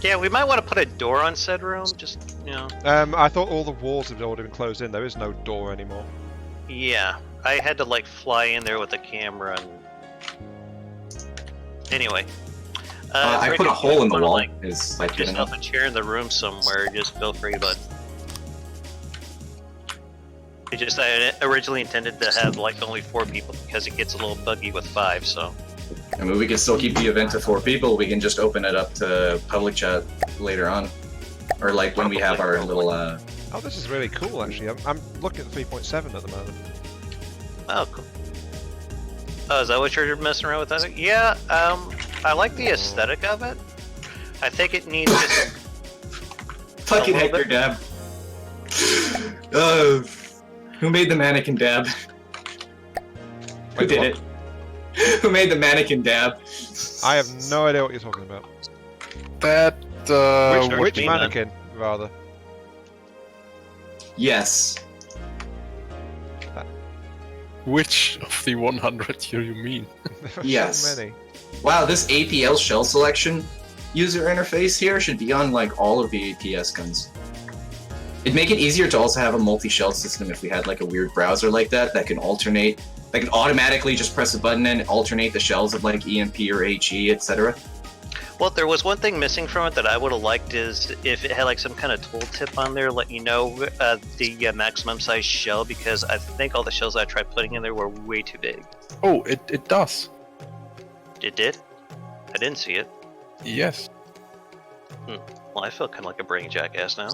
Yeah, we might want to put a door on said room, just, you know. I thought all the walls had already been closed in. There is no door anymore. Yeah, I had to, like, fly in there with the camera and... Anyway. I put a hole in the wall. Like, get yourself a chair in the room somewhere, just feel free, but... I originally intended to have, like, only 4 people because it gets a little buggy with 5, so... I mean, we can still keep the event to 4 people. We can just open it up to public chat later on, or like when we have our little. Oh, this is really cool. Actually, I'm looking at the 3.7 at the moment. Oh, cool. Oh, is that what you're messing around with? That? Yeah. I like the aesthetic of it. I think it needs just. Fucking Hector Dab. Who made the mannequin Dab? Who did it? Who made the mannequin Dab? I have no idea what you're talking about. That, Which mannequin, rather? Yes. Which of the 100 here you mean? Yes. So many. Wow, this APL shell selection user interface here should be on like all of the APS guns. It'd make it easier to also have a multi-shell system if we had like a weird browser like that can alternate. That can automatically just press a button and alternate the shells of like EMP or HE, etc. Well, there was one thing missing from it that I would have liked is if it had like some kind of tooltip on there, let you know the maximum size shell, because I think all the shells I tried putting in there were way too big. Oh, it does. It did? I didn't see it. Yes. Well, I feel kind of like a brain jackass now.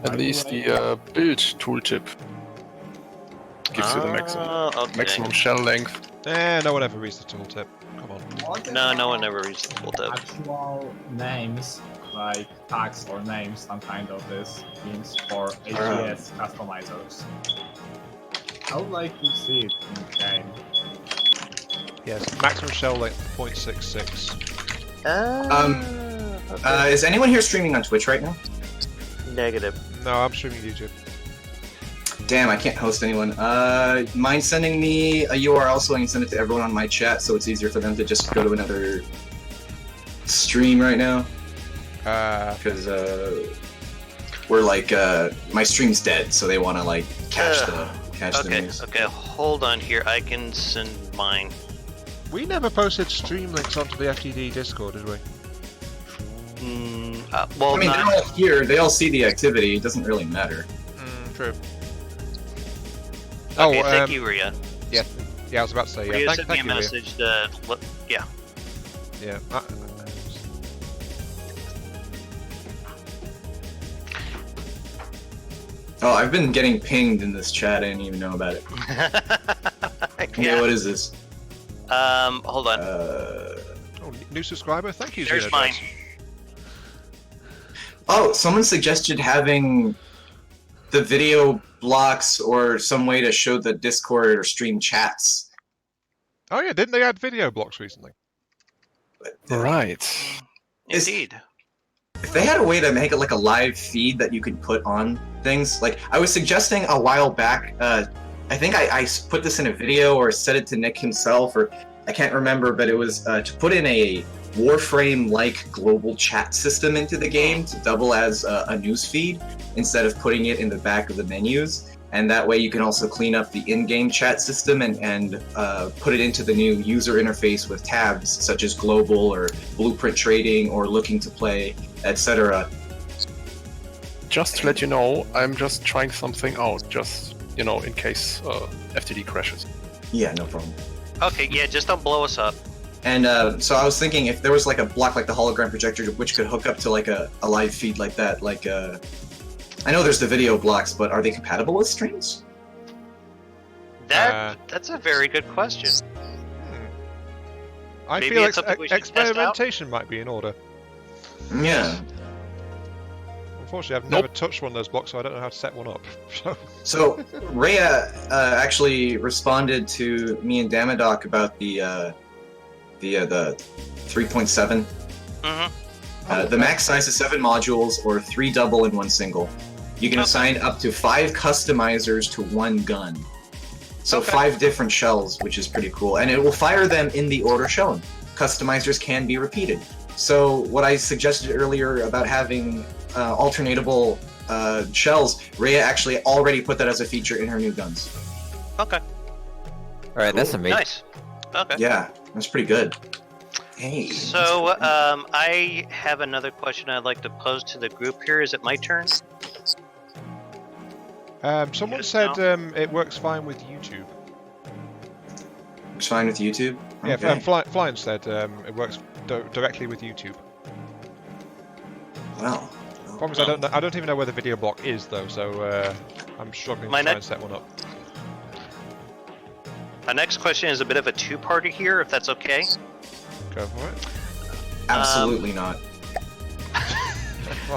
At least the build tooltip gives you the maximum shell length. No one ever reads the tooltip. Come on. No one ever reads the tooltip. Actual names, like tags or names, some kind of this means for APS customizers. I would like to see it in game. Yes, maximum shell length 0.66. Is anyone here streaming on Twitch right now? Negative. No, I'm streaming YouTube. Damn, I can't host anyone. Mind sending me a URL so I can send it to everyone on my chat so it's easier for them to just go to another stream right now? Because we're like, my stream's dead, so they want to like catch the news. Okay, hold on here. I can send mine. We never posted stream links onto the FTD Discord, did we? Well, I mean, they're all here. They all see the activity. It doesn't really matter. True. Okay, thank you, Ria. Yeah, I was about to say, yeah. Ria sent me a you, message yeah. Yeah. Oh, I've been getting pinged in this chat. I didn't even know about it. Yeah, what is this? Hold on. New subscriber? Thank you, There's mine. Oh, someone suggested having the video blocks or some way to show the Discord or stream chats. Oh yeah, didn't they add video blocks recently? Right. Indeed. If they had a way to make it like a live feed that you could put on things, like I was suggesting a while back, I think I put this in a video or said it to Nick himself, or I can't remember, but it was to put in a Warframe-like global chat system into the game to double as a news feed instead of putting it in the back of the menus. And that way you can also clean up the in-game chat system and put it into the new user interface with tabs such as global or blueprint trading or looking to play, etc. Just to let you know, I'm just trying something out, just, you know, in case FTD crashes. Yeah, no problem. Okay, yeah, just don't blow us up. And so I was thinking if there was like a block like the hologram projector which could hook up to like a live feed like that, like I know there's the video blocks, but are they compatible with strings? That's a very good question. I Maybe feel it's something we should test out? experimentation might be in order. Yeah. Unfortunately, I've never touched one of those blocks, so I don't know how to set one up. So Rhea actually responded to me and Damadoc about the 3.7. The max size is 7 modules, or 3 double and 1 single. You can assign up to 5 customizers to 1 gun. So 5 different shells, which is pretty cool, and it will fire them in the order shown. Customizers can be repeated. So what I suggested earlier about having alternatable shells, Rhea actually already put that as a feature in her new guns. Okay. All right, that's amazing. Nice. Okay. Yeah, that's pretty good. Hey. So I have another question I'd like to pose to the group here. Is it my turn? Someone said it works fine with YouTube. Works fine with YouTube? Yeah, Okay. Flying said it works directly with YouTube. Well. Problem is, I don't even know where the video block is though, so I'm struggling to try and set one up. My next question is a bit of a two-parter here, if that's okay. Go for it. Absolutely not.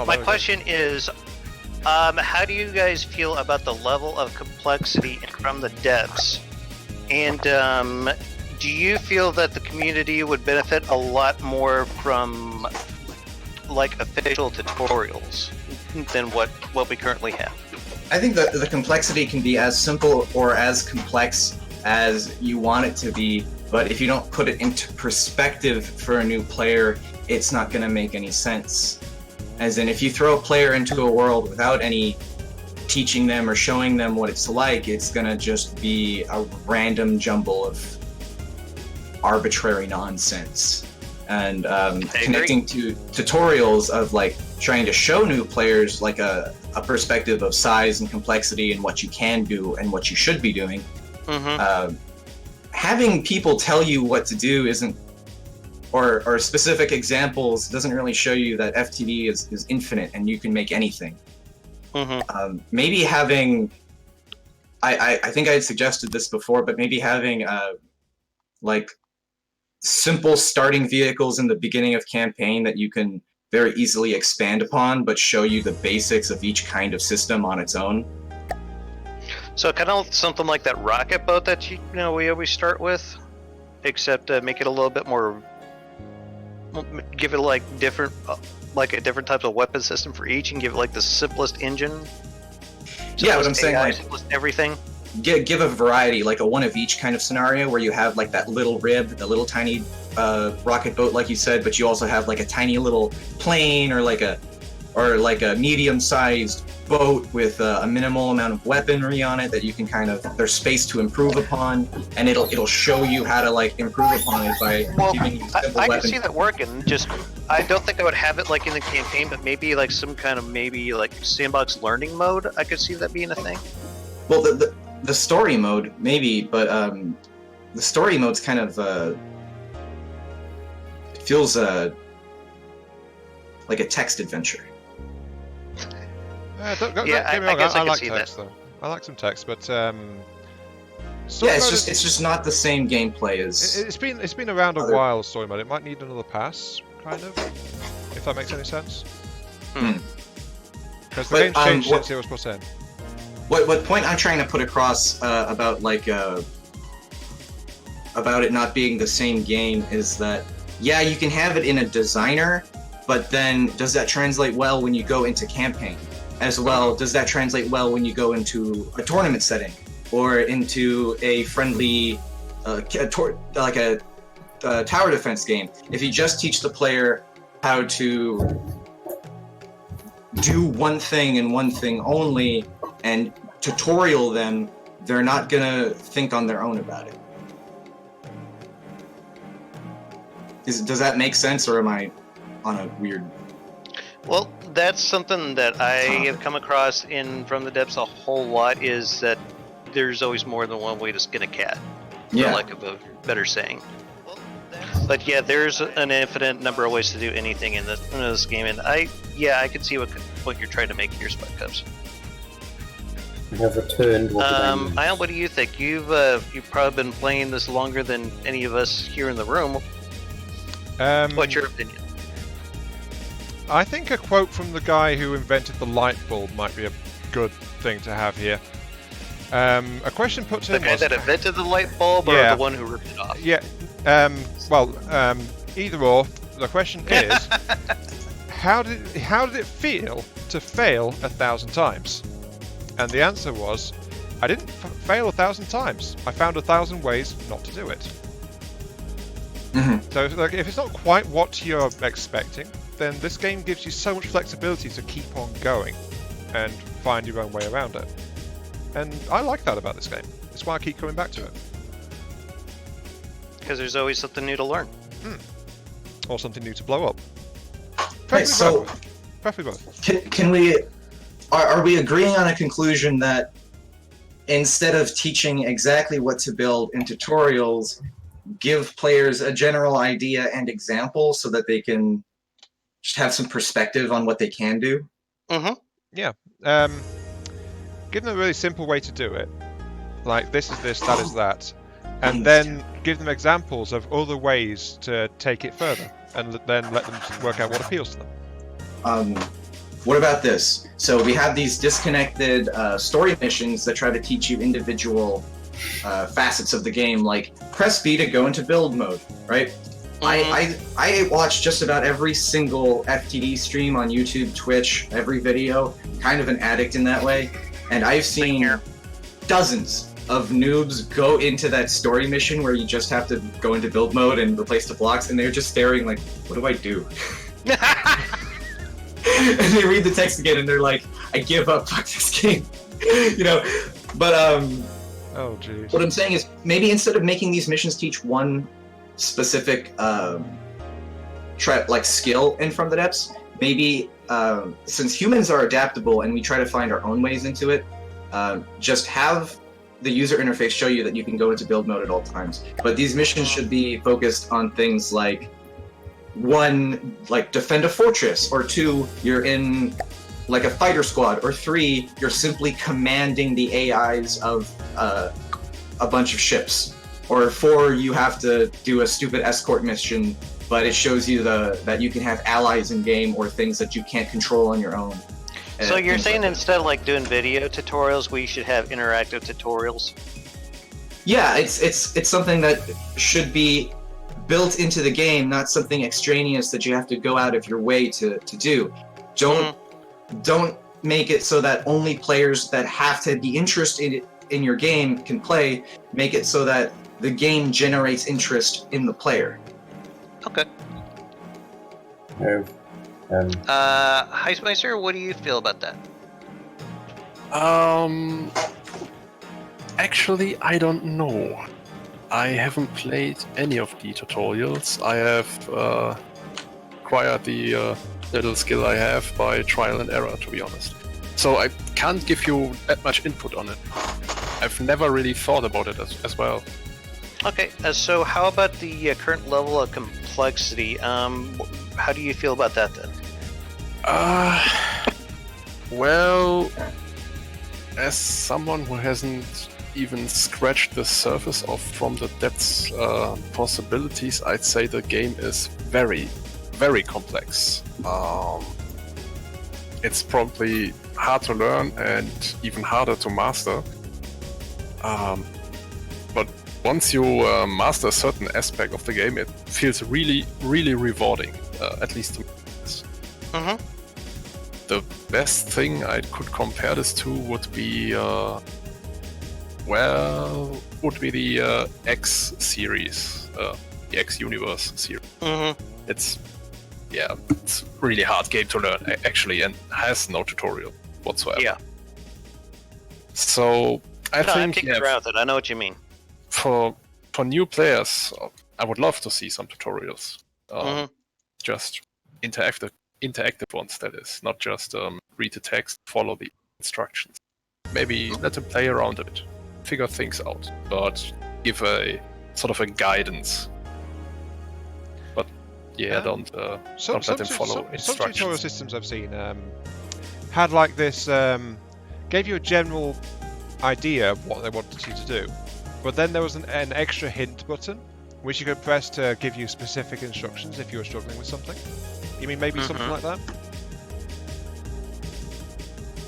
My question is, how do you guys feel about the level of complexity from the devs? And do you feel that the community would benefit a lot more from like official tutorials than what we currently have? I think that the complexity can be as simple or as complex as you want it to be, but if you don't put it into perspective for a new player, it's not going to make any sense. As in, if you throw a player into a world without any teaching them or showing them what it's like, it's going to just be a random jumble of arbitrary nonsense. And connecting to tutorials of like trying to show new players like a perspective of size and complexity and what you can do and what you should be doing. Having people tell you what to do isn't, or specific examples doesn't really show you that FTD is infinite and you can make anything. Maybe having, I think I had suggested this before, but maybe having like simple starting vehicles in the beginning of campaign that you can very easily expand upon, but show you the basics of each kind of system on its own. So kind of something like that rocket boat that we always start with, except make it a little bit more, give it like different, like a different type of weapon system for each, and give it like the simplest engine. Yeah, what I'm saying, like simplest everything. Give a variety, like a one of each kind of scenario where you have like that little rib, the little tiny rocket boat, like you said, but you also have like a tiny little plane or like a medium-sized boat with a minimal amount of weaponry on it that you can kind of, there's space to improve upon, and it'll show you how to like improve upon it by giving you simple I weapons. can see that working. Just I don't think I would have it like in the campaign, but maybe like some kind of like sandbox learning mode. I could see that being a thing. Well, the story mode maybe, but the story mode's kind of it feels like a text adventure. I like text though. I like some text, but it's just not the same gameplay as. It's been around a while, story mode. It might need another pass, kind of, if that makes any sense. Because the game's changed since it was put in. What point I'm trying to put across about like about it not being the same game is that yeah, you can have it in a designer, but then does that translate well when you go into campaign? As well, does that translate well when you go into a tournament setting or into a friendly, like a tower defense game? If you just teach the player how to do one thing and one thing only and tutorial them, they're not gonna think on their own about it. Does that make sense, or am I on a weird... Well, that's something that I have come across in From the Depths a whole lot, is that there's always more than one way to skin a cat, for lack of a better saying. Well, But yeah, there's an infinite number of ways to do anything in this game, and I can see what you're trying to make here, Spike Cups. You have returned. Ion, what do you think? You've probably been playing this longer than any of us here in the room. What's your opinion? I think a quote from the guy who invented the light bulb might be a good thing to have here. A question put to him the guy that invented the light bulb, or the one who ripped it off? Yeah. Either or. The question is, how did it feel to fail 1,000 times? And the answer was, I didn't fail 1,000 times. I found 1,000 ways not to do it. Mm-hmm. So if it's not quite what you're expecting, then this game gives you so much flexibility to keep on going and find your own way around it. And I like that about this game. That's why I keep coming back to it. Because there's always something new to learn. Or something new to blow up. Preferably both. Can we... Are we agreeing on a conclusion that instead of teaching exactly what to build in tutorials, give players a general idea and example so that they can just have some perspective on what they can do? Mm-hmm. Yeah. Give them a really simple way to do it. Like, this is this, that is that. And then give them examples of other ways to take it further. And then let them work out what appeals to them. What about this? So we have these disconnected story missions that try to teach you individual facets of the game, like press B to go into build mode, right? I watch just about every single FTD stream on YouTube, Twitch, every video, kind of an addict in that way. And I've seen dozens of noobs go into that story mission where you just have to go into build mode and replace the blocks, and they're just staring like, what do I do? And they read the text again and they're like, I give up, fuck this game. But oh geez. What I'm saying is, maybe instead of making these missions teach one specific skill in From the Depths, maybe since humans are adaptable and we try to find our own ways into it, just have the user interface show you that you can go into build mode at all times. But these missions should be focused on things like, 1, like defend a fortress, or 2, you're in like a fighter squad, or 3, you're simply commanding the AIs of a bunch of ships, or 4, you have to do a stupid escort mission, but it shows you that you can have allies in game or things that you can't control on your own. So you're saying instead of like doing video tutorials, we should have interactive tutorials? Yeah, it's something that should be built into the game, not something extraneous that you have to go out of your way to do. Don't make it so that only players that have to be interested in your game can play. Make it so that the game generates interest in the player. Okay. Heismeister, what do you feel about that? Actually, I don't know. I haven't played any of the tutorials. I have acquired the little skill I have by trial and error, to be honest. So I can't give you that much input on it. I've never really thought about it as well. Okay, so how about the current level of complexity? How do you feel about that then? Well, as someone who hasn't even scratched the surface of From the Depths possibilities, I'd say the game is very, very complex. It's probably hard to learn and even harder to master. But once you master a certain aspect of the game, it feels really, really rewarding, at least to me. Mm-hmm. The best thing I could compare this to would be the X series, the X Universe series. Mm-hmm. It's a really hard game to learn, actually, and has no tutorial whatsoever. Yeah. So I think I'm kicking around with it. I know what you mean. For new players, I would love to see some tutorials. Just interactive ones, that is, not just read the text, follow the instructions. Maybe let them play around a bit, figure things out, but give a sort of a guidance. Yeah, don't let them follow instructions. Some tutorial systems I've seen had like this, gave you a general idea of what they wanted you to do, but then there was an extra hint button which you could press to give you specific instructions if you were struggling with something. You mean maybe something like that?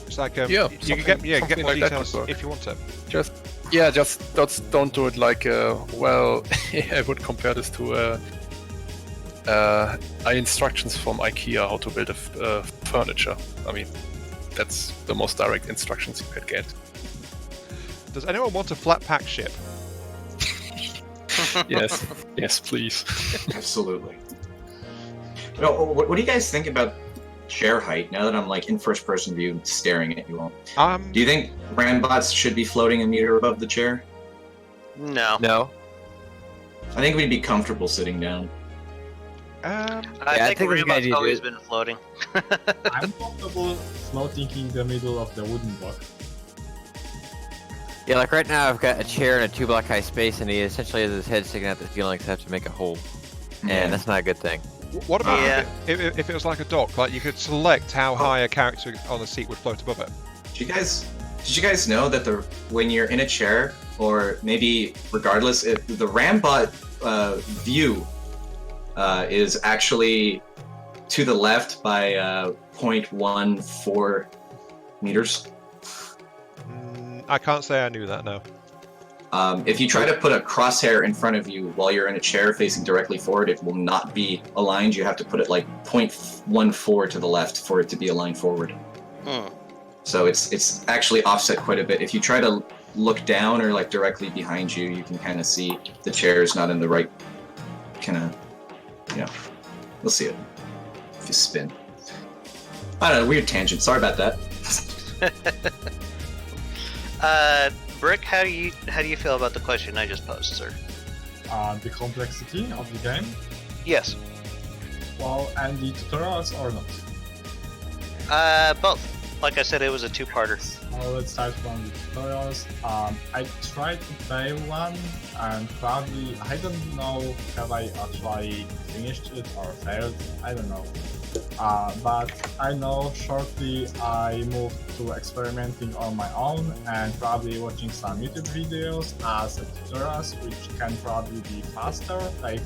It's like you can get more details if you want to. Just don't do it like I would compare this to instructions from IKEA how to build a furniture. I mean, that's the most direct instructions you could get. Does anyone want a flat pack ship? yes, please. Absolutely. What do you guys think about chair height? Now that I'm like in first-person view, staring at you all, do you think Rambots should be floating a meter above the chair? No. No. I think we'd be comfortable sitting down. I think Rambot's always been floating. I'm comfortable floating in the middle of the wooden block. Yeah, like right now I've got a chair and a 2-block high space, and he essentially has his head sticking out the ceiling, so I have to make a hole. And that's not a good thing. What about if it was like a dock? Like you could select how high a character on the seat would float above it. Did you guys know that when you're in a chair, or maybe regardless, if the Rambot view is actually to the left by 0.14 meters? I can't say I knew that, no. If you try to put a crosshair in front of you while you're in a chair facing directly forward, it will not be aligned. You have to put it like 0.14 to the left for it to be aligned forward. So it's actually offset quite a bit. If you try to look down or like directly behind you, you can kind of see the chair is not in the right kind of, you'll see it if you spin. I don't know, weird tangent. Sorry about that. Brick, how do you feel about the question I just posed, sir? The complexity of the game? Yes. Well, and the tutorials or not? Both. Like I said, it was a two-parter. Well, let's start from the tutorials. I tried to play one, and probably, I don't know, have I actually finished it or failed? I don't know. But I know shortly I moved to experimenting on my own and probably watching some YouTube videos as tutorials, which can probably be faster. Like,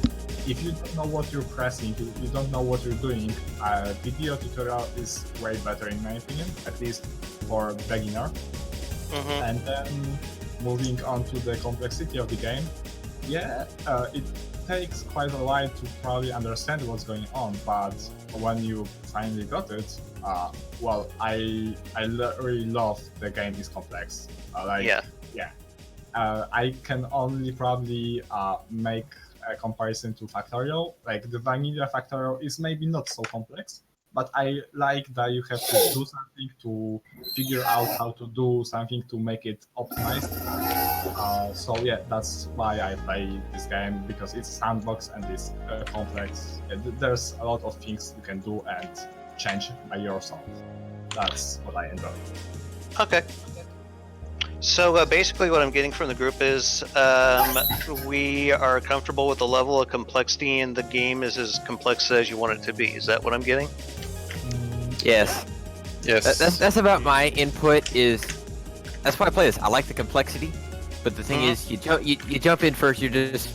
if you don't know what you're pressing, you don't know what you're doing, a video tutorial is way better in my opinion, at least for beginner. And then moving on to the complexity of the game, it takes quite a while to probably understand what's going on, but when you finally got it, I really love the game is complex. I can only probably make a comparison to Factorial. Like the vanilla Factorial is maybe not so complex, but I like that you have to do something to figure out how to do something to make it optimized. That's why I play this game, because it's a sandbox and it's complex. There's a lot of things you can do and change by yourself. That's what I enjoy. Okay. So basically what I'm getting from the group is we are comfortable with the level of complexity and the game is as complex as you want it to be. Is that what I'm getting? Yes. That's about my input. That's why I play this. I like the complexity, but the thing is, you jump in first. You just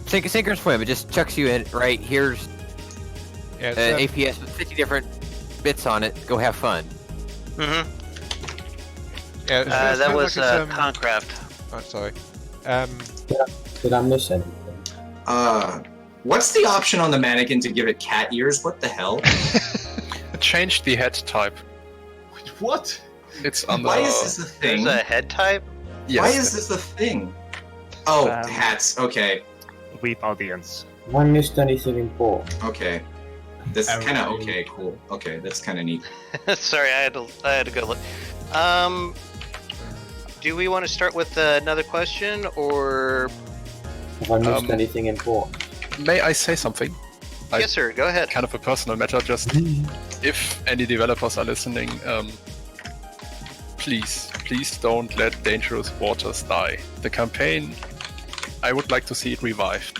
sink or swim. It just chucks you in. Right here's an APS with 50 different bits on it. Go have fun. That was Concraft. Oh, sorry. Did I miss anything? What's the option on the mannequin to give it cat ears? What the hell? Change the head type. What? It's on the. Why is this a thing? There's a head type? Yes. Why is this a thing? Oh, hats. Okay. Weep audience. Have I missed anything important? Okay. This is kind of okay. Cool. Okay, that's kind of neat. Sorry, I had to go look. Do we want to start with another question, or? Have I missed anything important? May I say something? Yes, sir. Go ahead. Kind of a personal matter. Just if any developers are listening, please don't let Dangerous Waters die. The campaign, I would like to see it revived.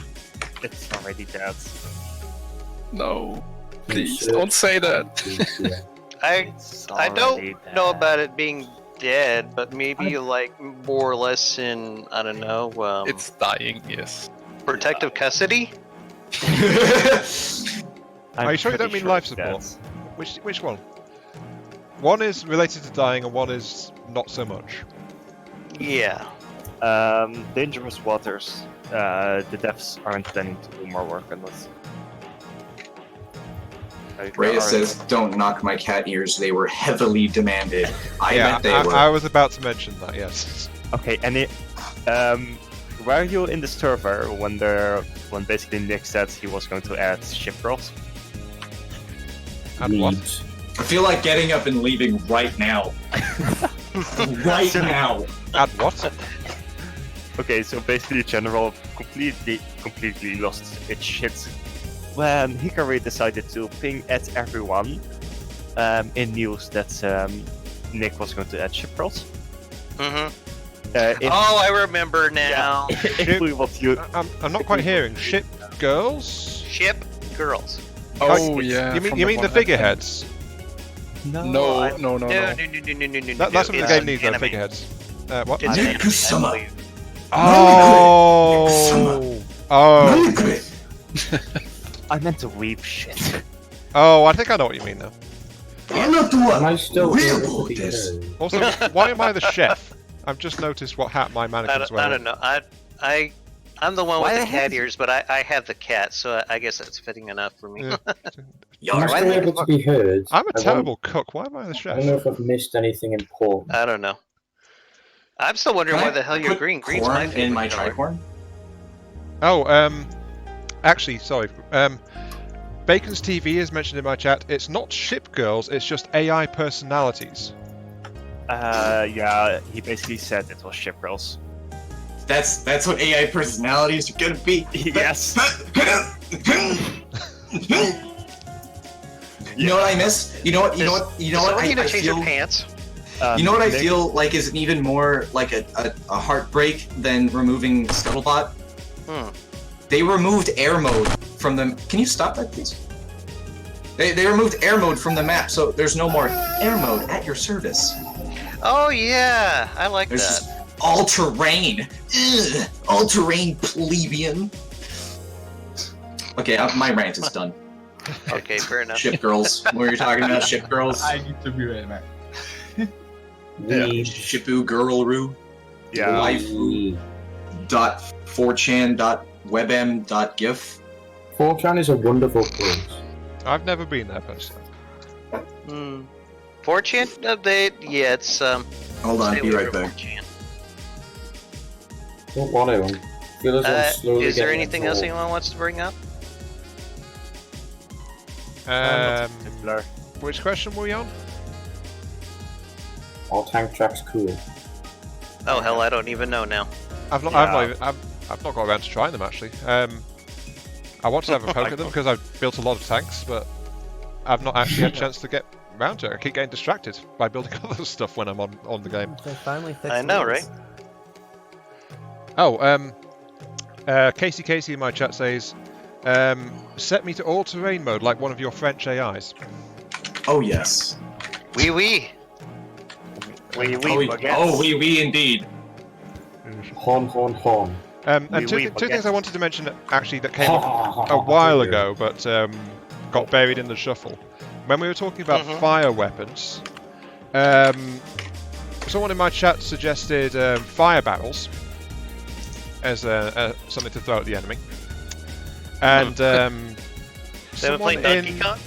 It's already dead. No. Please don't say that. I don't know about it being dead, but maybe like more or less in, I don't know. It's dying, yes. Protective custody? Are you sure you don't mean life support? Which one? One is related to dying and one is not so much. Yeah. Dangerous waters. The devs aren't planning to do more work on this. Rhea says, "Don't knock my cat ears. They were heavily demanded." I bet they were. I was about to mention that. Yes. Okay, and were you in the server when basically Nick said he was going to add ship girls? And what? I feel like getting up and leaving right now. Right now. Add what? Okay, so basically General completely lost its shit when Hikari decided to ping at everyone in news that Nick was going to add ship girls. Mm-hmm. I remember now. Yeah. I'm not quite hearing. Ship girls? Ship girls. Oh, yeah. You mean the figureheads? No. That's what the game needs, though, figureheads. What? Oh! I meant to weep shit. Oh, I think I know what you mean now. Am I still able to be heard? Also, why am I the chef? I've just noticed what hat my mannequin's wearing. I don't know. I'm the one with the cat ears, but I have the cat, so I guess that's fitting enough for me. Yeah. Am I still able to be heard? I'm a terrible cook. Why am I the chef? I don't know if I've missed anything important. I don't know. I'm still wondering why the hell you're green. Green's my favorite in my color. tricorn. Oh, actually, sorry. Bacon's TV is mentioned in my chat. It's not ship girls, it's just AI personalities. Yeah, he basically said it was ship girls. That's what AI personalities are gonna be. Yes. You know what I miss? You know what I change feel. your pants. You know what I feel like is even more like a heartbreak than removing Scuttlebutt? They removed air mode from the... Can you stop that, please? They removed air mode from the map, so there's no more air mode at your service. Oh yeah, I like There's that. just all-terrain. Ugh, all-terrain plebeian. Okay, my rant is done. Okay, fair enough. Ship girls. What were you talking about? Ship girls? I need to be right back. Shippu girlroo. Yeah. Waifu. .4chan.webm.gif. 4chan is a wonderful place. I've never been there personally. 4chan? Yeah, it's Hold on, be right back. 4chan. Don't want to. Feel as though I'm slowly Is there getting anything else involved. anyone wants to bring up? Which question were we on? All tank tracks cool. Oh hell, I don't even know now. I've not got around to trying them actually. I want to have a poke at them because I've built a lot of tanks, but I've not actually had a chance to get around to it. I keep getting distracted by building other stuff when I'm on the game. They finally fixed I know, this. right? Oh, Casey in my chat says, set me to all-terrain mode like one of your French AIs. Oh yes. Oui, oui. Oui, indeed. Horn. And two things I wanted to mention actually that came up a while ago, but got buried in the shuffle. When we were talking about fire weapons, someone in my chat suggested fire barrels as something to throw at the enemy. And Someone in Donkey Kong?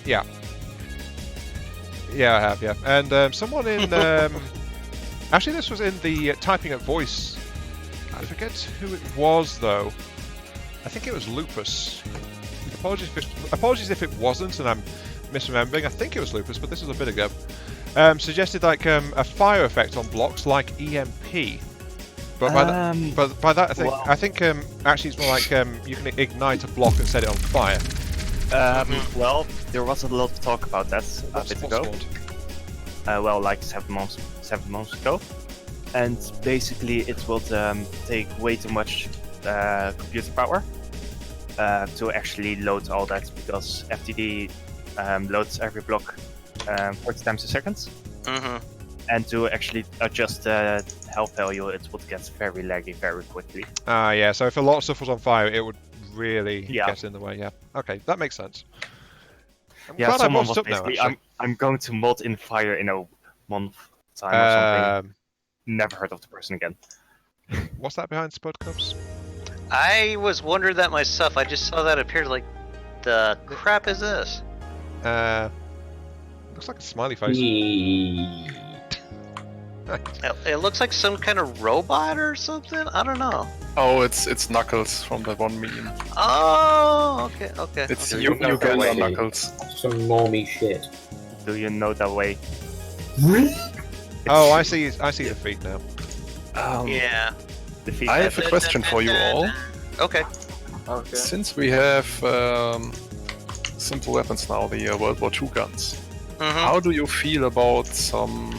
Yeah, I have, yeah. And someone in actually this was in the typing at voice. I forget who it was though. I think it was Lupus. Apologies if it wasn't, and I'm misremembering. I think it was Lupus, but this was a bit ago. Suggested like a fire effect on blocks like EMP. But by that I think actually it's more like you can ignite a block and set it on fire. Well, there was a lot of talk about that a bit ago. Well, like 7 months ago. And basically it will take way too much computer power. to actually load all that, because FTD loads every block 40 times a second. Mm-hmm. And to actually adjust the health value, it would get very laggy very quickly. Yeah, so if a lot of stuff was on fire, it would really get in the way, yeah. Okay, that makes sense. I'm glad I modded up now, actually. I'm going to mod in fire in a month time or something. Never heard of the person again. What's that behind Spud Cubs? I was wondering that myself. I just saw that appear. Like, the crap is this? Looks like a smiley face. It looks like some kind of robot or something. I don't know. Oh, it's Knuckles from that one meme. Oh, okay. It's Uganda Knuckles. Some normie shit. Do you know that way? Really? Oh, I see the feet now. Yeah. I have a question for you all. Okay. Since we have simple weapons now, the World War II guns, how do you feel about some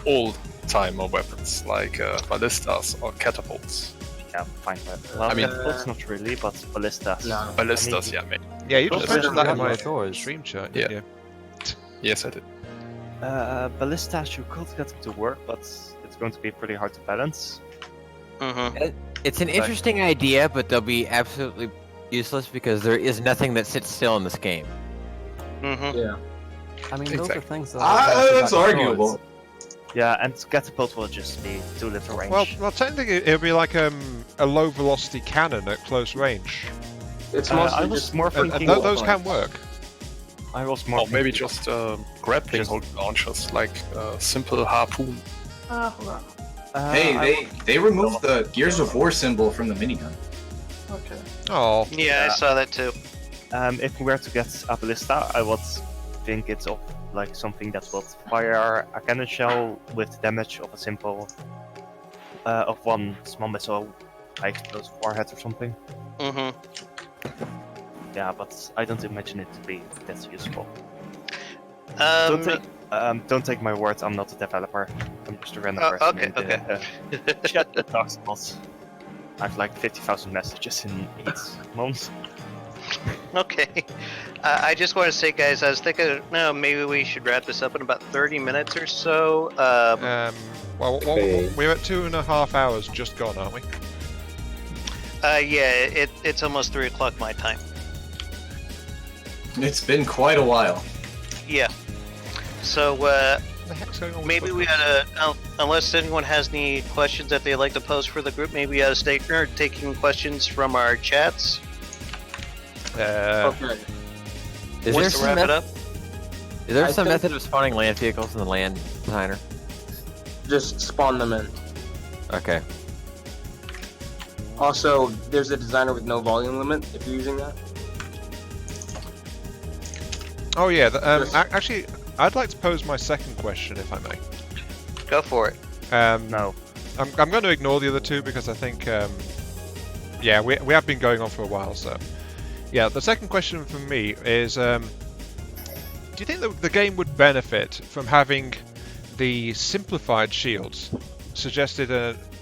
old-timer weapons like ballistas or catapults? Yeah, fine. Well, catapults not really, but ballistas. No. Ballistas, yeah, maybe. Yeah, you just mentioned that in my stream chat, didn't you? Yes, I did. Ballistas, you could get them to work, but it's going to be pretty hard to balance. It's an interesting idea, but they'll be absolutely useless because there is nothing that sits still in this game. Yeah. I mean, those are things that that's arguable. Yeah, and catapult will just be too little range. Well, technically it'll be like a low velocity cannon at close range. It's I was more thinking those can work. I was more maybe just grappling hook launchers, like simple harpoon. Hey, they removed the Gears of War symbol from the minigun. Okay. Oh. Yeah, I saw that too. If we were to get a ballista, I would think it's of like something that would fire a cannon shell with damage of a simple of one small missile, like explosive warhead or something. Yeah, but I don't imagine it to be that useful. Don't take my words. I'm not a developer. I'm just a random person. Okay. Chat that talks about. I've like 50,000 messages in 8 months. Okay. I just want to say, guys, I was thinking, maybe we should wrap this up in about 30 minutes or so. Well, we're at 2.5 hours just gone, aren't we? Yeah, it's almost 3 o'clock my time. It's been quite a while. Yeah. So, maybe we ought to, unless anyone has any questions that they'd like to post for the group, maybe we ought to stay taking questions from our chats. Okay. Is there some method of spawning land vehicles in the land designer? Just spawn them in. Okay. Also, there's a designer with no volume limit if you're using that. Oh yeah, actually, I'd like to pose my second question, if I may. Go for it. No. I'm going to ignore the other two because I think, yeah, we have been going on for a while, so. Yeah, the second question from me is, do you think that the game would benefit from having the simplified shields suggested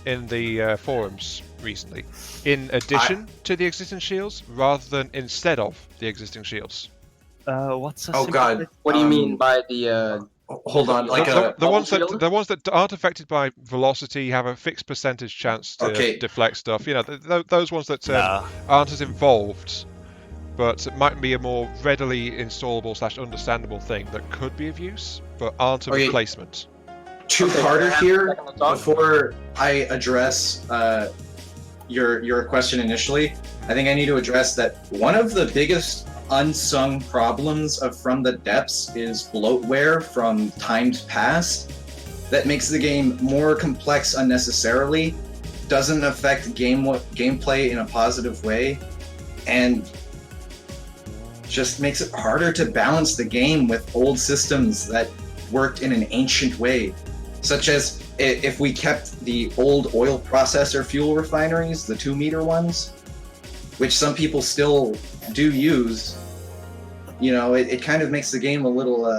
in the forums recently, in addition to the existing shields, rather than instead of the existing shields? What's a God! What do you mean by the? Hold on, like the ones that aren't affected by velocity have a fixed percentage chance to deflect stuff. You know, those ones that aren't as involved, but it might be a more readily installable / understandable thing that could be of use, but aren't a replacement. Two-parter here. Before I address your question initially, I think I need to address that one of the biggest unsung problems of From the Depths is bloatware from times past that makes the game more complex unnecessarily, doesn't affect gameplay in a positive way, and just makes it harder to balance the game with old systems that worked in an ancient way, such as if we kept the old oil processor fuel refineries, the 2-meter ones, which some people still do use. You know, it kind of makes the game a little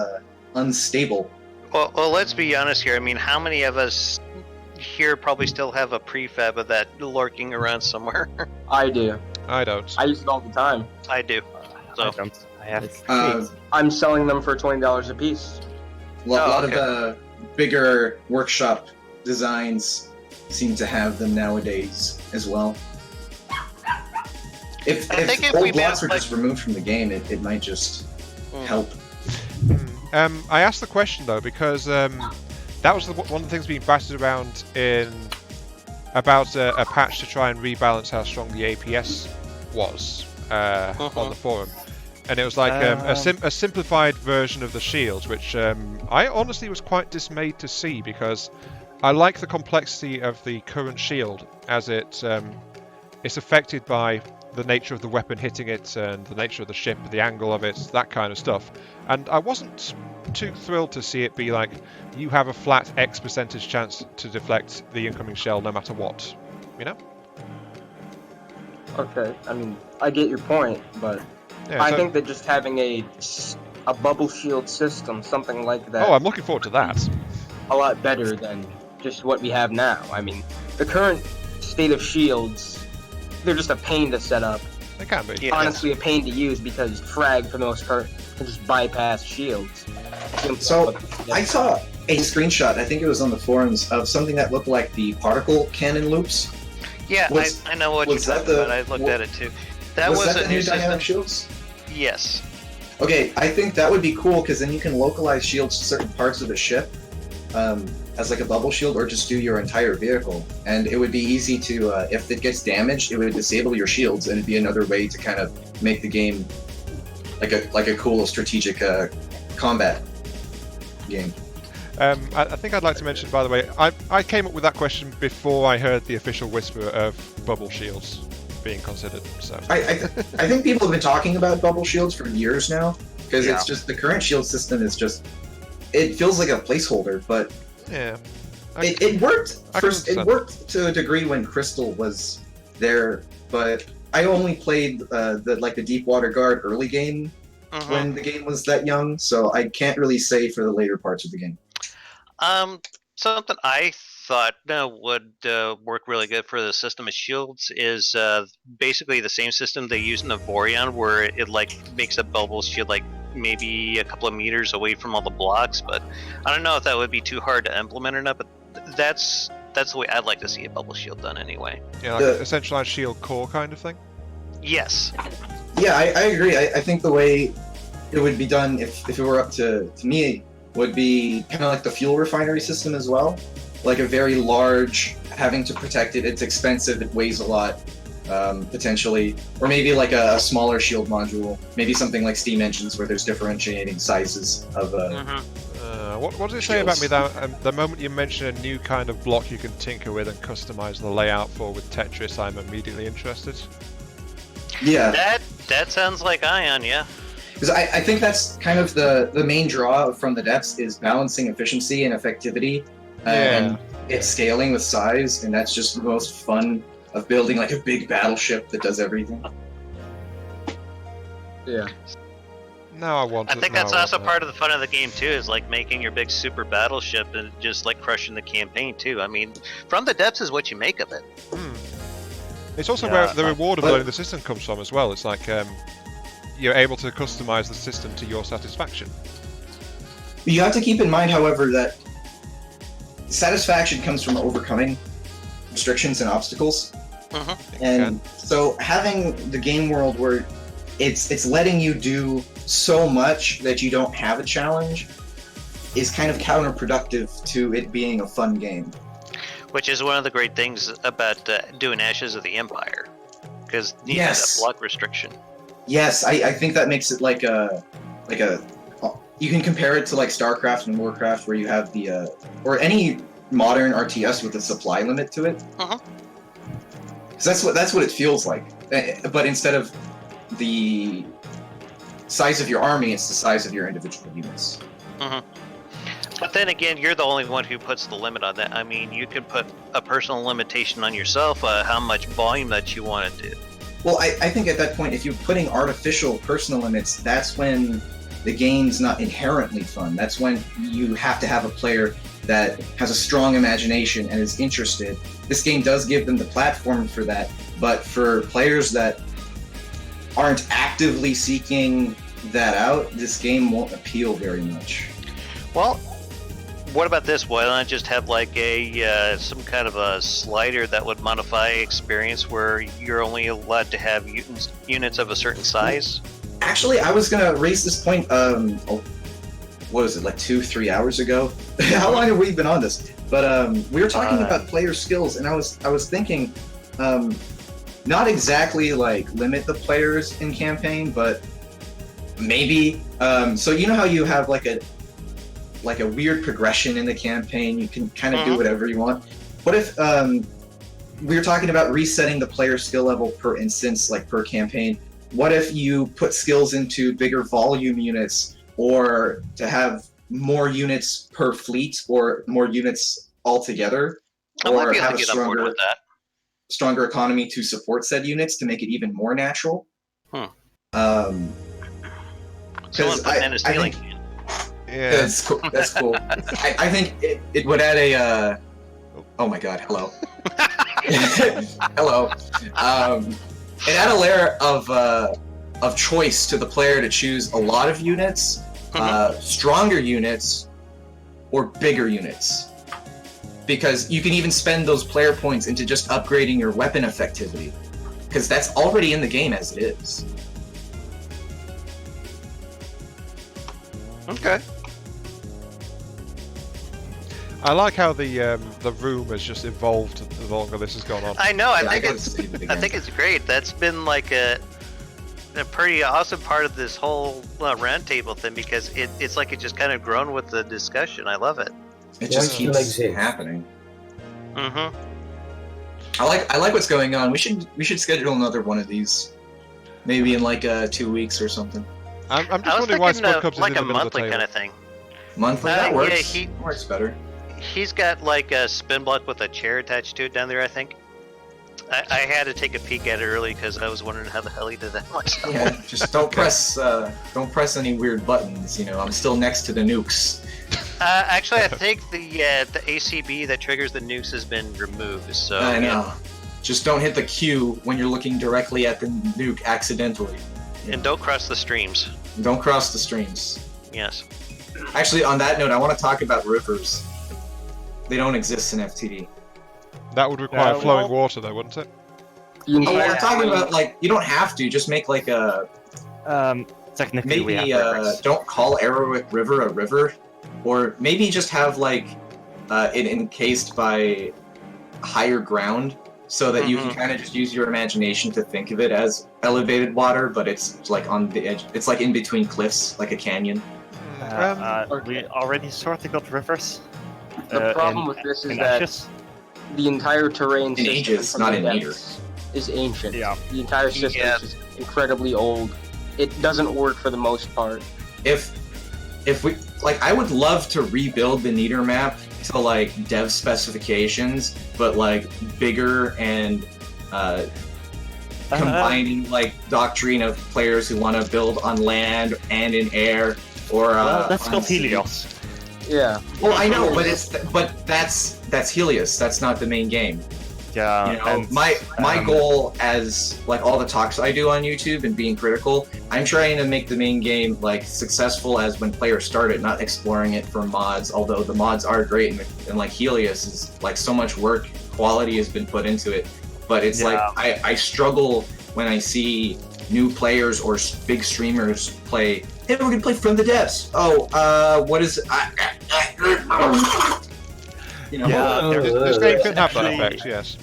unstable. Well, let's be honest here. I mean, how many of us here probably still have a prefab of that lurking around somewhere? I do. I don't. I use it all the time. I do. So I don't. I have I'm selling them for $20 a piece. A lot of bigger workshop designs seem to have them nowadays as well. If old blocks were just removed from the game, it might just help. I asked the question though because that was one of the things being batted around about a patch to try and rebalance how strong the APS was on the forum, and it was like a simplified version of the shields, which I honestly was quite dismayed to see because I like the complexity of the current shield as it's affected by the nature of the weapon hitting it and the nature of the ship, the angle of it, that kind of stuff. And I wasn't too thrilled to see it be like, you have a flat X percentage chance to deflect the incoming shell no matter what, you know? Okay, I mean, I get your point, but Yeah, I think that just having a bubble shield system, something like that. Oh, I'm looking forward to that. A lot better than just what we have now. I mean, the current state of shields, they're just a pain to set up. They can be. Yeah. Honestly, a pain to use because Frag, for the most part, can just bypass shields. So, I saw a screenshot, I think it was on the forums, of something that looked like the particle cannon loops. Yeah, I know what you're talking about. I looked at it too. That was that a the new new system. dynamic shields? Yes. Okay, I think that would be cool because then you can localize shields to certain parts of the ship as like a bubble shield, or just do your entire vehicle. And it would be easy to, if it gets damaged, it would disable your shields, and it'd be another way to kind of make the game like a cool strategic combat game. I think I'd like to mention, by the way, I came up with that question before I heard the official whisper of bubble shields being considered. So I think people have been talking about bubble shields for years now, because it's just the current shield system is just, it feels like a placeholder, but yeah, it worked first. It worked to a degree when Crystal was there, but I only played the Deepwater Guard early game when the game was that young, so I can't really say for the later parts of the game. Something I thought would work really good for the system of shields is basically the same system they use in the Vorion, where it like makes a bubble shield like maybe a couple of meters away from all the blocks. But I don't know if that would be too hard to implement or not. But that's the way I'd like to see a bubble shield done anyway. Yeah, like a centralized shield core kind of thing. Yes. Yeah, I agree. I think the way it would be done, if it were up to me, would be kind of like the fuel refinery system as well. Like a very large, having to protect it, it's expensive, it weighs a lot, potentially. Or maybe like a smaller shield module. Maybe something like steam engines where there's differentiating sizes of what does it say about me that the moment you mention a new kind of block you can tinker with and customize the layout for with Tetris, I'm immediately interested? Yeah. That sounds like Ion, yeah. Because I think that's kind of the main draw from the depths is balancing efficiency and effectivity, and it's scaling with size, and that's just the most fun of building like a big battleship that does everything. Yeah. Now I want. I think that's also part of the fun of the game too, is like making your big super battleship and just like crushing the campaign too. I mean, from the depths is what you make of it. It's also where the reward of learning the system comes from as well. It's like you're able to customize the system to your satisfaction. You have to keep in mind, however, that satisfaction comes from overcoming restrictions and obstacles. And so having the game world where it's letting you do so much that you don't have a challenge is kind of counterproductive to it being a fun game. Which is one of the great things about doing Ashes of the Empire, because you have that block restriction. Yes, I think that makes it like a you can compare it to like StarCraft and Warcraft, where you have the or any modern RTS with a supply limit to it. So that's what it feels like. But instead of the size of your army, it's the size of your individual units. But then again, you're the only one who puts the limit on that. I mean, you can put a personal limitation on yourself, how much volume that you want to do. Well, I think at that point, if you're putting artificial personal limits, that's when the game's not inherently fun. That's when you have to have a player that has a strong imagination and is interested. This game does give them the platform for that, but for players that aren't actively seeking that out, this game won't appeal very much. Well, what about this? Why not just have like a some kind of a slider that would modify experience where you're only allowed to have units of a certain size? Actually, I was gonna raise this point. What was it, like 2-3 hours ago? How long have we been on this? But we were talking about player skills, and I was thinking, not exactly like limit the players in campaign, but maybe. So you know how you have like a weird progression in the campaign, you can kind of do whatever you want. What if we were talking about resetting the player skill level per instance, like per campaign? What if you put skills into bigger volume units, or to have more units per fleet, or more units altogether, or have a stronger economy to support said units to make it even more natural? Someone Because put in a ceiling. Yeah, that's cool. That's cool. I think it would add a. Oh my God! Hello. Hello. It add a layer of choice to the player to choose a lot of units, stronger units, or bigger units. Because you can even spend those player points into just upgrading your weapon effectivity, because that's already in the game as it is. Okay. I like how the room has just evolved the longer this has gone on. I know. I think it's great. That's been like a pretty awesome part of this whole roundtable thing, because it's like it just kind of grown with the discussion. I love it. It just keeps happening. Mm-hmm. I like what's going on. We should schedule another one of these, maybe in like 2 weeks or something. I'm just wondering why Spud Cubs is like in the a middle of the monthly table. kind of thing. Monthly, that works. Yeah, works better. He's got like a spin block with a chair attached to it down there, I think. I had to take a peek at it early because I was wondering how the hell he did that myself. Yeah, just don't press any weird buttons. You know, I'm still next to the nukes. Actually, I think the ACB that triggers the nukes has been removed. So I know. Just don't hit the Q when you're looking directly at the nuke accidentally. And don't cross the streams. Don't cross the streams. Yes. Actually, on that note, I want to talk about rivers. They don't exist in FTD. That would require flowing water, though, wouldn't it? Oh, we're talking about, like, you don't have to. Just make like a. Technically, we maybe have rivers. Don't call Arrowwick River a river, or maybe just have like it encased by higher ground, so that you can kind of just use your imagination to think of it as elevated water, but it's like on the edge. It's like in between cliffs, like a canyon. We already sort of got rivers. The problem with this is that the entire terrain system ages, from not the in depths meters. is ancient. Yeah. The entire system is just incredibly old. It doesn't work for the most part. If we like, I would love to rebuild the Neater map to like dev specifications, but like bigger and combining like doctrine of players who want to build on land and in air, or that's called Helios. Yeah. Well, I know, but that's Helios. That's not the main game. Yeah. You know, my goal, as like all the talks I do on YouTube and being critical, I'm trying to make the main game like successful as when players start it, not exploring it for mods. Although the mods are great, and like Helios is like so much work, quality has been put into it. But it's like I struggle when I see new players or big streamers play. Hey, we're gonna play From the Depths. Oh, what is? You know, this game could have that effect. Yes.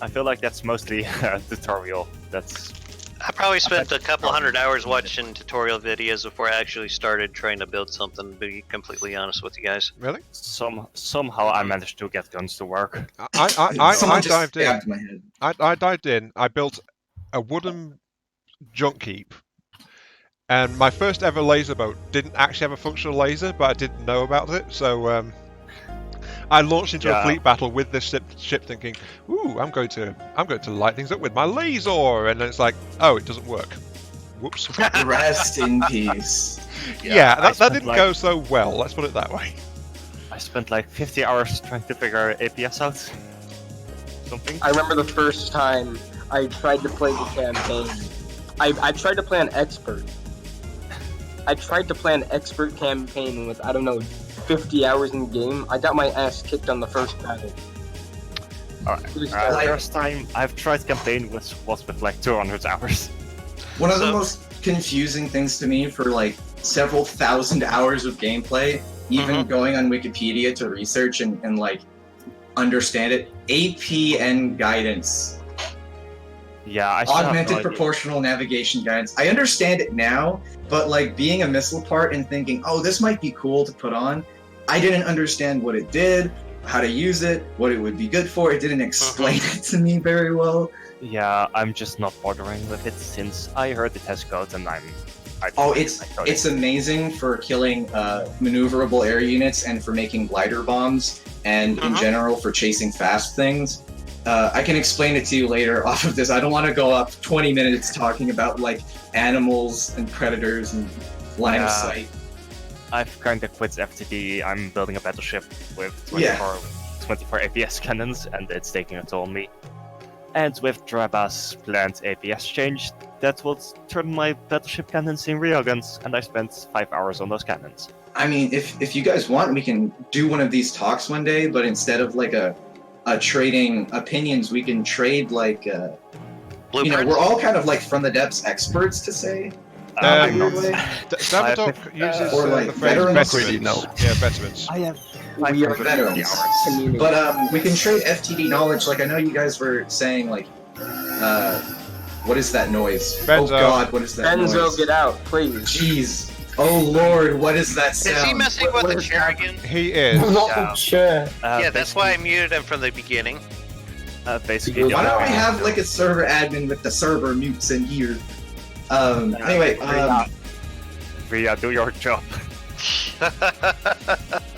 I feel like that's mostly a tutorial. I probably spent a couple hundred hours watching tutorial videos before I actually started trying to build something, to be completely honest with you guys. Really? Somehow I managed to get guns to work. I dived in. I dived in. I built a wooden junk heap. And my first ever laser boat didn't actually have a functional laser, but I didn't know about it. So I launched into a fleet battle with this ship thinking, "Ooh, I'm going to light things up with my laser," and then it's like, "Oh, it doesn't work." Whoops. Rest in peace. Yeah, that didn't go so well. Let's put it that way. I spent like 50 hours trying to figure APS out. Something. I remember the first time I tried to play the campaign. I tried to play an expert. I tried to play an expert campaign with, I don't know, 50 hours in the game. I got my ass kicked on the first battle. Alright, first time I've tried campaign was with like 200 hours. One of the most confusing things to me for like several thousand hours of gameplay, even going on Wikipedia to research and like understand it, APN guidance. Yeah, I augmented proportional navigation guidance. I understand it now, but like being a missile part and thinking, oh, this might be cool to put on, I didn't understand what it did, how to use it, what it would be good for. It didn't explain it to me very well. Yeah, I'm just not bothering with it since I heard the test code and it's amazing for killing maneuverable air units and for making glider bombs and in general for chasing fast things. I can explain it to you later off of this. I don't want to go up 20 minutes talking about like animals and predators and line of sight. I've kind of quit FTD. I'm building a battleship with 24 APS cannons, and it's taking a toll on me. And with Draba's planned APS change, that will turn my battleship cannons in railguns, and I spent 5 hours on those cannons. I mean, if you guys want, we can do one of these talks one day, but instead of like a trading opinions, we can trade like we're all kind of like from the depths experts to say. Davidoc uses or like the phrase veterans. Really, no. Yeah, veterans. I have we are veterans, but we can trade FTD knowledge. Like I know you guys were saying like, what is that noise? Benzo. Oh God, what is that noise? Benzo, get out, please. Jeez. Oh Lord, what is that sound? Is he messing with the chair again? He is. Not the chair. Yeah, that's why I muted him from the beginning. Basically, why don't we have like a server admin with the server mutes in here? Anyway, Rhea, do your job.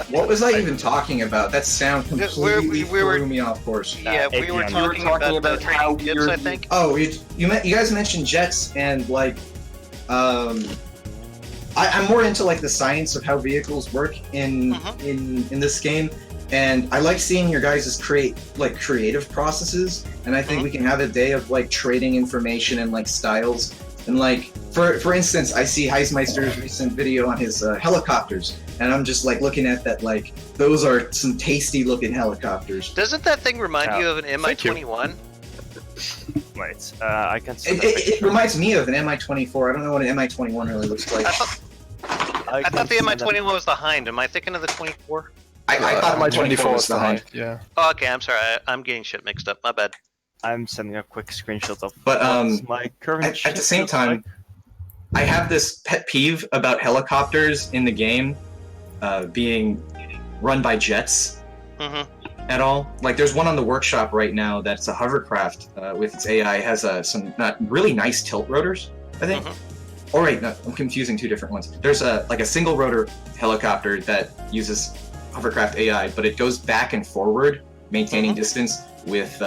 What was I even talking about? That sound completely threw me off course. Yeah, we were talking about the training tips, I think. Oh, you guys mentioned jets and like, I'm more into like the science of how vehicles work in this game, and I like seeing your guys' creative processes. And I think we can have a day of like trading information and like styles. And like for instance, I see Heismeister's recent video on his helicopters, and I'm just like looking at that like those are some tasty looking helicopters. Doesn't that thing remind you of an MI-21? Wait, I can. It reminds me of an MI-24. I don't know what an MI-21 really looks like. I thought the MI-21 was the Hind. Am I thinking of the 24? I thought MI-24 was the Hind. Yeah. Oh, okay, I'm sorry. I'm getting shit mixed up. My bad. I'm sending a quick screenshot of my current. At the same time, I have this pet peeve about helicopters in the game being run by jets at all. Like, there's one on the workshop right now that's a hovercraft with its AI. It has some really nice tilt rotors, I think. Oh, right, no, I'm confusing two different ones. There's a single rotor helicopter that uses hovercraft AI, but it goes back and forward, maintaining distance with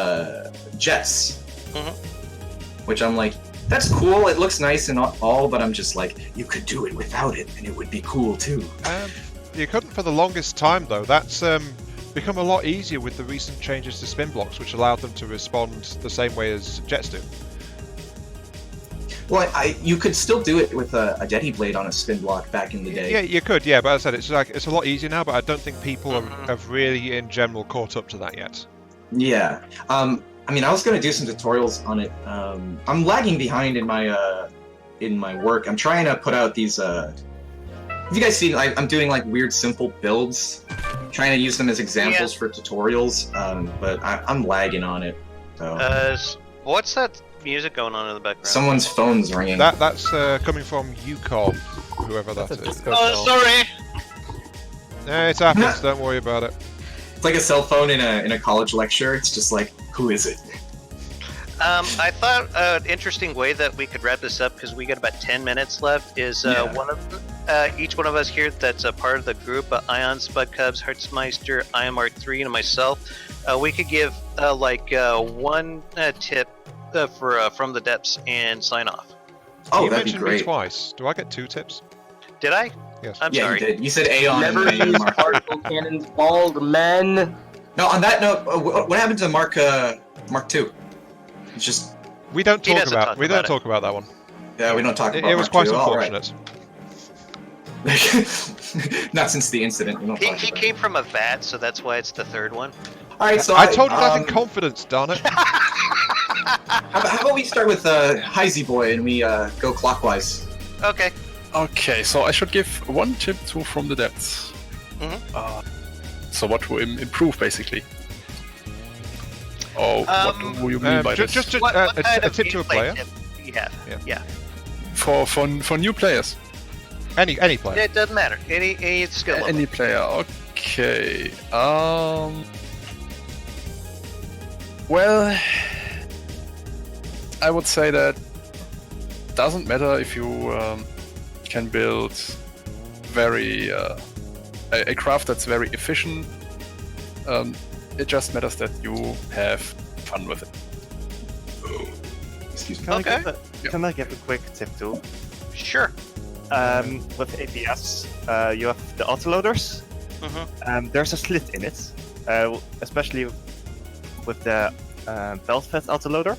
jets. Which I'm like, that's cool, it looks nice and all, but I'm just like, you could do it without it, and it would be cool too. You couldn't for the longest time, though. That's become a lot easier with the recent changes to spin blocks, which allowed them to respond the same way as jets do. Well, you could still do it with a Jetty blade on a spin block back in the day. Yeah, you could, yeah, but as I said, it's a lot easier now, but I don't think people have really, in general, caught up to that yet. Yeah. I mean, I was gonna do some tutorials on it. I'm lagging behind in my work. I'm trying to put out these. Have you guys seen? I'm doing like weird, simple builds, trying to use them as examples for tutorials. But I'm lagging on it. So. What's that music going on in the background? Someone's phone's ringing. That's coming from Yukon, whoever that is. Oh, sorry. Yeah, it happens. Don't worry about it. It's like a cell phone in a college lecture. It's just like, who is it? I thought an interesting way that we could wrap this up, because we got about 10 minutes left, is each one of us here that's a part of the group, Ion, Spud Cubs, Heismeister, IMR3, and myself, we could give one tip for From the Depths and sign off. Oh, you that'd be mentioned great. me twice. Do I get 2 tips? Did I? Yes. I'm yeah, sorry. You did. You said Aeon. Never use particle cannons, bald men. No, on that note, what happened to Mark II? It's just we don't talk about that one. Yeah, we don't talk about It was Mark quite II. All right. unfortunate. Not since the incident. We don't talk He about came from a vat, so that's why it's the third one. All right, so I told you that in confidence, darn it. How about we start with Heisey Boy and we go clockwise? Okay. Okay, so I should give one tip to From the Depths. So what to improve, basically? Oh, what do you mean by this? Just What kind a of tip to a gameplay player. tip do you have? Yeah. For new players. Any player. It doesn't matter. Any skill level. Any player. Okay. Well, I would say that doesn't matter if you can build very a craft that's very efficient. It just matters that you have fun with it. Excuse me. Can I give a quick tip too? Sure. With APS, you have the autoloaders. There's a slit in it, especially with the belt-fed autoloader.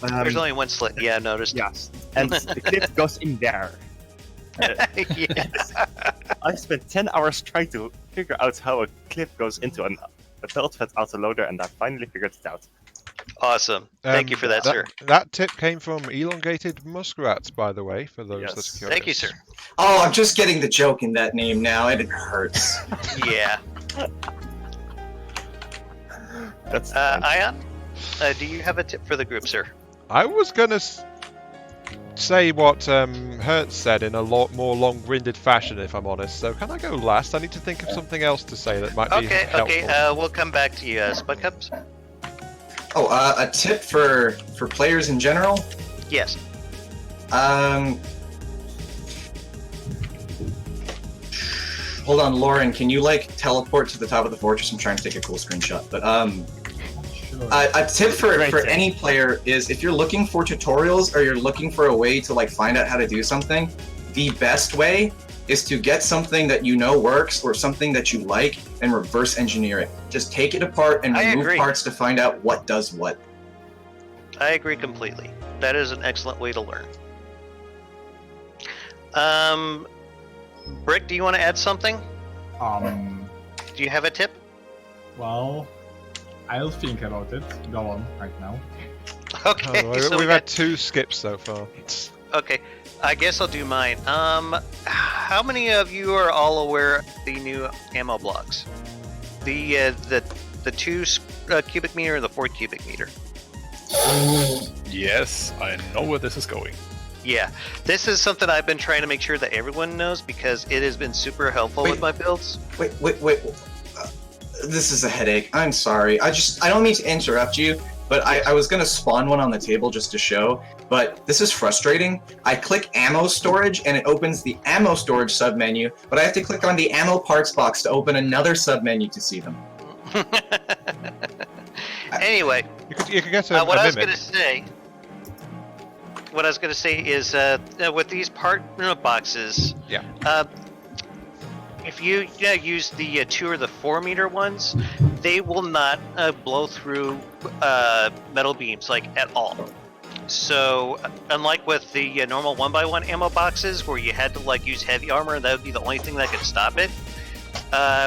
There's only one slit. Yeah, I noticed. Yes, and the clip goes in there. Yes. I spent 10 hours trying to figure out how a clip goes into a belt-fed autoloader, and I finally figured it out. Awesome. Thank you for that, sir. That tip came from Elongated Muskrats, by the way, for those that are curious. Thank you, sir. Oh, I'm just getting the joke in that name now, and it hurts. Yeah. That's Ion, do you have a tip for the group, sir? I was gonna say what Hertz said in a lot more long-winded fashion, if I'm honest. So can I go last? I need to think of something else to say that might be helpful. Okay. We'll come back to you, Spudcups. Oh, a tip for players in general? Yes. Hold on, Lauren. Can you teleport to the top of the fortress? I'm trying to take a cool screenshot. But a tip for any player is if you're looking for tutorials or you're looking for a way to find out how to do something, the best way is to get something that you know works or something that you like and reverse engineer it. Just take it apart and remove parts to find out what does what. I agree completely. That is an excellent way to learn. Brick, do you want to add something? Do you have a tip? Well, I'll think about it. Go on right now. Okay. Oh, we've had 2 skips so far. Okay. I guess I'll do mine. How many of you are all aware of the new ammo blocks? The 2 cubic meter and the 4 cubic meter. Yes, I know where this is going. Yeah, this is something I've been trying to make sure that everyone knows because it has been super helpful with my builds. Wait. This is a headache. I'm sorry. I don't mean to interrupt you, but I was gonna spawn one on the table just to show, but this is frustrating. I click ammo storage and it opens the ammo storage submenu, but I have to click on the ammo parts box to open another submenu to see them. Anyway, you could get a what I was mimic. gonna say is with these part boxes. Yeah. If you use the 2 or the 4 meter ones, they will not blow through metal beams at all. So unlike with the normal 1x1 ammo boxes where you had to use heavy armor and that would be the only thing that could stop it,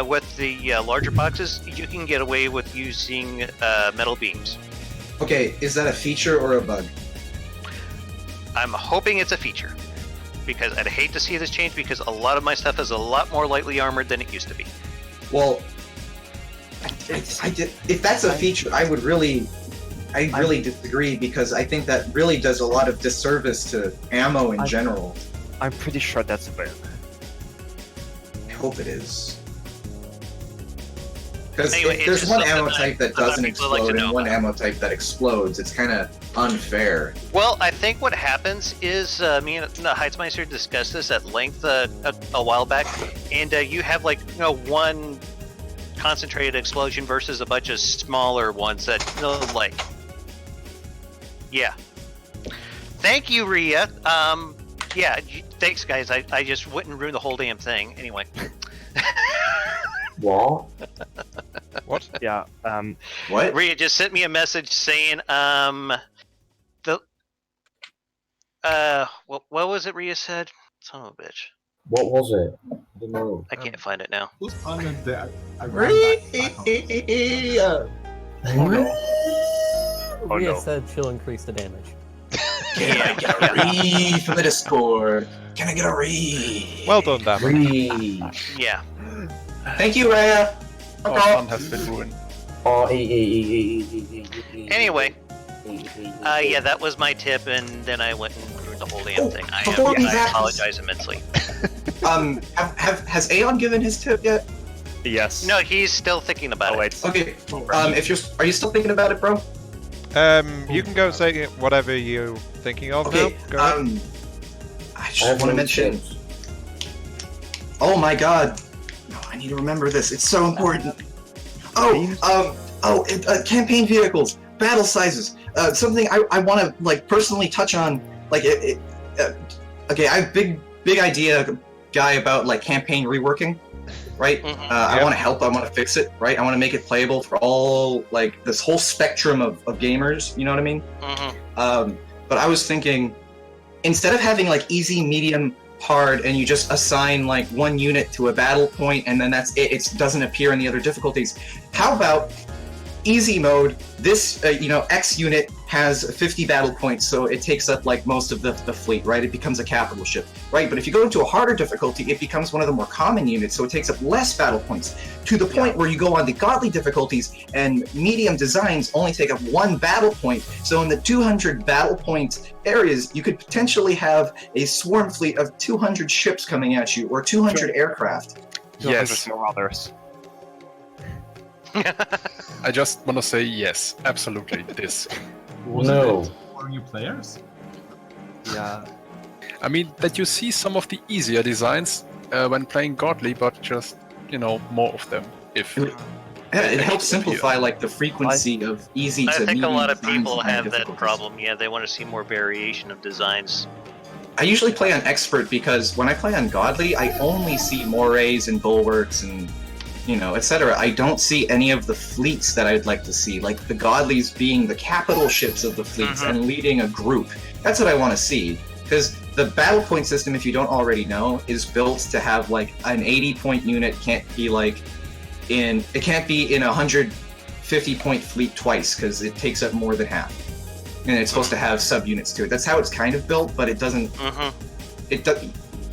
with the larger boxes you can get away with using metal beams. Okay, is that a feature or a bug? I'm hoping it's a feature, because I'd hate to see this change because a lot of my stuff is a lot more lightly armored than it used to be. Well, if that's a feature, I really disagree because I think that really does a lot of disservice to ammo in general. I'm pretty sure that's a bug. I hope it is. Because Anyway, if there's it's one just ammo something type that a lot of doesn't people like to explode know and one ammo type that explodes, it's kind of unfair. Well, I think what happens is me and Heitzmeister discussed this at length a while back, and you have one concentrated explosion versus a bunch of smaller ones that yeah. Thank you, Rhea. Yeah, thanks guys. I just wouldn't ruin the whole damn thing anyway. What? What? Yeah. What? Rhea just sent me a message saying What was it Rhea said? Son of a bitch. What was it? I don't know. I can't find it now. Who's under the Rhea said she'll increase the damage. Can I get a read from the Discord? Can I get a read? Well done, Dan. Read. Yeah. Thank you, Raya. Our fun has been ruined. Anyway, yeah, that was my tip, and then I went and ruined the whole damn thing. I apologize immensely. Has Aeon given his tip yet? Yes. No, he's still thinking about it. Wait. Okay. Are you still thinking about it, bro? You can go and say whatever you're thinking of. Okay. Now. Go ahead. I just want to mention. Oh my God! No, I need to remember this. It's so important. Campaign vehicles, battle sizes. Something I want to like personally touch on. Like okay, I have big idea, guy, about like campaign reworking. Right? I want to help. I want to fix it. Right? I want to make it playable for all like this whole spectrum of gamers. You know what I mean? But I was thinking, instead of having like easy, medium, hard, and you just assign like one unit to a battle point, and then that's it. It doesn't appear in the other difficulties. How about easy mode? This X unit has 50 battle points, so it takes up like most of the fleet, right? It becomes a capital ship, right? But if you go into a harder difficulty, it becomes one of the more common units, so it takes up less battle points, to the point where you go on the godly difficulties and medium designs only take up 1 battle point. So in the 200 battle point areas, you could potentially have a swarm fleet of 200 ships coming at you, or 200 aircraft. Yes. Others. I just want to say yes, absolutely. This. No. For new players? Yeah. I mean, that you see some of the easier designs when playing Godly, but just, more of them. It helps simplify like the frequency of easy to I think a medium lot of designs people and have that difficulties. problem. Yeah, they want to see more variation of designs. I usually play on Expert because when I play on Godly, I only see morays and bulwarks and etc. I don't see any of the fleets that I'd like to see, like the Godlies being the capital ships of the fleets and leading a group. That's what I want to see, because the battle point system, if you don't already know, is built to have like an 80-point unit can't be in a 150-point fleet twice, because it takes up more than half, and it's supposed to have subunits to it. That's how it's kind of built, but it doesn't.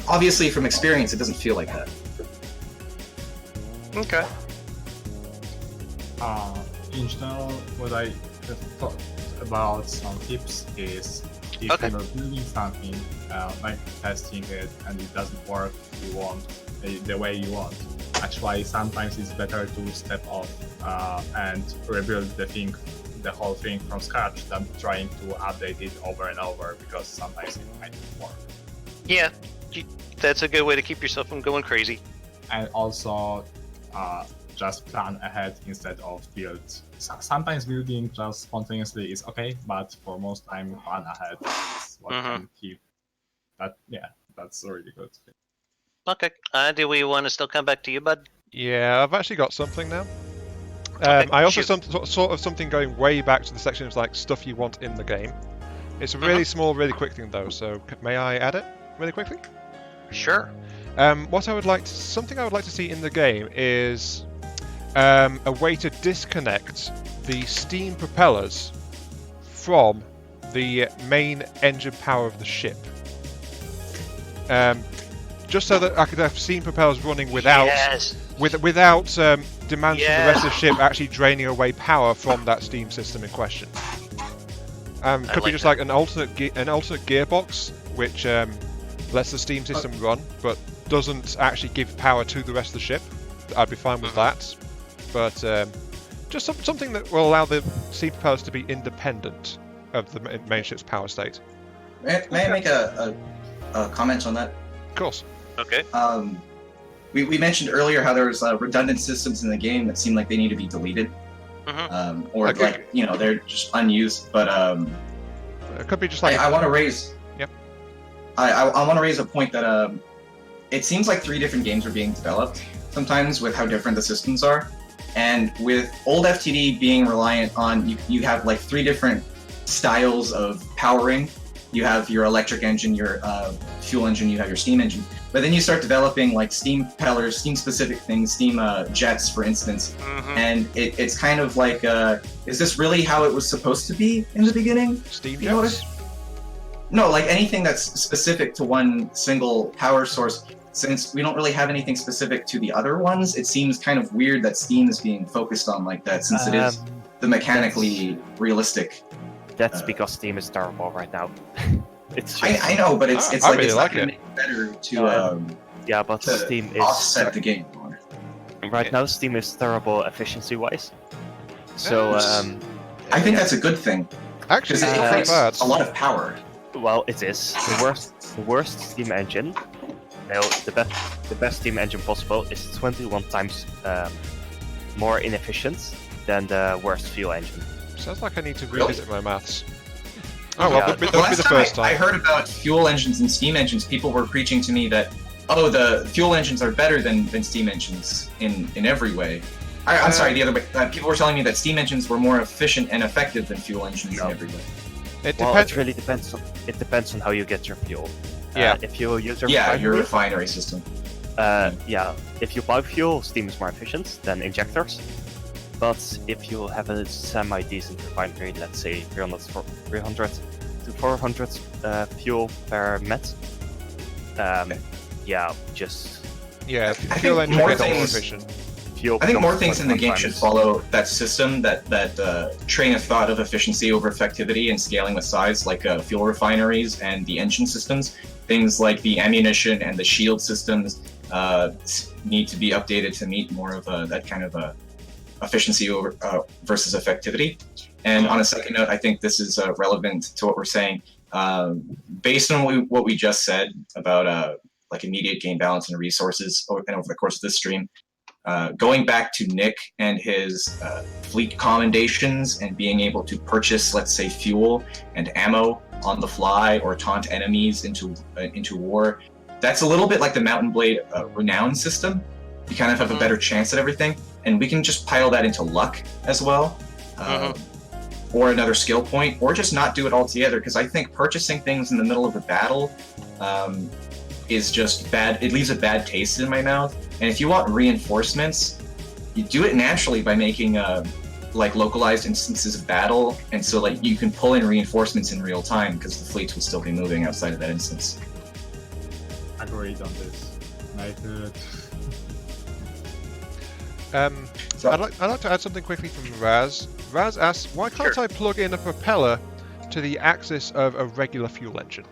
Obviously, from experience, it doesn't feel like that. Okay. In general, what I thought about some tips is if you're building something, like testing it, and it doesn't work the way you want, actually sometimes it's better to step off and rebuild the whole thing from scratch than trying to update it over and over, because sometimes it might work. Yeah, that's a good way to keep yourself from going crazy. And also, just plan ahead instead of build. Sometimes building just spontaneously is okay, but for most time, plan ahead is what can keep that. Yeah, that's really good. Okay. Do we want to still come back to you, bud? Yeah, I've actually got something now. Okay, I also sort of something going way back to the section of like stuff you want in the game. It's a really small, really quick thing though. So may I add it really quickly? Sure. Something I would like to see in the game is a way to disconnect the steam propellers from the main engine power of the ship. Just so that I could have steam propellers running without demanding the rest of the ship actually draining away power from that steam system in question. Could be just like an alternate gearbox which lets the steam system run, but doesn't actually give power to the rest of the ship. I'd be fine with that, but just something that will allow the steam propellers to be independent of the main ship's power state. May I make a comment on that? Of course. Okay. We mentioned earlier how there's redundant systems in the game that seem like they need to be deleted, or like they're just unused. But it could be just like I want to raise. Yep. I want to raise a point that it seems like 3 different games are being developed sometimes with how different the systems are, and with old FTD being reliant on you have like 3 different styles of powering you have your electric engine, your fuel engine, you have your steam engine. But then you start developing like steam propellers, steam specific things, steam jets, for instance. And it's kind of like, is this really how it was supposed to be in the beginning? Steam You know what jets? No, like anything that's specific to one single power source. Since we don't really have anything specific to the other ones, it seems kind of weird that Steam is being focused on like that, since it is the mechanically realistic. That's because Steam is terrible right now. It's I know, but it's I like really it's like not going it. to make it better to yeah, but to Steam is offset the game more. right now. Steam is terrible efficiency-wise. So I think that's a good thing Actually, because it's it not creates that bad. a lot of power. well, it is the worst Steam engine. No, the best Steam engine possible is 21 times more inefficient than the worst fuel engine. Sounds like I need to Really? revisit my maths. Oh well, Yeah. would be The last the time first I time. heard about fuel engines and steam engines, people were preaching to me that, oh, the fuel engines are better than steam engines in every way. I'm sorry, the other way. People were telling me that steam engines were more efficient and effective than fuel engines in every way. It Well, depends. it really depends. It depends on how you get your fuel. Yeah. If you use your Yeah, your refinery, refinery system. yeah, if you buy fuel, Steam is more efficient than injectors. But if you have a semi-decent refinery, let's say 300 to 400 fuel per met, yeah, just Yeah, I fuel think engine more gets more things- efficient. fuel. I think more becomes things in the 21 game should times. follow that system, that train of thought of efficiency over effectivity and scaling with size, like fuel refineries and the engine systems. Things like the ammunition and the shield systems need to be updated to meet more of that kind of efficiency over versus effectivity. And on a second note, I think this is relevant to what we're saying. Based on what we just said about like immediate game balance and resources over the course of this stream, going back to Nick and his fleet commendations and being able to purchase, let's say, fuel and ammo on the fly or taunt enemies into war, that's a little bit like the Mountain Blade renown system. You kind of have a better chance at everything, and we can just pile that into luck as well, or another skill point, or just not do it altogether. Because I think purchasing things in the middle of the battle is just bad. It leaves a bad taste in my mouth. And if you want reinforcements, you do it naturally by making like localized instances of battle, and so like you can pull in reinforcements in real time because the fleets will still be moving outside of that instance. Agreed on this. So- I'd like to add something quickly from Raz. Raz asks, why can't I plug in a propeller to the axis of a regular fuel engine?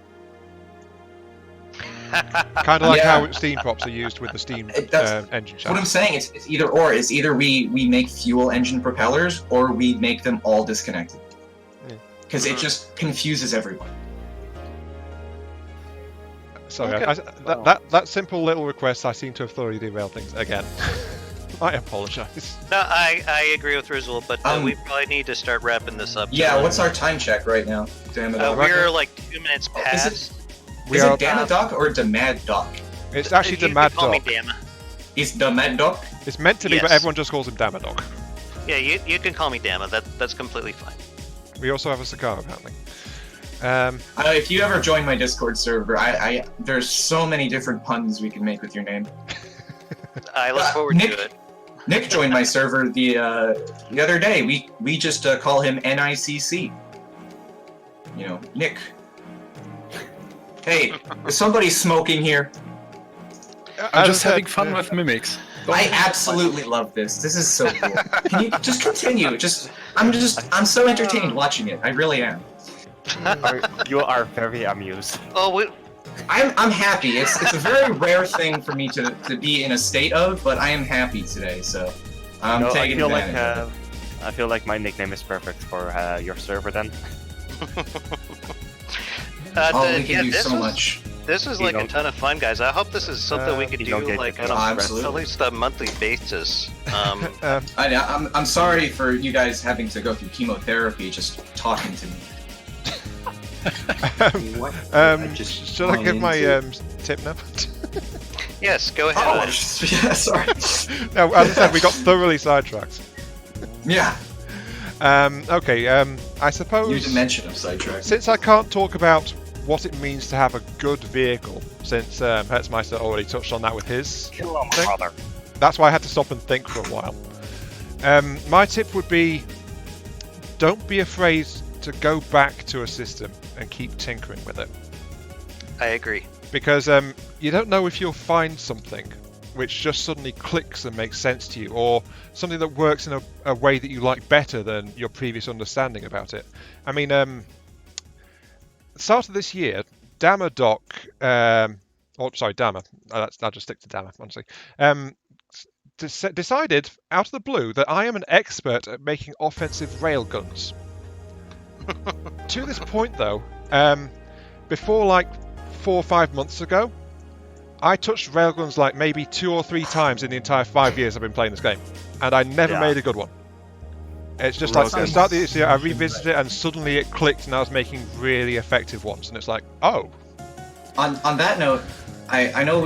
Kind of like Yeah. how steam props are used with the steam That's engine what I'm chassis. saying. It's either or. It's either we make fuel engine propellers, or we make them all disconnected. Yeah. Because it just confuses everyone. Sorry, Okay. that simple little request, I seem to have thoroughly derailed things again. I apologise. No, I agree with Rizal, but we probably need to start wrapping this up. Yeah, what's our time check right now? Damn it. We're like 2 minutes Is past. Is it Damadoc or Damadoc? It's actually You the can Mad call me Dog. Dama. It's Damadoc? It's meant to be, but Yes. everyone just calls him Damadog. Yeah, you can call me Dama. That's completely fine. We also have a Sakar, apparently. If you ever join my Discord server, there's so many different puns we can make with your name. I look forward Nick, to it. Nick joined my server the other day. We just call him NICC. You know, Nick. Hey, is somebody smoking here? I'm just having fun with mimics. I absolutely love this. This is so cool. Can you just continue? I'm so entertained watching it. I really am. You are very amused. Oh, I'm happy. It's a very rare thing for me to be in a state of, but I am happy today. So I'm taking advantage of it. I feel like my nickname is perfect for your server then. We can do so much. This is You like a don't- ton of fun, guys. I hope this is something we could you don't do get like the on a, Absolutely. at least a monthly basis. I'm sorry for you guys having to go through chemotherapy just talking to me. Should I give my tip now? Yes, go ahead. Oh, yeah, sorry. No, as I said, we got thoroughly sidetracked. Yeah. Okay, I suppose... New dimension of sidetrack. Since I can't talk about what it means to have a good vehicle, since Hertzmeister already touched on that with his Kill him, thing. brother. That's why I had to stop and think for a while. My tip would be, don't be afraid to go back to a system and keep tinkering with it. I agree. Because you don't know if you'll find something which just suddenly clicks and makes sense to you, or something that works in a way that you like better than your previous understanding about it. I mean, start of this year, Damadoc, Dama, I'll just stick to Dama, honestly, decided out of the blue that I am an expert at making offensive railguns. To this point, though, before like 4 or 5 months ago, I touched railguns like maybe 2 or 3 times in the entire 5 years I've been playing this game, and I never made a good one. It's just like, at the start of the year, I revisited it, and suddenly it clicked, and I was making really effective ones, and it's like, oh. On that note, I know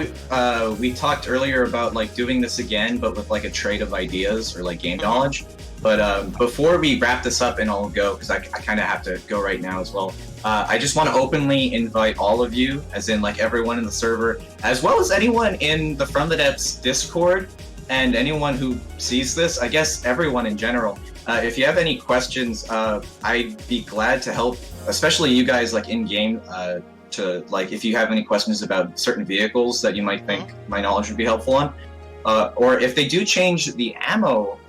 we talked earlier about like doing this again, but with like a trade of ideas or like game knowledge. But before we wrap this up and I'll go, because I kind of have to go right now as well. I just want to openly invite all of you, as in like everyone in the server, as well as anyone in the From the Depths Discord, and anyone who sees this, I guess everyone in general. If you have any questions, I'd be glad to help, especially you guys like in game. To like, if you have any questions about certain vehicles that you might think my knowledge would be helpful on, or if they do change the ammo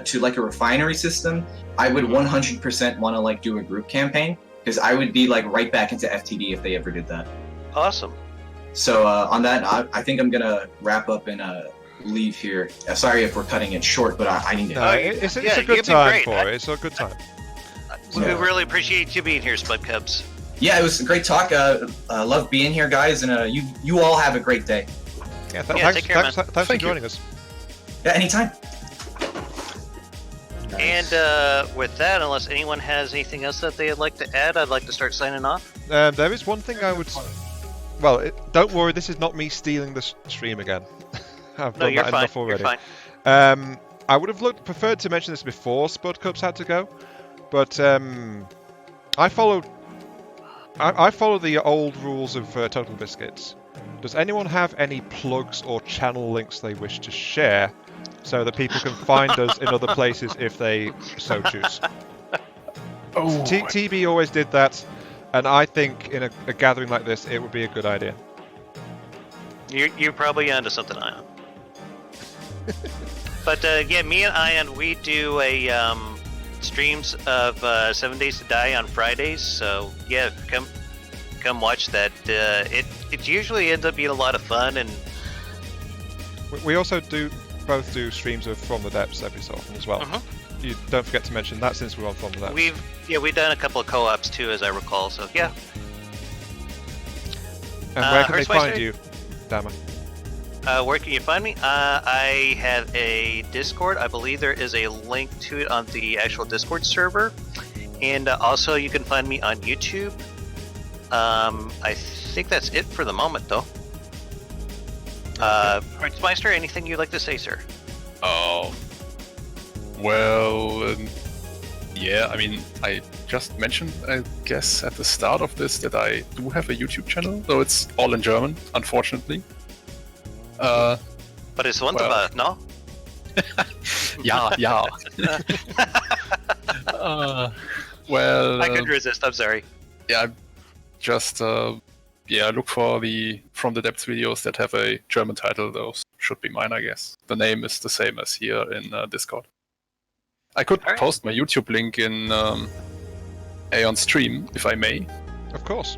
to like a refinery system, I would 100% want to like do a group campaign, because I would be like right back into FTD if they ever did that. Awesome. So on that, I think I'm gonna wrap up and leave here. Sorry if we're cutting it short, but I need to. No, it's a good time for it. It's a good time. We really appreciate you being here, Spud Cubs. Yeah, it was a great talk. Love being here, guys, and you all have a great day. Yeah, thanks, take care, man. Thanks for joining us. Yeah, anytime. And with that, unless anyone has anything else that they'd like to add, I'd like to start signing off. There is one thing I would... Well, don't worry, this is not me stealing the stream again. I've done that enough already. You're fine. I would have preferred to mention this before Spud Cups had to go, but I follow the old rules of Total Biscuits. Does anyone have any plugs or channel links they wish to share, so that people can find us in other places if they so choose? TB always did that, and I think in a gathering like this, it would be a good idea. You're probably onto something, Ion. But yeah, me and Ion, we do a streams of 7 Days to Die on Fridays. So yeah, come watch that. It usually ends up being a lot of fun, and we also both do streams of From the Depths every so often as well. You don't forget to mention that, since we're on From the Depths. We've done a couple of co-ops too, as I recall. So yeah. And where can they find you, Dama? Where can you find me? I have a Discord. I believe there is a link to it on the actual Discord server, and also you can find me on YouTube. I think that's it for the moment, though. Hertzmeister, anything you'd like to say, sir? Well, yeah, I mean, I just mentioned, I guess, at the start of this that I do have a YouTube channel, though it's all in German, unfortunately. But it's wunderbar, no? Yeah. Well, I couldn't resist. I'm sorry. Yeah, just look for the From the Depths videos that have a German title. Those should be mine, I guess. The name is the same as here in Discord. I could post my YouTube link in Aeon Stream, if I may. Of course.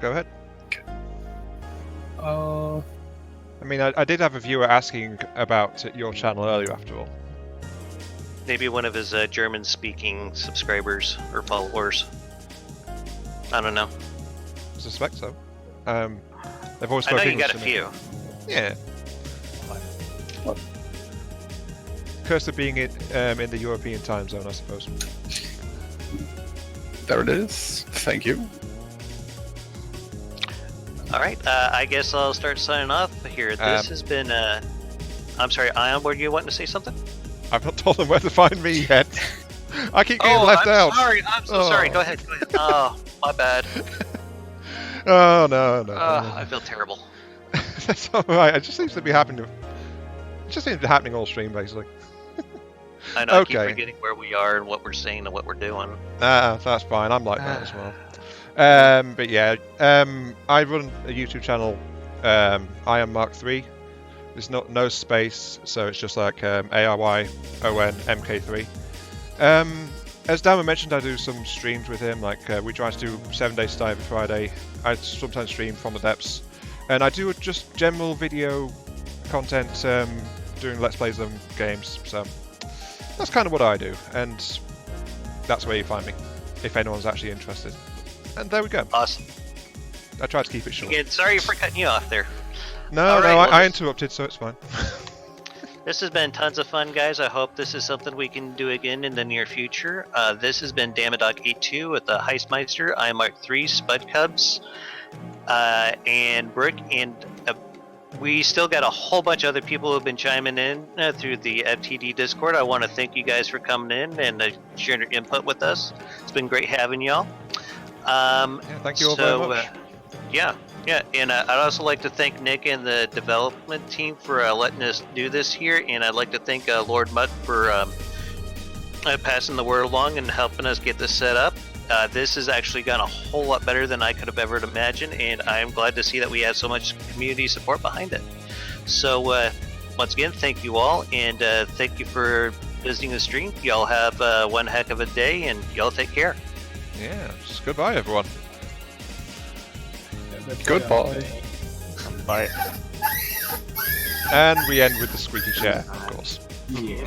Go ahead. Okay. I mean, I did have a viewer asking about your channel earlier, after all. Maybe one of his German-speaking subscribers or followers. I don't know. I suspect so. They've always I know spoken you got a English few. Yeah. Curse of being in the European time zone, I suppose. There it is. Thank you. Alright, I guess I'll start signing off here. This has been, I'm sorry, Ion, were you wanting to say something? I've not told them where to find me yet. I keep getting left out. I'm so sorry. Go ahead. Oh, my bad. Oh no. I feel terrible. That's all right. It just seems to be happening. It just seems to be happening all stream basically. I know. Okay. I keep forgetting where we are and what we're saying and what we're doing. That's fine. I'm like that as well. But yeah, I run a YouTube channel. I am Mark 3. There's no space, so it's just like ARYONMK3. As Damon mentioned, I do some streams with him. Like we try to do 7 days to die every Friday. I sometimes stream from the depths, and I do just general video content, doing let's plays of games. So that's kind of what I do, and that's where you find me if anyone's actually interested. And there we go. Awesome. I tried to keep it short. Again, sorry for cutting you off there. No, I interrupted, so it's fine. This has been tons of fun, guys. I hope this is something we can do again in the near future. This has been Damodog82 with the Heistmeister. I'm Mark 3, Spud Cubs, and Brick, and we still got a whole bunch of other people who have been chiming in through the FTD Discord. I want to thank you guys for coming in and sharing your input with us. It's been great having y'all. Thank you all very much. Yeah, and I'd also like to thank Nick and the development team for letting us do this here, and I'd like to thank Lord Mutt for passing the word along and helping us get this set up. This has actually gone a whole lot better than I could have ever imagined, and I am glad to see that we have so much community support behind it. So, once again, thank you all, and thank you for visiting the stream. Y'all have one heck of a day, and y'all take care. Yeah, just goodbye, everyone. Goodbye. Bye. And we end with the squeaky chair, of course. Yeah.